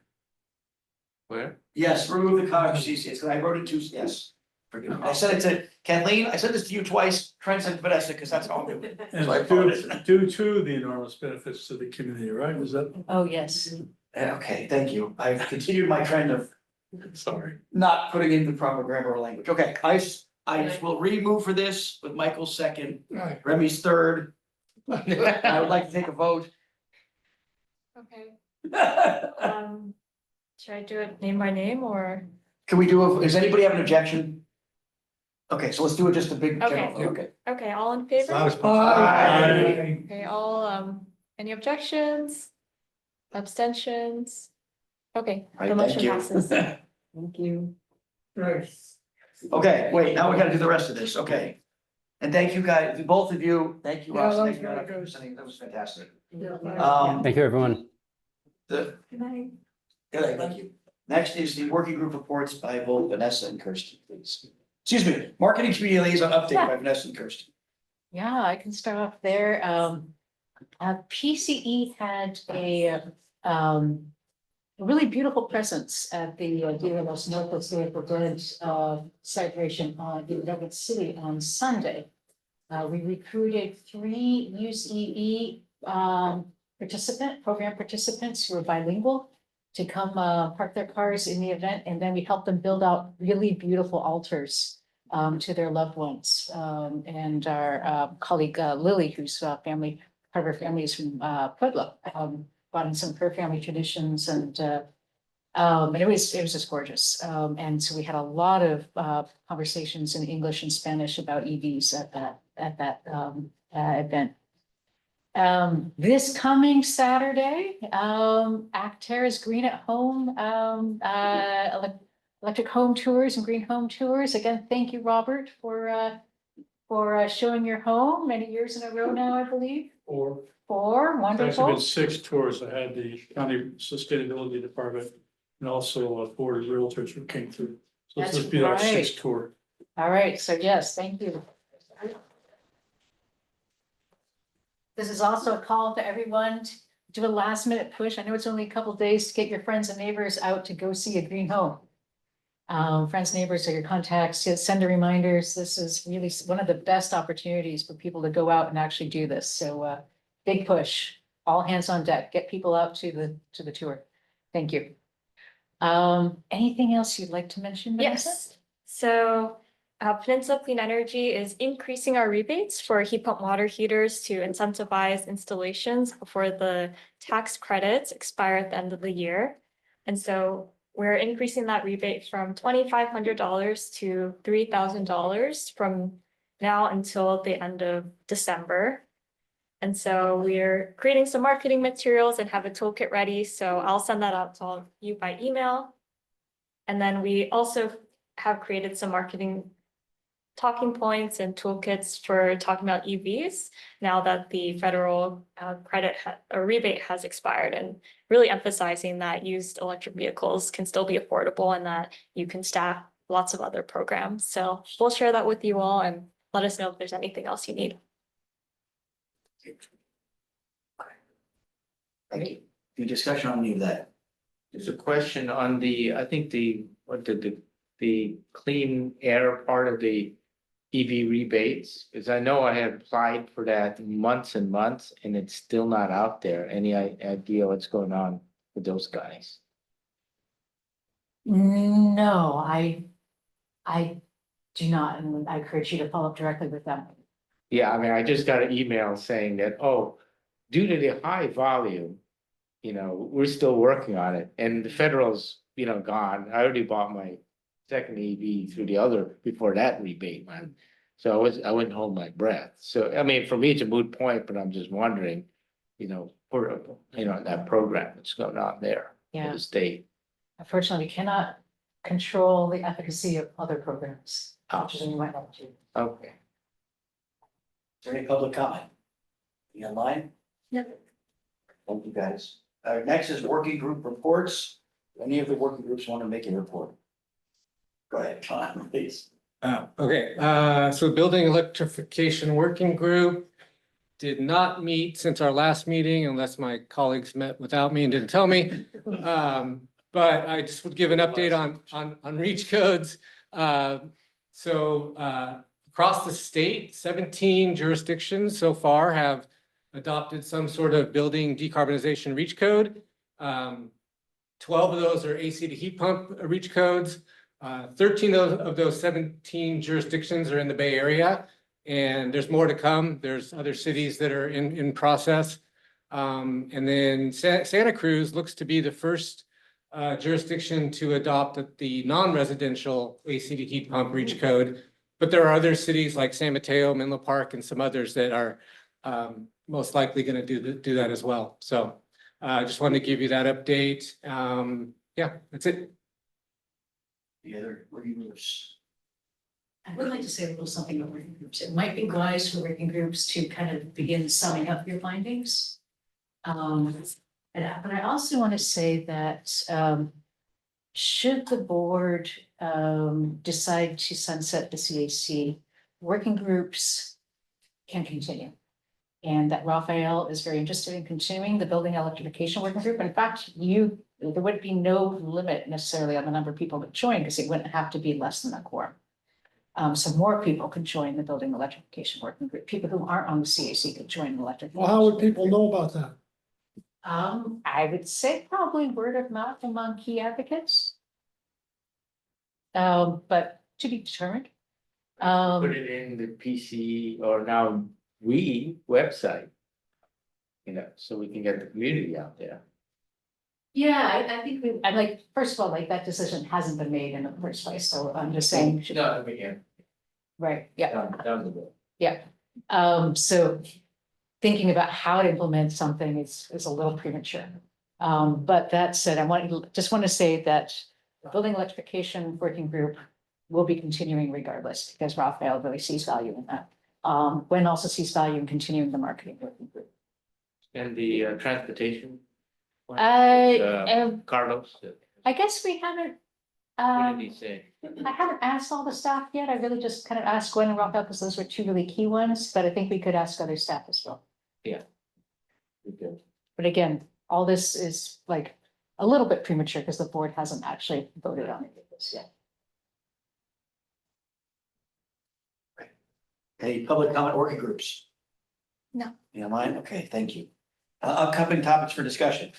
Where? Yes, remove the comment, yes, I wrote it too, yes. Forgive me. I said it to Kathleen, I said this to you twice, trying to send Vanessa, because that's how I'm doing it. And So I it's apologize. due to the enormous benefits to the community, right? Is that? Oh, yes. Okay, thank you. I've continued my trend of Sorry. not putting in the proper grammar or language. Okay, I will remove for this with Michael's second, Right. Remy's third. I would like to take a vote. Okay, should I do it name by name or? Can we does anybody have an objection? Okay, so let's do it just a big general, Okay. vote, okay. Okay, all in favor? Aye. Okay, all, any objections? Abstentions? Okay, All the right, thank motion you. passes. Thank you. Right. Okay, wait, now we gotta do the rest of this, okay. And thank you guys, both of you, thank you, Yeah, Ross, that thank was you, very Anna, for good. presenting. That was fantastic. Yeah. Thank you, everyone. The, Good night. good, thank you. Next is the working group reports by both Vanessa and Kirsten, please. Excuse me, marketing community liaison update by Vanessa and Kirsten. Yeah, I can start off there. PCE had a really beautiful presence at the Dia de los Muertos Day for Dead celebration in Redwood City on Sunday. We recruited 3 UCE program participants who are bilingual to come park their cars in the event, and then we helped them build out really beautiful altars to their loved ones. And our colleague Lily, whose part of her family is from Pueblo, brought in some of her family traditions, and it was just gorgeous. And so we had a lot of conversations in English and Spanish about EVs at that event. This coming Saturday, Acterra's Green at Home, electric home tours and green home tours. Again, thank you, Robert, for showing your home many years in a row now, I believe. Or. 4, It's actually wonderful. been 6 tours. I had the county sustainability department and also a board of realtors who came through. So this That's must be our right. 6th tour. All right, so yes, thank you. This is also a call to everyone to do a last minute push. I know it's only a couple days to get your friends and neighbors out to go see a green home. Friends, neighbors are your contacts, send the reminders. This is really one of the best opportunities for people to go out and actually do this. So big push, all hands on deck, get people out to the tour. Thank you. Anything else you'd like to mention, Vanessa? Yes, so Peninsula Clean Energy is increasing our rebates for heat pump water heaters to incentivize installations before the tax credits expire at the end of the year. And so we're increasing that rebate from $2,500 to $3,000 from now until the end of December. And so we're creating some marketing materials and have a toolkit ready, so I'll send that out to all of you by email. And then we also have created some marketing talking points and toolkits for talking about EVs now that the federal credit or rebate has expired, and really emphasizing that used electric vehicles can still be affordable and that you can staff lots of other programs. So we'll share that with you all and let us know if there's anything else you need. Any discussion on any of that? There's a question on the, I think the clean air part of the EV rebates, because I know I had applied for that months and months and it's still not out there. Any idea what's going on with those guys? No, I do not, and I encourage you to follow up directly with them. Yeah, I mean, I just got an email saying that, oh, due to the high volume, we're still working on it, and the federal's, gone. I already bought my second EV through the other before that rebate went. So I wouldn't hold my breath. So, I mean, for me, it's a moot point, but I'm just wondering, for, that program that's going on there for Yeah. the state. Unfortunately, we cannot control the efficacy of other programs, which is you might want to. Okay. Is there any public comment? You online? Yep. Thank you, guys. Next is working group reports. Any of the working groups want to make a report? Go ahead, John, please. Okay, so Building Electrification Working Group did not meet since our last meeting unless my colleagues met without me and didn't tell me. But I just would give an update on reach codes. So across the state, 17 jurisdictions so far have adopted some sort of building decarbonization reach code. 12 of those are AC to heat pump reach codes. 13 of those 17 jurisdictions are in the Bay Area, and there's more to come. There's other cities that are in process. And then Santa Cruz looks to be the first jurisdiction to adopt the non-residential AC to heat pump reach code. But there are other cities like San Mateo, Menlo Park, and some others that are most likely going to do that as well. So I just wanted to give you that update. Yeah, that's it. The other working groups. I would like to say a little something about working groups. It might be wise for working groups to kind of begin summing up your findings. But I also want to say that should the board decide to sunset the CAC, working groups can continue. And that Raphael is very interested in continuing the building electrification working group. In fact, there would be no limit necessarily on the number of people that join because it wouldn't have to be less than a quorum. So more people could join the building electrification working group. People who aren't on the CAC could join the electric. Well, how would people know about that? I would say probably word of mouth among key advocates. But to be determined. Put it in the PC or now website, so we can get the community out there. Yeah, I think I'm like, first of all, like that decision hasn't been made in the first place, so I'm just saying. No, we can. Right, yeah, Down the road. yeah. So thinking about how to implement something is a little premature. But that said, just want to say that the building electrification working group will be continuing regardless, because Raphael really sees value in that. Gwen also sees value in continuing the marketing working group. And the transportation. one, Carlos. I guess we haven't, What did he say? I haven't asked all the staff yet. I really just kind of asked Gwen and Raphael because those were two really key ones, but I think we could ask other staff as well. Yeah. Good. But again, all this is like a little bit premature because the board hasn't actually voted on any of this yet. Any public comment working groups? No. You online? Okay, thank you. Upcoming topics for discussion.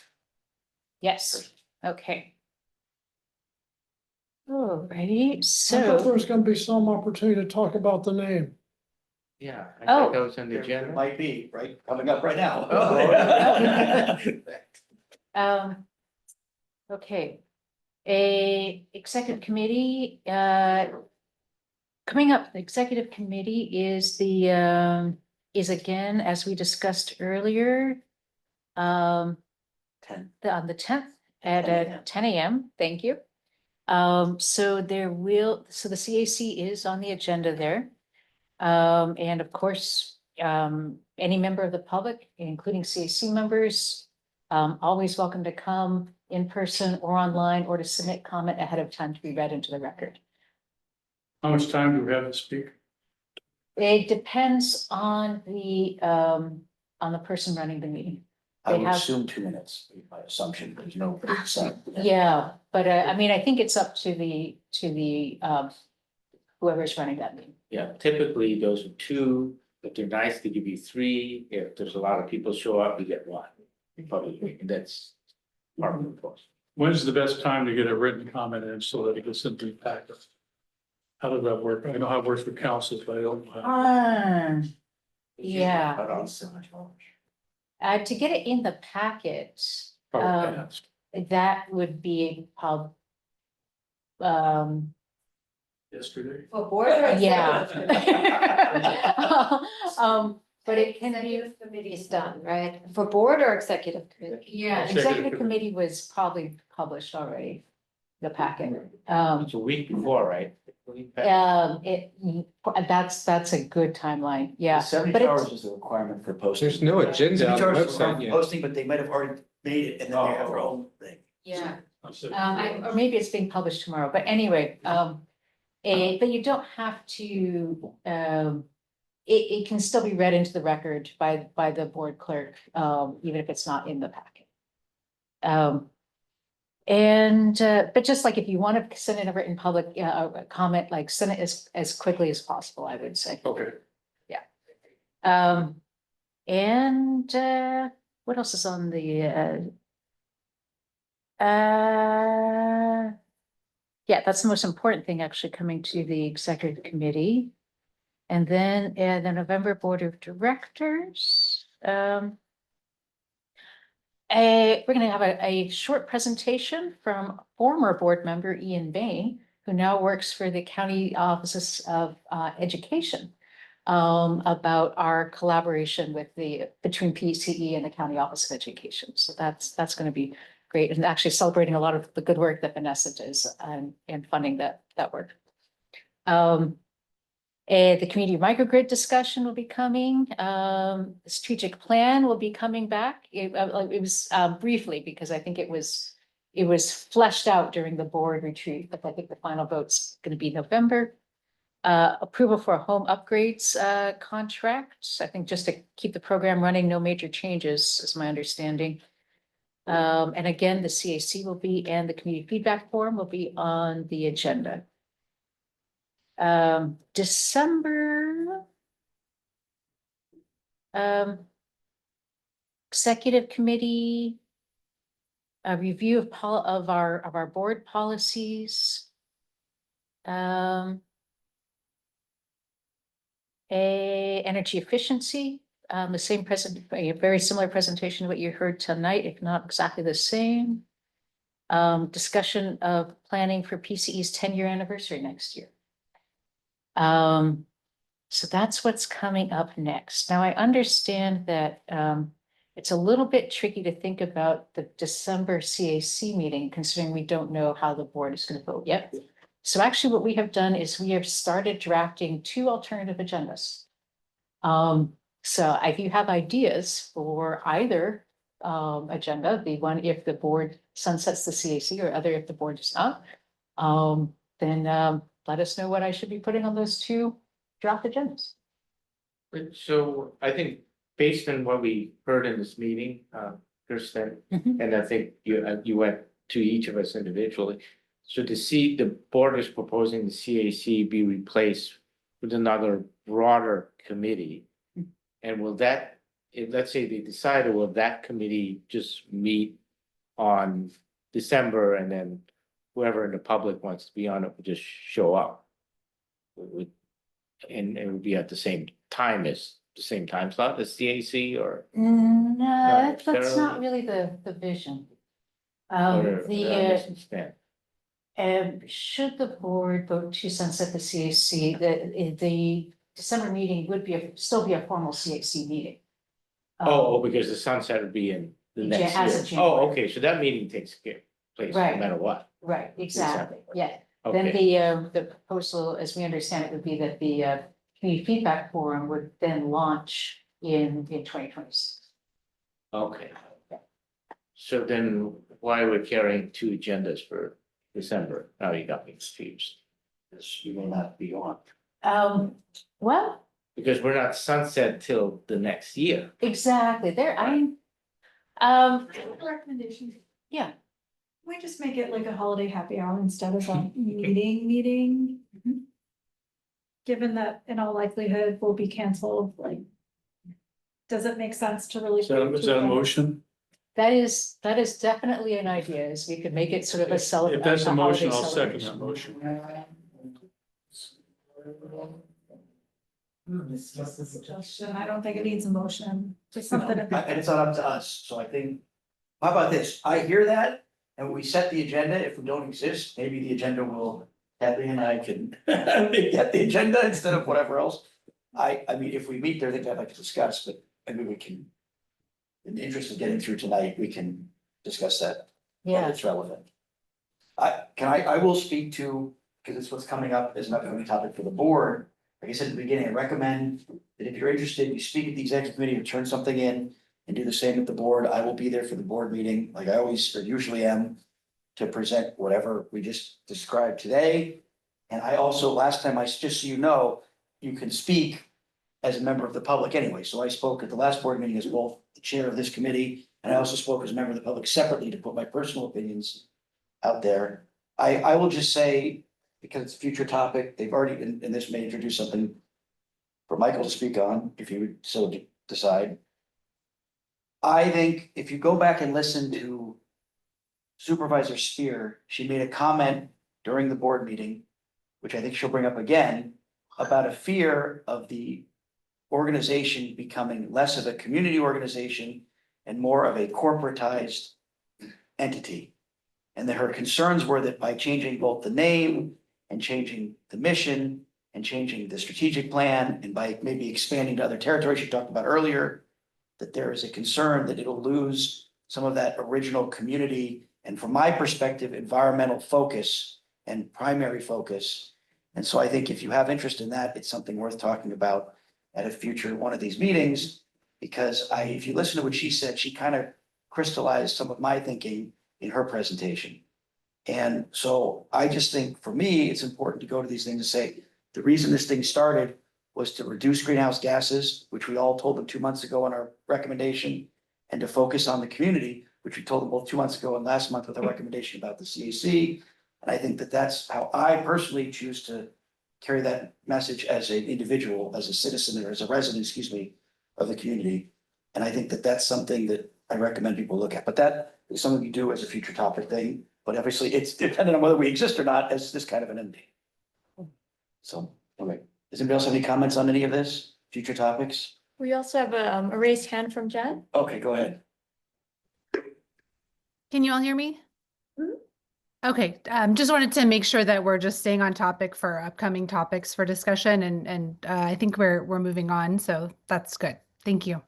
Yes, okay. Alrighty, I thought there so, was gonna be some opportunity to talk about the name. Yeah, I Oh. thought that was on the There agenda. might be, right, coming up right now. okay. A executive committee, coming up, the executive committee is again, as we discussed earlier. On the tenth at 10 AM, thank you. So the CAC is on the agenda there. And of course, any member of the public, including CAC members, always welcome to come in person or online or to submit comment ahead of time to be read into the record. How much time do we have to speak? It depends on the person running the meeting. I They would have- assume 2 minutes, my assumption, there's no. Yeah, but I mean, I think it's up to the whoever's running that meeting. Yeah, typically those are two, if they're nice, they give you three, if there's a lot of people show up, you get one. Probably, that's part of the process. When's the best time to get a written comment in so that it gets into the packet? How does that work? I know how it works with councils, but I don't know. how- Yeah. Cut off. To get it in the packet, Probably fast. that would be Yesterday. For board. yeah. But it can be, Executive committee is done, right? For board or executive committee? yeah, Executive executive committee was probably published already, the packet. It's a week before, right? Week back. That's a good timeline, yeah. But 72 it's- hours is the requirement for posting. There's no agenda on the 72 hours is the website requirement for yet. posting, but they might have already made it and then they have their own thing. Yeah. So- Or maybe it's being published tomorrow, but anyway, but you don't have to, it can still be read into the record by the board clerk, even if it's not in the packet. But just like if you want to send in a written public, comment, like send it as quickly as possible, I would say. Okay. What else is on the, yeah, that's the most important thing actually coming to the executive committee. And then the November Board of Directors. We're gonna have a short presentation from former board member Ian Bain, who now works for the County Offices of Education. About our collaboration between PCE and the County Office of Education. So that's gonna be great, and actually celebrating a lot of the good work that Vanessa does and funding that work. The community microgrid discussion will be coming. The strategic plan will be coming back. It was briefly, because I think it was fleshed out during the board retreat, but I think the final vote's gonna be November. Approval for a home upgrades contract, I think just to keep the program running, no major changes is my understanding. And again, the CAC will be, and the community feedback forum will be on the agenda. December. Executive committee. A review of our board policies. Energy efficiency, the same a very similar presentation to what you heard tonight, if not exactly the same. Discussion of planning for PCE's 10-year anniversary next year. So that's what's coming up next. Now, I understand that it's a little bit tricky to think about the December CAC meeting, considering we don't know how the board is going to vote yet. So actually what we have done is we have started drafting 2 alternative agendas. So if you have ideas for either agenda, the one if the board sunsets the CAC, or other if the board does not, then let us know what I should be putting on those 2 draft agendas. So I think based on what we heard in this meeting, Kristen, and I think you went to each of us individually. So to see the board is proposing the CAC be replaced with another broader committee. And will that, if let's say they decided, will that committee just meet on December and then whoever in the public wants to be on it would just show up. And it would be at the same time slot as CAC or? No, that's necessarily. not really the vision. or The, I misunderstand? should the board vote to sunset the CAC, the December meeting would still be a formal CAC meeting. Oh, because the sunset would be in the in next Jan- as year. of January. Oh, okay, so that meeting takes place no Right. matter what. Right, exactly, yeah. Then Okay, the proposal, as we understand it, would be that the community feedback forum would then launch in 2026. okay. So then why are we carrying two agendas for December? Now you got me confused. Because you will not be on. Well, Because we're not sunset till the next year. exactly, Recommendation. yeah, We just make it like a holiday happy hour instead of a meeting. Given that in all likelihood will be canceled, like. Does it make sense to really? Is that a motion? that is definitely an idea, is we could make it sort of a If that's a motion, I'll holiday second that motion. Suggestion, I don't think it needs a motion, just something. And it's not up to us, so I think, how about this, I hear that, and we set the agenda, if we don't exist, maybe the agenda will, Kathy and I can get the agenda instead of whatever else. I mean, if we meet, there are things I'd like to discuss, but maybe we can, in the interest of getting through tonight, we can discuss that. When Yeah, it's relevant. I will speak to, because it's what's coming up as an upcoming topic for the board. Like I said at the beginning, I recommend that if you're interested, you speak at the executive committee or turn something in and do the same at the board. I will be there for the board meeting, like I always or usually am, to present whatever we just described today. And I also, last time, just so you know, you can speak as a member of the public anyway. So I spoke at the last board meeting as both the chair of this committee, and I also spoke as a member of the public separately to put my personal opinions out there. I will just say, because it's a future topic, they've already, and this may introduce something for Michael to speak on, if you would so decide. I think if you go back and listen to Supervisor Spear, she made a comment during the board meeting, which I think she'll bring up again, about a fear of the organization becoming less of a community organization and more of a corporatized entity. And that her concerns were that by changing both the name and changing the mission and changing the strategic plan and by maybe expanding to other territories she talked about earlier, that there is a concern that it'll lose some of that original community and, from my perspective, environmental focus and primary focus. And so I think if you have interest in that, it's something worth talking about at a future one of these meetings. Because if you listen to what she said, she kind of crystallized some of my thinking in her presentation. And so I just think for me, it's important to go to these things and say, the reason this thing started was to reduce greenhouse gases, which we all told them 2 months ago in our recommendation, and to focus on the community, which we told them both 2 months ago and last month with a recommendation about the CAC. And I think that that's how I personally choose to carry that message as an individual, as a citizen, or as a resident, excuse me, of the community. And I think that that's something that I recommend people look at, but that is something you do as a future topic thing. But obviously it's dependent on whether we exist or not as this kind of an entity. So, anyway, does anybody else have any comments on any of this, future topics? We also have a raised hand from Jen. Okay, go ahead. Can you all hear me? Okay, just wanted to make sure that we're just staying on topic for upcoming topics for discussion, and I think we're moving on, so that's good. Thank you. I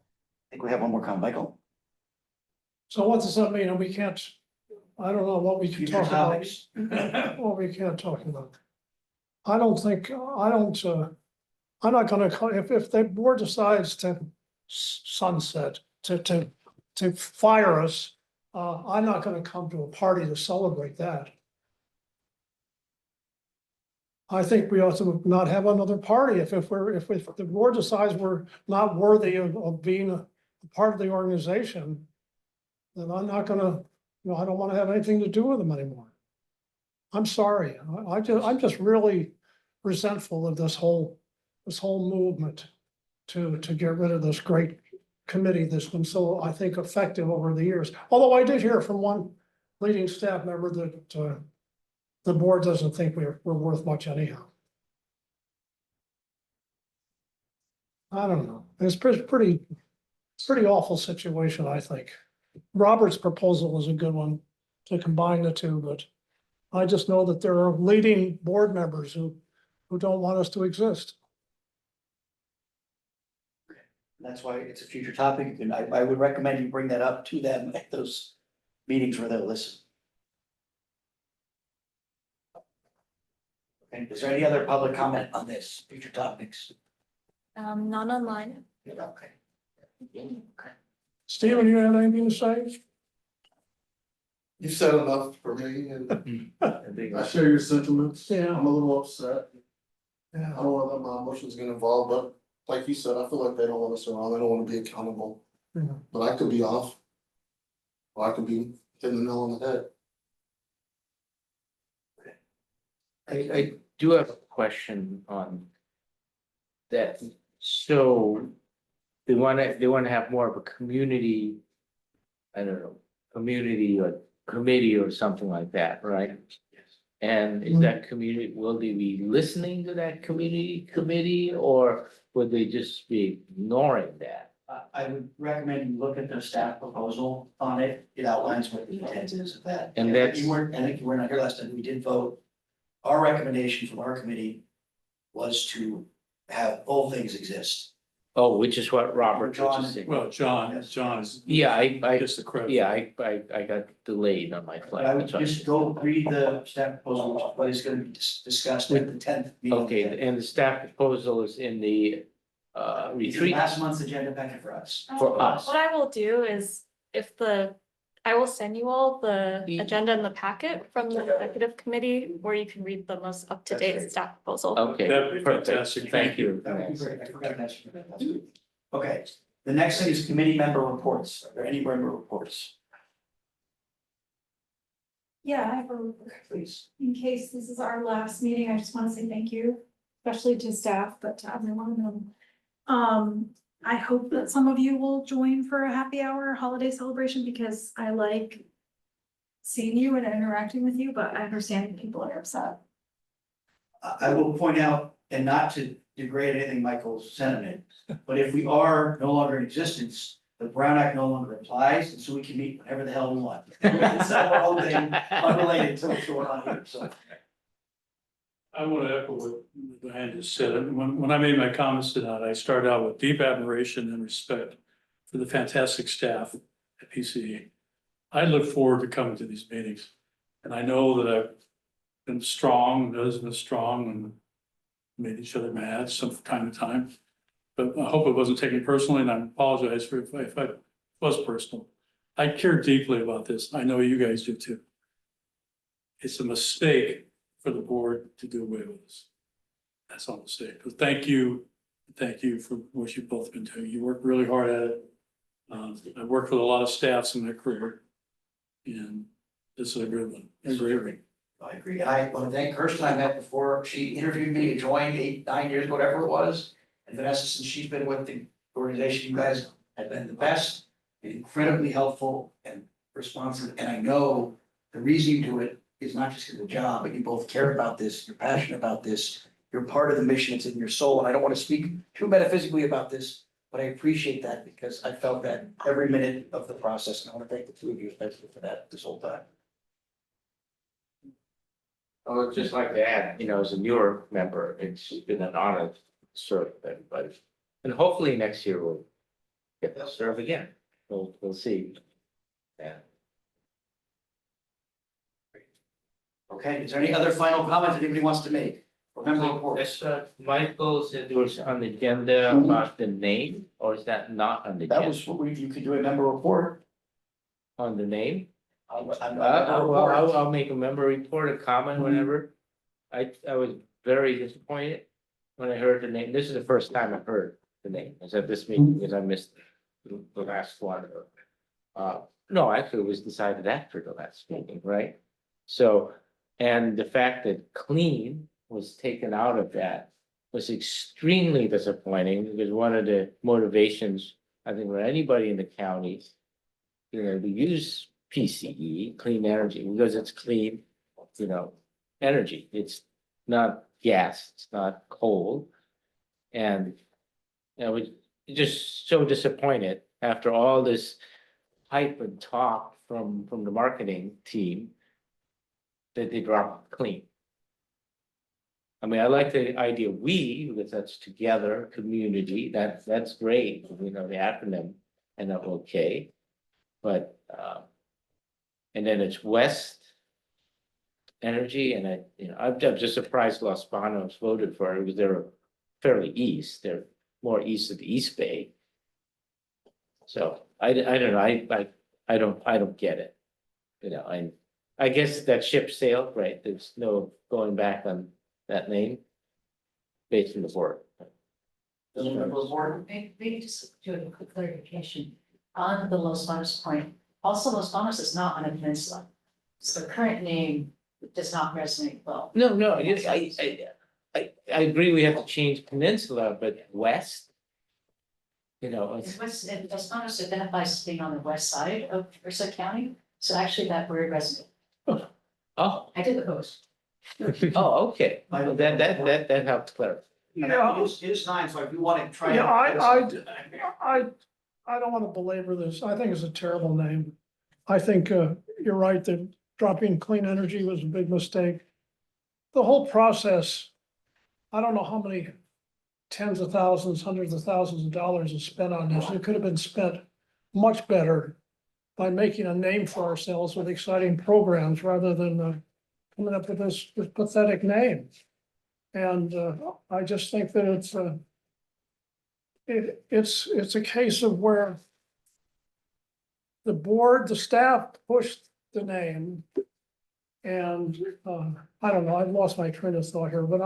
think we have one more comment, Michael. So what does that mean? And we can't, I don't know what we can Future talk about. topics. What we can't talk about. I'm not gonna, if the board decides to sunset, to fire us, I'm not gonna come to a party to celebrate that. I think we ought to not have another party if the board decides we're not worthy of being a part of the organization, then I'm not gonna, I don't wanna have anything to do with them anymore. I'm sorry, I'm just really resentful of this whole movement to get rid of this great committee that's been so, I think, effective over the years. Although I did hear from one leading staff member that the board doesn't think we're worth much anyhow. I don't know. It's pretty awful situation, I think. Robert's proposal is a good one to combine the two, but I just know that there are leading board members who don't want us to exist. That's why it's a future topic, and I would recommend you bring that up to them at those meetings where they'll listen. Okay, is there any other public comment on this, future topics? None online. Okay. Stephen, you have anything to say? You said enough for me, and I share your sentiments. Yeah. I'm a little upset. I Yeah. don't want to let my emotions get involved, but like you said, I feel like they don't want us around. They don't want to be accountable. Yeah. But I could be off. Or I could be hitting the nail on the head. I do have a question on that. So they wanna have more of a community, I don't know, community or committee or something like that, right? And is that community, will they be listening to that committee, or would they just be ignoring that? I would recommend you look at the staff proposal on it. It outlines what the intent is of that. And that's- I think you were not here last time. We did vote. Our recommendation from our committee was to have both things exist. Oh, which is what Robert John- just said. Well, John's. Yeah, I Gets the credit. yeah, I got delayed on my But flight. I would that's why. just go read the staff proposal, which is what is gonna be discussed at the 10th meeting. Okay, and the staff proposal is in the It's retreat last month's agenda packet for us. for us. What I will do is I will send you all the The- agenda and the packet from the executive committee where you can read the most up-to-date staff proposal. Okay, That'd be perfect. fantastic. Thank you. That would be great. I forgot to mention that. That's good. Okay, the next thing is committee member reports. Are there any member reports? Yeah, I have a, Please. in case this is our last meeting, I just want to say thank you, especially to staff, but to everyone. I hope that some of you will join for a happy hour holiday celebration because I like seeing you and interacting with you, but I understand people are upset. I will point out, and not to degrade anything Michael's sentiment, but if we are no longer in existence, the Brown Act no longer applies, and so we can meet whatever the hell we want. It's our whole thing, unrelated to what's going on here, so. I want to echo what Diane just said. And when I made my comments tonight, I started out with deep admiration and respect for the fantastic staff at PCE. I look forward to coming to these meetings. And I know that I've been strong, Liz been strong, and made each other mad some from time to time. But I hope it wasn't taken personally, and I apologize for if I was personal. I care deeply about this. I know you guys do too. It's a mistake for the board to do away with this. That's all I'll say. But thank you for what you've both been doing. You worked really hard at it. I've worked with a lot of staffs in my career. And this is a good one. I agree. I agree. I want to thank Kirsten. I met before she interviewed me and joined 8, 9 years, whatever it was. And Vanessa, since she's been with the organization, you guys have been the best, incredibly helpful and responsive. And I know the reason you do it is not just because of the job, but you both care about this, you're passionate about this, you're part of the mission, it's in your soul. And I don't want to speak too metaphysically about this, but I appreciate that because I felt that every minute of the process. And I want to thank the two of you especially for that this whole time. I would just like to add, as a newer member, it's been an honor to serve everybody. And hopefully next year we'll get to serve again. We'll see. Yeah. Okay, is there any other final comments that anybody wants to make? Remember reports. Michael said there was on the agenda about the name, or is that not on the That agenda? was what you could do a member report. On the name? I'm I'll make a member report, a comment, whenever. I was very disappointed when I heard the name. This is the first time I heard the name. I said this meeting because I missed the last one. No, actually, it was decided after the last meeting, right? So, and the fact that clean was taken out of that was extremely disappointing because one of the motivations, I think, for anybody in the county, to use PCE, clean energy, because it's clean, energy. It's not gas, it's not coal. And, we're just so disappointed after all this hype and talk from the marketing team that they dropped clean. I mean, I like the idea we, because that's together, community, that's great, the acronym, and that okay. But, and then it's West Energy, and I'm just surprised Los Banos voted for it, because they're fairly east, they're more east of the East Bay. So I don't know, I don't get it. I guess that ship sailed, right? There's no going back on that name based on the board. Maybe just do a quick clarification on the Los Banos point. Also, Los Banos is not on a peninsula. So the current name does not resonate well. No, I agree we have to change peninsula, but west. It's, Los Banos identifies as being on the west side of Merced County, so actually that word resonates. oh, I did the post. okay, well, that helps clarify. Yeah. It is 9, so if you want to try. Yeah, I don't want to belabor this. I think it's a terrible name. I think you're right that dropping clean energy was a big mistake. The whole process, I don't know how many tens of thousands, hundreds of thousands of dollars is spent on this. It could have been spent much better by making a name for ourselves with exciting programs rather than coming up with this pathetic name. And I just think that it's a case of where the board, the staff pushed the name. And I don't know, I've lost my train of thought here, but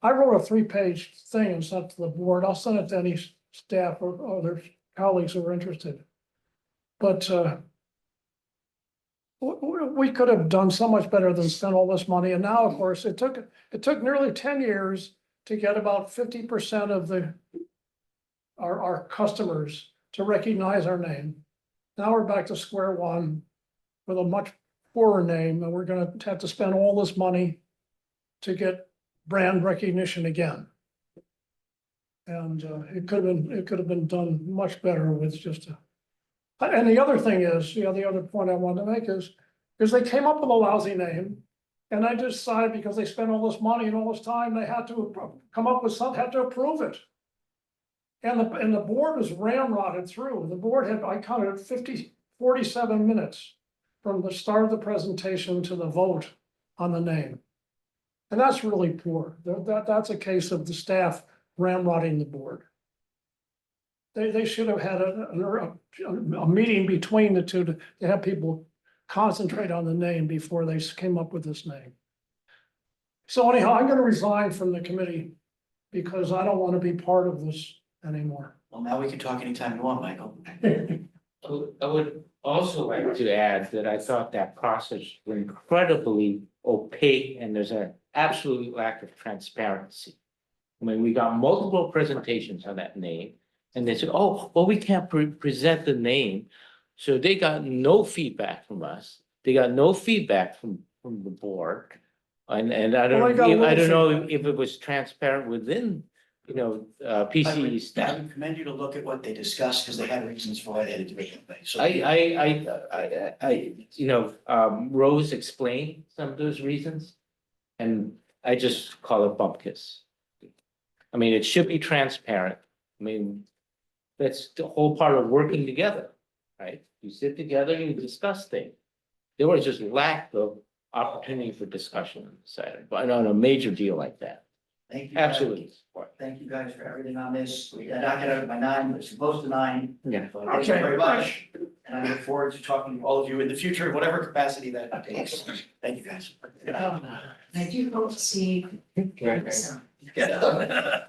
I wrote a 3-page thing and sent to the board. I'll send it to any staff or other colleagues who are interested. But we could have done so much better than spend all this money. And now, of course, it took nearly 10 years to get about 50% of our customers to recognize our name. Now we're back to square one with a much poorer name, and we're gonna have to spend all this money to get brand recognition again. And it could have been done much better with just and the other thing is, the other point I wanted to make is they came up with a lousy name. And I decided because they spent all this money and all this time, they had to come up with something, had to approve it. And the board was ramrodded through. The board had, I counted 47 minutes from the start of the presentation to the vote on the name. And that's really poor. That's a case of the staff ramrodding the board. They should have had a meeting between the two to have people concentrate on the name before they came up with this name. So anyhow, I'm gonna resign from the committee because I don't want to be part of this anymore. Well, now we can talk anytime you want, Michael. I would also like to add that I thought that process was incredibly opaque and there's an absolute lack of transparency. I mean, we got multiple presentations on that name and they said, oh, well, we can't present the name. So they got no feedback from us. They got no feedback from the board. And I don't know if it was transparent within, PCE staff. I would commend you to look at what they discussed because they had reasons for why they had to do it that way. So Rose explained some of those reasons. And I just call it bump kiss. I mean, it should be transparent. I mean, that's the whole part of working together, right? You sit together and you discuss things. There was just lack of opportunity for discussion on the side, but on a major deal like that. Thank you. Absolutely. Thank you guys for everything on this. I knocked it out by 9, but it's supposed to 9. Yeah. So thank you very much. And I look forward to talking to all of you in the future, whatever capacity that takes. Thank you, guys. I do hope to see. Yeah.